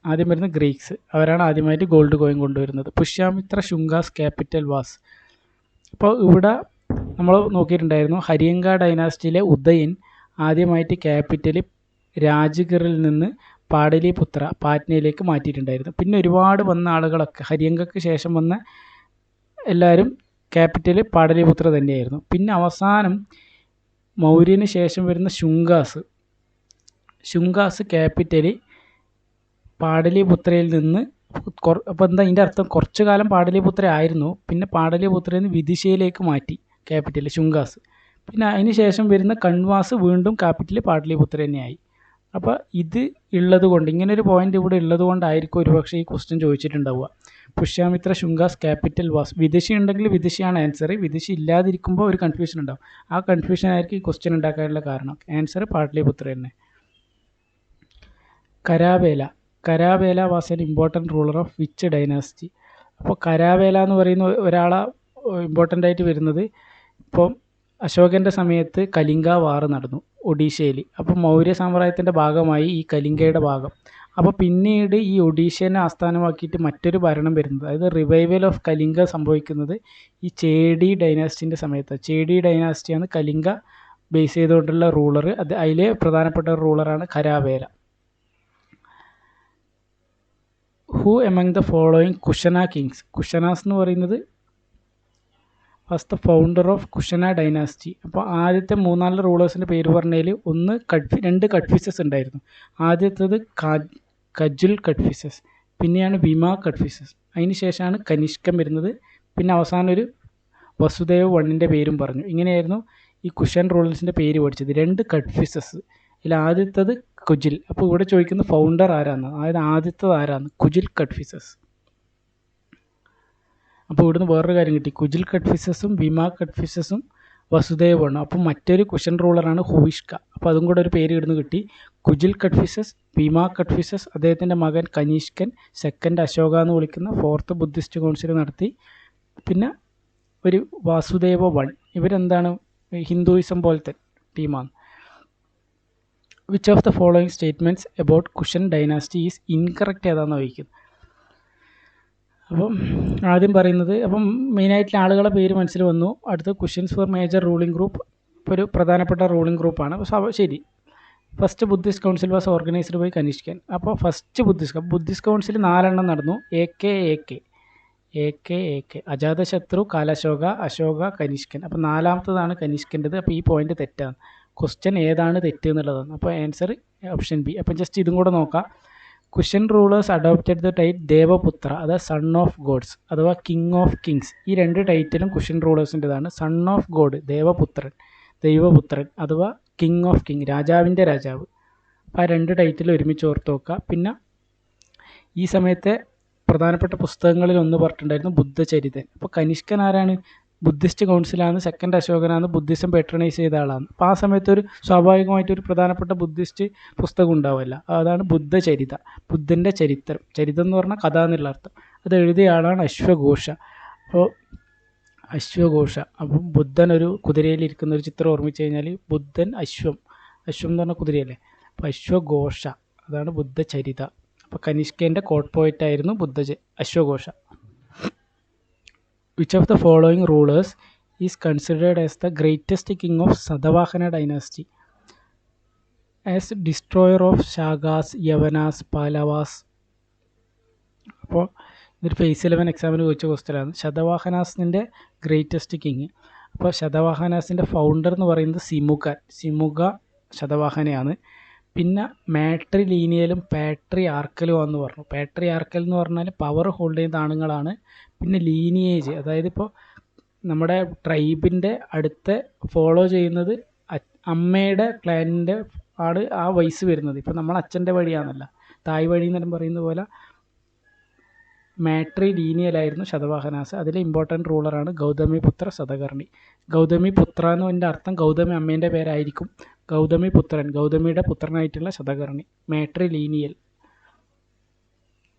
ആദ്യം വരുന്ന ഗ്രീക്സ്, അവരാണ് ആദ്യമായിട്ട് ഗോൾഡ് കോയിൻ കൊണ്ടുവരുന്നത്. പുഷ്യാമിത്ര ശുംഗാസ് ക്യാപിറ്റൽ വാസ്. അപ്പോൾ ഇവിടെ നമ്മൾ നോക്കിയിട്ടുണ്ടായിരുന്നു, ഹരിയങ്ക ഡൈനാസ്റ്റിയിലെ ഉദയൻ ആദ്യമായിട്ട് ക്യാപിറ്റൽ രാജ്ഗറിൽ നിന്ന് പാടലിപുത്ര പാറ്റ്നയിലേക്ക് മാറ്റിയിട്ടുണ്ടായിരുന്നു. പിന്നെ ഒരുപാട് വന്ന ആളുകളൊക്കെ ഹരിയങ്കയ്ക്ക് ശേഷം വന്ന എല്ലാവരും ക്യാപിറ്റൽ പാടലിപുത്ര തന്നെയായിരുന്നു. പിന്നെ അവസാനം മൗര്യന് ശേഷം വരുന്ന ശുംഗാസ് ക്യാപിറ്റൽ പാടലിപുത്രയിൽ നിന്ന് അപ്പോൾ എന്താ ഇതിൻ്റെ അർത്ഥം? കുറച്ചു കാലം പാടലിപുത്ര ആയിരുന്നു, പിന്നെ പാടലിപുത്രയിൽ നിന്ന് വിദിശയിലേക്ക് മാറ്റി ക്യാപിറ്റൽ ശുംഗാസ്. പിന്നെ അതിന് ശേഷം വരുന്ന കൺവാസ് വീണ്ടും ക്യാപിറ്റൽ പാടലിപുത്ര തന്നെയായി. അപ്പോൾ ഇത് ഉള്ളത് കൊണ്ട്, ഇങ്ങനെ ഒരു പോയിന്റ് ഇവിടെ ഉള്ളത് കൊണ്ടായിരിക്കും ഒരുപക്ഷെ ഈ ക്വസ്റ്റ്യൻ ചോദിച്ചിട്ടുണ്ടാവുക. Pushyamitra Shungas capital was. വിദിശി ഉണ്ടെങ്കിൽ വിദിശിയാണ് ആൻസർ, വിദിശി ഇല്ലാതിരിക്കുമ്പോൾ ഒരു കൺഫ്യൂഷൻ ഉണ്ടാവും. ആ കൺഫ്യൂഷൻ ആയിരിക്കും ഈ ക്വസ്റ്റ്യൻ ഉണ്ടാക്കാനുള്ള കാരണം. ആൻസർ പാടലിപുത്ര തന്നെ. Kharavela was an important ruler of which dynasty. അപ്പോൾ കരാവേല എന്ന് പറയുന്ന ഒരാളെ ഇമ്പോർട്ടൻ്റ് ആയിട്ട് വരുന്നത്, ഇപ്പം അശോകൻ്റെ സമയത്ത് കലിംഗ വാർ നടന്നു ഒഡീഷയിൽ. അപ്പോൾ മൗര്യ സാമ്രാജ്യത്തിൻ്റെ ഭാഗമായി ഈ കലിംഗയുടെ ഭാഗം. അപ്പോൾ പിന്നീട് ഈ ഒഡീഷനെ ആസ്ഥാനമാക്കിയിട്ട് മറ്റൊരു ഭരണം വരുന്നത്, അതായത് റിവൈവൽ ഓഫ് കലിംഗ സംഭവിക്കുന്നത് ഈ ചേടി ഡൈനാസ്റ്റിൻ്റെ സമയത്താണ്. ചേടി ഡൈനാസ്റ്റിയാണ് കലിംഗ ബേസ് ചെയ്തുകൊണ്ടുള്ള റൂളർ. അതിലെ പ്രധാനപ്പെട്ട റൂളറാണ് Kharavela. Who among the following Kushana kings. Kushanas എന്ന് പറയുന്നത് was the founder of Kushana dynasty. അപ്പോൾ ആദ്യത്തെ 3-4 റൂളേഴ്സിൻ്റെ പേര് പറഞ്ഞതിൽ രണ്ട് കഡ്ഫിസസ് ഉണ്ടായിരുന്നു. ആദ്യത്തേത് കജുൽ കഡ്ഫിസസ്, പിന്നെയാണ് വിമ കഡ്ഫിസസ്, അതിന് ശേഷമാണ് കനിഷ്കൻ വരുന്നത്. പിന്നെ അവസാനം ഒരു വസുദേവ് വണ്ണിൻ്റെ പേരും പറഞ്ഞു. ഇങ്ങനെയായിരുന്നു ഈ കുഷൻ റൂളേഴ്സിൻ്റെ പേര് പഠിച്ചത്. 2 കഡ്ഫിസസ്, ഇതിൽ ആദ്യത്തേത് കുജിൽ. അപ്പോൾ ഇവിടെ ചോദിക്കുന്ന ഫൗണ്ടർ ആരാന്ന്, അതായത് ആദ്യത്തേത് ആരാന്ന്? കുജിൽ കഡ്ഫിസസ്. അപ്പോൾ ഇവിടുന്ന് വേറൊരു കാര്യം കിട്ടി, കുജിൽ കഡ്ഫിസസും വിമ കഡ്ഫിസസും വസുദേവ് വണ്ണും. അപ്പോൾ മറ്റൊരു കുഷൻ റൂളറാണ് ഹുവിഷ്ക. അപ്പോൾ അതും കൂടെ ഒരു പേര് ഇവിടുന്ന് കിട്ടി, കുജിൽ കഡ്ഫിസസ്, വിമ കഡ്ഫിസസ്, അദ്ദേഹത്തിൻ്റെ മകൻ കനിഷ്കൻ, സെക്കൻഡ് അശോക എന്ന് വിളിക്കുന്ന 4th ബുദ്ധിസ്റ്റ് കൗൺസിൽ നടത്തി. പിന്നെ ഒരു വാസുദേവ വൺ. ഇവരെന്താണ്? ഹിന്ദുയിസം പോലത്തെ ടീമാണ്. Which of the following statements about cushion dynasty is incorrect ഏതാണെന്ന് ചോദിക്കുന്നത്. അപ്പം ആദ്യം പറയുന്നത്, അപ്പം മെയിനായിട്ടുള്ള ആളുകളെ പേര് മനസ്സിൽ വന്നു. അടുത്ത് questions for major ruling group. ഇപ്പോൾ ഒരു പ്രധാനപ്പെട്ട റൂളിംഗ് ഗ്രൂപ്പാണ്. അപ്പോൾ ശരി, first Buddhist council was organised by Kanishkan. അപ്പോൾ ഫസ്റ്റ് ബുദ്ധിസ്റ്റ് കൗൺസിൽ 4 നടന്നു. എ കെ അജാതശത്രു, കാലശോക, അശോക, കനിഷ്കൻ. അപ്പോൾ 4ാമത്തതാണ് കനിഷ്കൻ്റെത്. അപ്പോൾ ഈ പോയിന്റ് തെറ്റാണ്. ക്വസ്റ്റ്യൻ ഏതാണ് തെറ്റ് എന്നുള്ളതാണ്. അപ്പോൾ ആൻസർ ഓപ്ഷൻ ബി. അപ്പം ജസ്റ്റ് ഇതും കൂടെ നോക്കാം. Kushan rulers adopted the title Devaputra, അതായത് സൺ ഓഫ് ഗോഡ്സ് അഥവാ കിങ് ഓഫ് കിങ്സ്. ഈ 2 ടൈറ്റിലും കുഷൻ റൂളേഴ്സിൻ്റെതാണ്. സൺ ഓഫ് ഗോഡ് ദൈവപുത്രൻ അഥവാ കിങ് ഓഫ് കിങ്, രാജാവിൻ്റെ രാജാവ്. അപ്പോൾ ആ 2 ടൈറ്റിൽ ഒരുമിച്ച് ഓർത്ത് നോക്കുക. പിന്നെ ഈ സമയത്തെ പ്രധാനപ്പെട്ട പുസ്തകങ്ങളിൽ ഒന്ന് പറഞ്ഞിട്ടുണ്ടായിരുന്നു ബുദ്ധചരിതൻ. അപ്പോൾ കനിഷ്കൻ ആരാണ്? ബുദ്ധിസ്റ്റ് കൗൺസിലാണ്. സെക്കൻഡ് അശോകനാണ്, ബുദ്ധിസം പെട്രണൈസ് ചെയ്ത ആളാണ്. അപ്പോൾ ആ സമയത്ത് ഒരു സ്വാഭാവികമായിട്ടൊരു പ്രധാനപ്പെട്ട ബുദ്ധിസ്റ്റ് പുസ്തകം ഉണ്ടാവില്ല, അതാണ് ബുദ്ധചരിത, ബുദ്ധൻ്റെ ചരിത്രം. ചരിതം എന്ന് പറഞ്ഞാൽ കഥ എന്നുള്ള അർത്ഥം. അത് എഴുതിയ ആളാണ് അശ്വഘോഷ. അപ്പം ബുദ്ധൻ ഒരു കുതിരയിലിരിക്കുന്ന ഒരു ചിത്രം ഓർമ്മിച്ച് കഴിഞ്ഞാൽ ബുദ്ധൻ അശ്വം എന്ന് പറഞ്ഞാൽ കുതിരയല്ലേ. അപ്പോൾ അശ്വഘോഷ, അതാണ് ബുദ്ധചരിത. അപ്പോൾ കനിഷ്കൻ്റെ കോട്ട് പോയിന്റ് ആയിരുന്നു അശ്വഘോഷ. Which of the following rulers is considered as the greatest king of Satavahana dynasty? As destroyer of Shagas, Yavanas, Pallavas. അപ്പോൾ ഇതൊരു ഫേസ് 11 എക്സാമിന് ചോദിച്ച ക്വസ്റ്റ്യനാണ്. ശതവാഹനാസിൻ്റെ ഗ്രേറ്റസ്റ്റ് കിങ്. അപ്പോൾ ശതവാഹനാസിൻ്റെ ഫൗണ്ടർ എന്ന് പറയുന്നത് സിമുക ശതവാഹനയാണ്. പിന്നെ മാട്രി ലീനിയലും പാട്രി ആർക്കലും എന്ന് പറഞ്ഞു. പാട്രി ആർക്കൽ എന്ന് പറഞ്ഞാൽ പവർ ഹോൾഡ് ചെയ്യുന്ന ആണുങ്ങളാണ്. പിന്നെ ലീനിയേജ്, അതായത് ഇപ്പോൾ നമ്മുടെ ട്രൈബിൻ്റെ അടുത്ത ഫോളോ ചെയ്യുന്നത് അമ്മയുടെ ക്ലാനിൻ്റെ ആണ് ആ വയസ്സ് വരുന്നത്. ഇപ്പോൾ നമ്മൾ അച്ഛൻ്റെ വഴിയാണല്ല, തായ് വഴി എന്നെല്ലാം പറയുന്ന പോലെ മാട്രി ലീനിയലായിരുന്നു ശതവാഹനാസ്. അതിലെ ഇമ്പോർട്ടൻറ്റ് റൂളറാണ് ഗൗതമിപുത്ര സതകർണി. ഗൗതമിപുത്ര എന്നതിൻ്റെ അർത്ഥം ഗൗതമി അമ്മേൻ്റെ പേരായിരിക്കും. ഗൗതമിപുത്രൻ, ഗൗതമിയുടെ പുത്രനായിട്ടുള്ള ശതകർണി. Matrilineal.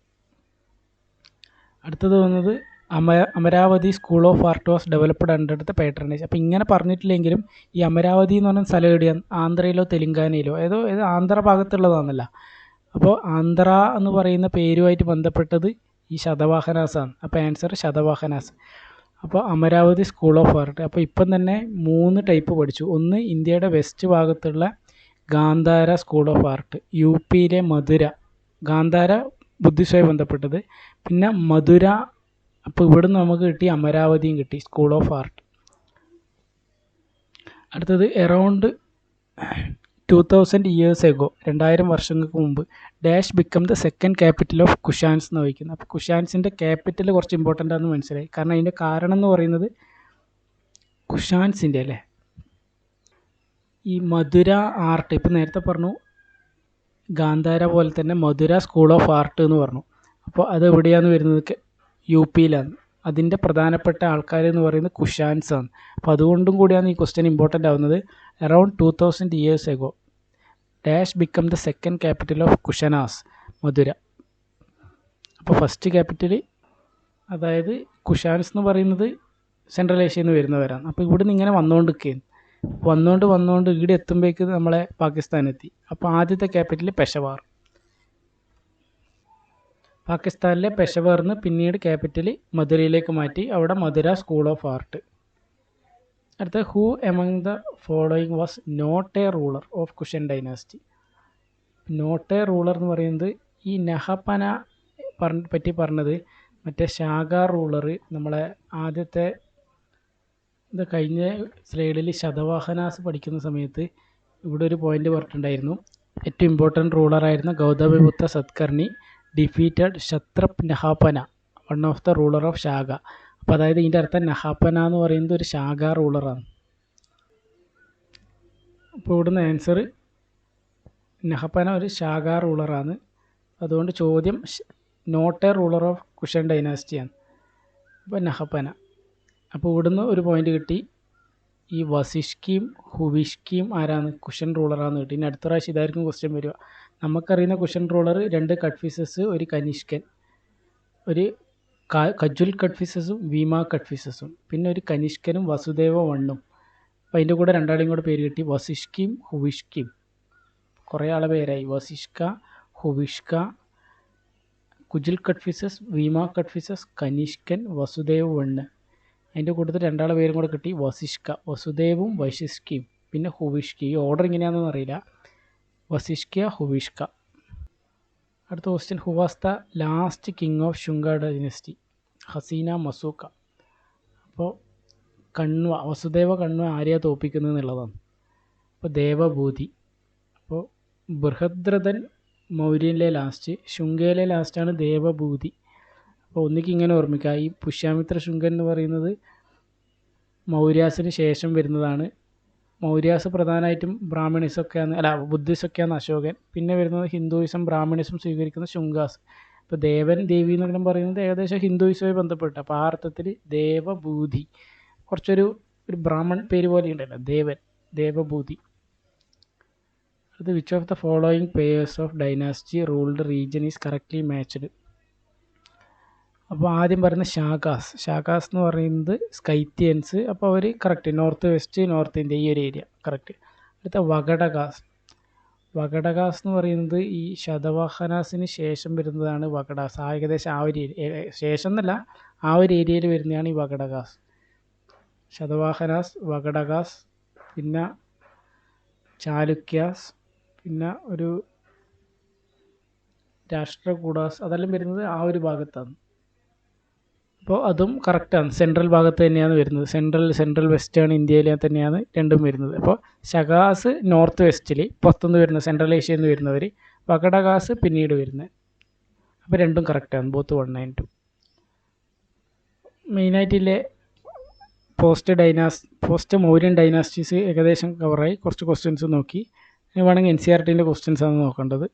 അടുത്തത് വന്നത് Amaravati school of art was developed under the patronage. അപ്പോൾ ഇങ്ങനെ പറഞ്ഞിട്ടില്ലെങ്കിലും ഈ അമരാവതി എന്ന് പറഞ്ഞ സ്ഥലം എവിടെയാണ്? ആന്ധ്രയിലോ തെലുങ്കാനയിലോ ഏതോ ആന്ധ്ര ഭാഗത്തുള്ളതാണല്ല. അപ്പോൾ ആന്ധ്ര എന്ന് പറയുന്ന പേരുമായിട്ട് ബന്ധപ്പെട്ടത് ഈ ശതവാഹനാസാണ്. അപ്പോൾ ആൻസർ ശതവാഹനാസ്. അപ്പോൾ അമരാവതി സ്കൂൾ ഓഫ് ആർട്ട്. അപ്പോൾ ഇപ്പം തന്നെ 3 ടൈപ്പ് പഠിച്ചു. ഒന്ന് ഇന്ത്യയുടെ വെസ്റ്റ് ഭാഗത്തുള്ള ഗാന്ധാര സ്കൂൾ ഓഫ് ആർട്ട്, യു പിയിലെ മധുര, ഗാന്ധാര ബുദ്ധിസ്റ്റുമായി ബന്ധപ്പെട്ടത്. പിന്നെ മധുര, അപ്പോൾ ഇവിടുന്ന് നമുക്ക് കിട്ടി അമരാവതിയും കിട്ടി സ്കൂൾ ഓഫ് ആർട്ട്. അടുത്തത് എറൗണ്ട് 2000 years ago, 2000 വർഷങ്ങൾക്ക് മുമ്പ്, dash become the second capital of Kushans എന്ന് വഹിക്കുന്നത്. അപ്പോൾ കുഷാൻസിൻ്റെ ക്യാപിറ്റൽ കുറച്ച് ഇമ്പോർട്ടൻ്റ് ആണെന്ന് മനസ്സിലായി. കാരണം അതിൻ്റെ കാരണം എന്ന് പറയുന്നത് കുഷാൻസിൻ്റെ അല്ലേ ഈ മധുര ആർട്ട്. ഇപ്പം നേരത്തെ പറഞ്ഞു ഗാന്ധാര പോലെ തന്നെ മധുര സ്കൂൾ ഓഫ് ആർട്ട് എന്ന് പറഞ്ഞു. അപ്പോൾ അത് എവിടെയാണ് വരുന്നത്? യു പിയിലാണ്. അതിൻ്റെ പ്രധാനപ്പെട്ട ആൾക്കാർ എന്ന് പറയുന്നത് കുഷാൻസ് ആണ്. അപ്പോൾ അതുകൊണ്ടും കൂടിയാണ് ഈ ക്വസ്റ്റ്യൻ ഇമ്പോർട്ടൻ്റ് ആവുന്നത്. Around 2000 years ago, dash become the second capital of Kushanas, Mathura. അപ്പോൾ ഫസ്റ്റ് ക്യാപിറ്റൽ അതായത് കുഷാൻസ് എന്ന് പറയുന്നത് സെൻട്രൽ ഏഷ്യയിൽ നിന്ന് വരുന്നവരാണ്. അപ്പോൾ ഇവിടുന്ന് ഇങ്ങനെ വന്നുകൊണ്ട് ഇവിടെ എത്തുമ്പോഴേക്ക് നമ്മളെ പാകിസ്ഥാനെത്തി. അപ്പോൾ ആദ്യത്തെ ക്യാപിറ്റൽ പെഷവാർ. പാകിസ്ഥാനിലെ പെഷവാറിന് പിന്നീട് ക്യാപിറ്റൽ മധുരയിലേക്ക് മാറ്റി. അവിടെ മധുര സ്കൂൾ ഓഫ് ആർട്ട്. അടുത്ത who among the following was not a ruler of Kushan dynasty. Not a ruler എന്ന് പറയുന്നത് ഈ നഹപന പറ്റി പറഞ്ഞത് മറ്റേ ശാഖാ റൂളർ. നമ്മളെ ആദ്യത്തെ ഇത് കഴിഞ്ഞ സ്ലൈഡിൽ ശതവാഹനാസ് പഠിക്കുന്ന സമയത്ത് ഇവിടെ ഒരു പോയിന്റ് പറഞ്ഞിട്ടുണ്ടായിരുന്നു. ഏറ്റവും ഇമ്പോർട്ടൻറ്റ് റൂളറായിരുന്ന Gautamiputra സത്കർണി defeated Kshatrap Nahapana, one of the ruler of Shaka. അപ്പോൾ അതായത് ഇതിൻ്റെ അർത്ഥം നഹാപന എന്ന് പറയുന്നത് ഒരു ശാഖാ റൂളറാണ്. അപ്പോൾ ഇവിടുന്ന് ആൻസർ നഹപന ഒരു ശാഖാ റൂളറാണ്. അതുകൊണ്ട് ചോദ്യം not a ruler of Kushan ഡൈനാസ്റ്റിയാണ്. അപ്പോൾ നഹപന. അപ്പോൾ ഇവിടുന്ന് ഒരു പോയിന്റ് കിട്ടി. ഈ വസിഷ്കിയും ഹുവിഷ്കിയും ആരാണ്? കുഷൻ റൂളറാന്ന് കിട്ടി. ഇനി അടുത്ത പ്രാവശ്യം ഇതായിരിക്കും ക്വസ്റ്റ്യൻ വരിക. നമുക്കറിയുന്ന കുഷൻ റൂളർ 2 കഡ്ഫിസസ്, ഒരു കനിഷ്കൻ, ഒരു കജുൽ കഡ്ഫിസസും വീമ കഡ്ഫിസസും, പിന്നെ ഒരു കനിഷ്കനും വസുദേവ വണ്ണും. അപ്പോൾ അതിൻ്റെ കൂടെ രണ്ടാളെയും കൂടെ പേര് കിട്ടി, വസിഷ്കിയും ഹുവിഷ്കിയും. കുറേ ആളെ പേരായി. വസിഷ്ക, ഹുവിഷ്ക, കുജുൽ കഡ്ഫിസസ്, വീമ കഡ്ഫിസസ്, കനിഷ്കൻ, വസുദേവ വണ്ണ്. അതിൻ്റെ കൂട്ടത്തിൽ രണ്ടാളെ പേരും കൂടെ കിട്ടി, വസിഷ്ക, വസുദേവും വൈശിഷ്കിയും, പിന്നെ ഹുവിഷ്കി. ഈ ഓർഡർ എങ്ങനെയാണെന്ന് അറിയില്ല. വസിഷ്ക, ഹുവിഷ്ക. അടുത്ത question, who was the last king of Shunga dynasty? ഹസീന മസൂക്ക. അപ്പോൾ കണ്വ, വസുദേവ കണ്വ ആരെയാണ് തോപ്പിക്കുന്നത് എന്നുള്ളതാണ്. അപ്പോൾ ദേവഭൂതി. അപ്പോൾ ബൃഹദ്രഥൻ മൗര്യനിലെ ലാസ്റ്റ്, ശുംഗയിലെ ലാസ്റ്റാണ് ദേവഭൂതി. അപ്പോൾ ഒന്നിക്ക് ഇങ്ങനെ ഓർമ്മിക്കുക, ഈ പുഷ്യാമിത്ര ശുംഗൻ എന്ന് പറയുന്നത് മൗര്യാസിന് ശേഷം വരുന്നതാണ്. മൗര്യാസ് പ്രധാനമായിട്ടും ബ്രാഹ്മണിസമൊക്കെയാണ്, അല്ല ബുദ്ധിസമൊക്കെയാണ് അശോകൻ. പിന്നെ വരുന്നത് ഹിന്ദുയിസം ബ്രാഹ്മണിസം സ്വീകരിക്കുന്ന ശുംഗാസ്. ഇപ്പോൾ ദേവൻ ദേവി എന്നെല്ലാം പറയുന്നത് ഏകദേശം ഹിന്ദുയിസവുമായി ബന്ധപ്പെട്ട്. അപ്പോൾ ആ അർത്ഥത്തിൽ ദേവഭൂതി കുറച്ചൊരു ബ്രാഹ്മൺ പേര് പോലെ ഉണ്ടല്ലോ, ദേവൻ, ദേവഭൂതി. അത് which of the following pairs of dynasty ruled region is correctly matched? അപ്പോൾ ആദ്യം പറയുന്ന ഷാകാസ് എന്ന് പറയുന്നത് സ്കൈത്യൻസ്. അപ്പോൾ അവർ correct, north west, north India, ഈ ഒരു ഏരിയ കറക്റ്റ്. അടുത്ത വഗഡകാസ് എന്ന് പറയുന്നത് ഈ ശതവാഹനാസിന് ശേഷം വരുന്നതാണ് വഗഡാസ്. ഏകദേശം ആ ഒരു ശേഷം എന്നല്ല, ആ ഒരു ഏരിയയിൽ വരുന്നതാണ് ഈ വഗഡകാസ്. ശതവാഹനാസ്, വഗഡകാസ്, പിന്നെ ചാലുക്യാസ്, പിന്നെ ഒരു രാഷ്ട്രകൂടാസ്, അതെല്ലാം വരുന്നത് ആ ഒരു ഭാഗത്താണ്. അപ്പോൾ അതും കറക്റ്റാണ്, സെൻട്രൽ ഭാഗത്ത് തന്നെയാണ് വരുന്നത്. സെൻട്രൽ വെസ്റ്റേൺ ഇന്ത്യയിൽ തന്നെയാണ് രണ്ടും വരുന്നത്. അപ്പോൾ ഷഗാസ് നോർത്ത് വെസ്റ്റിൽ പുറത്തുനിന്ന് വരുന്നത്, സെൻട്രൽ ഏഷ്യയിൽ നിന്ന് വരുന്നവർ. വഗഡകാസ് പിന്നീട് വരുന്നത്. അപ്പോൾ രണ്ടും കറക്റ്റാണ്, ബോത്ത് 1 and 2. മെയിനായിട്ടില്ലേ പോസ്റ്റ് മൗര്യൻ ഡൈനാസ്റ്റീസ് ഏകദേശം കവറായി. കുറച്ച് ക്വസ്റ്റ്യൻസ് നോക്കി. ഇനി വേണമെങ്കിൽ NCERTൻ്റെ ക്വസ്റ്റ്യൻസാണ് നോക്കേണ്ടത്.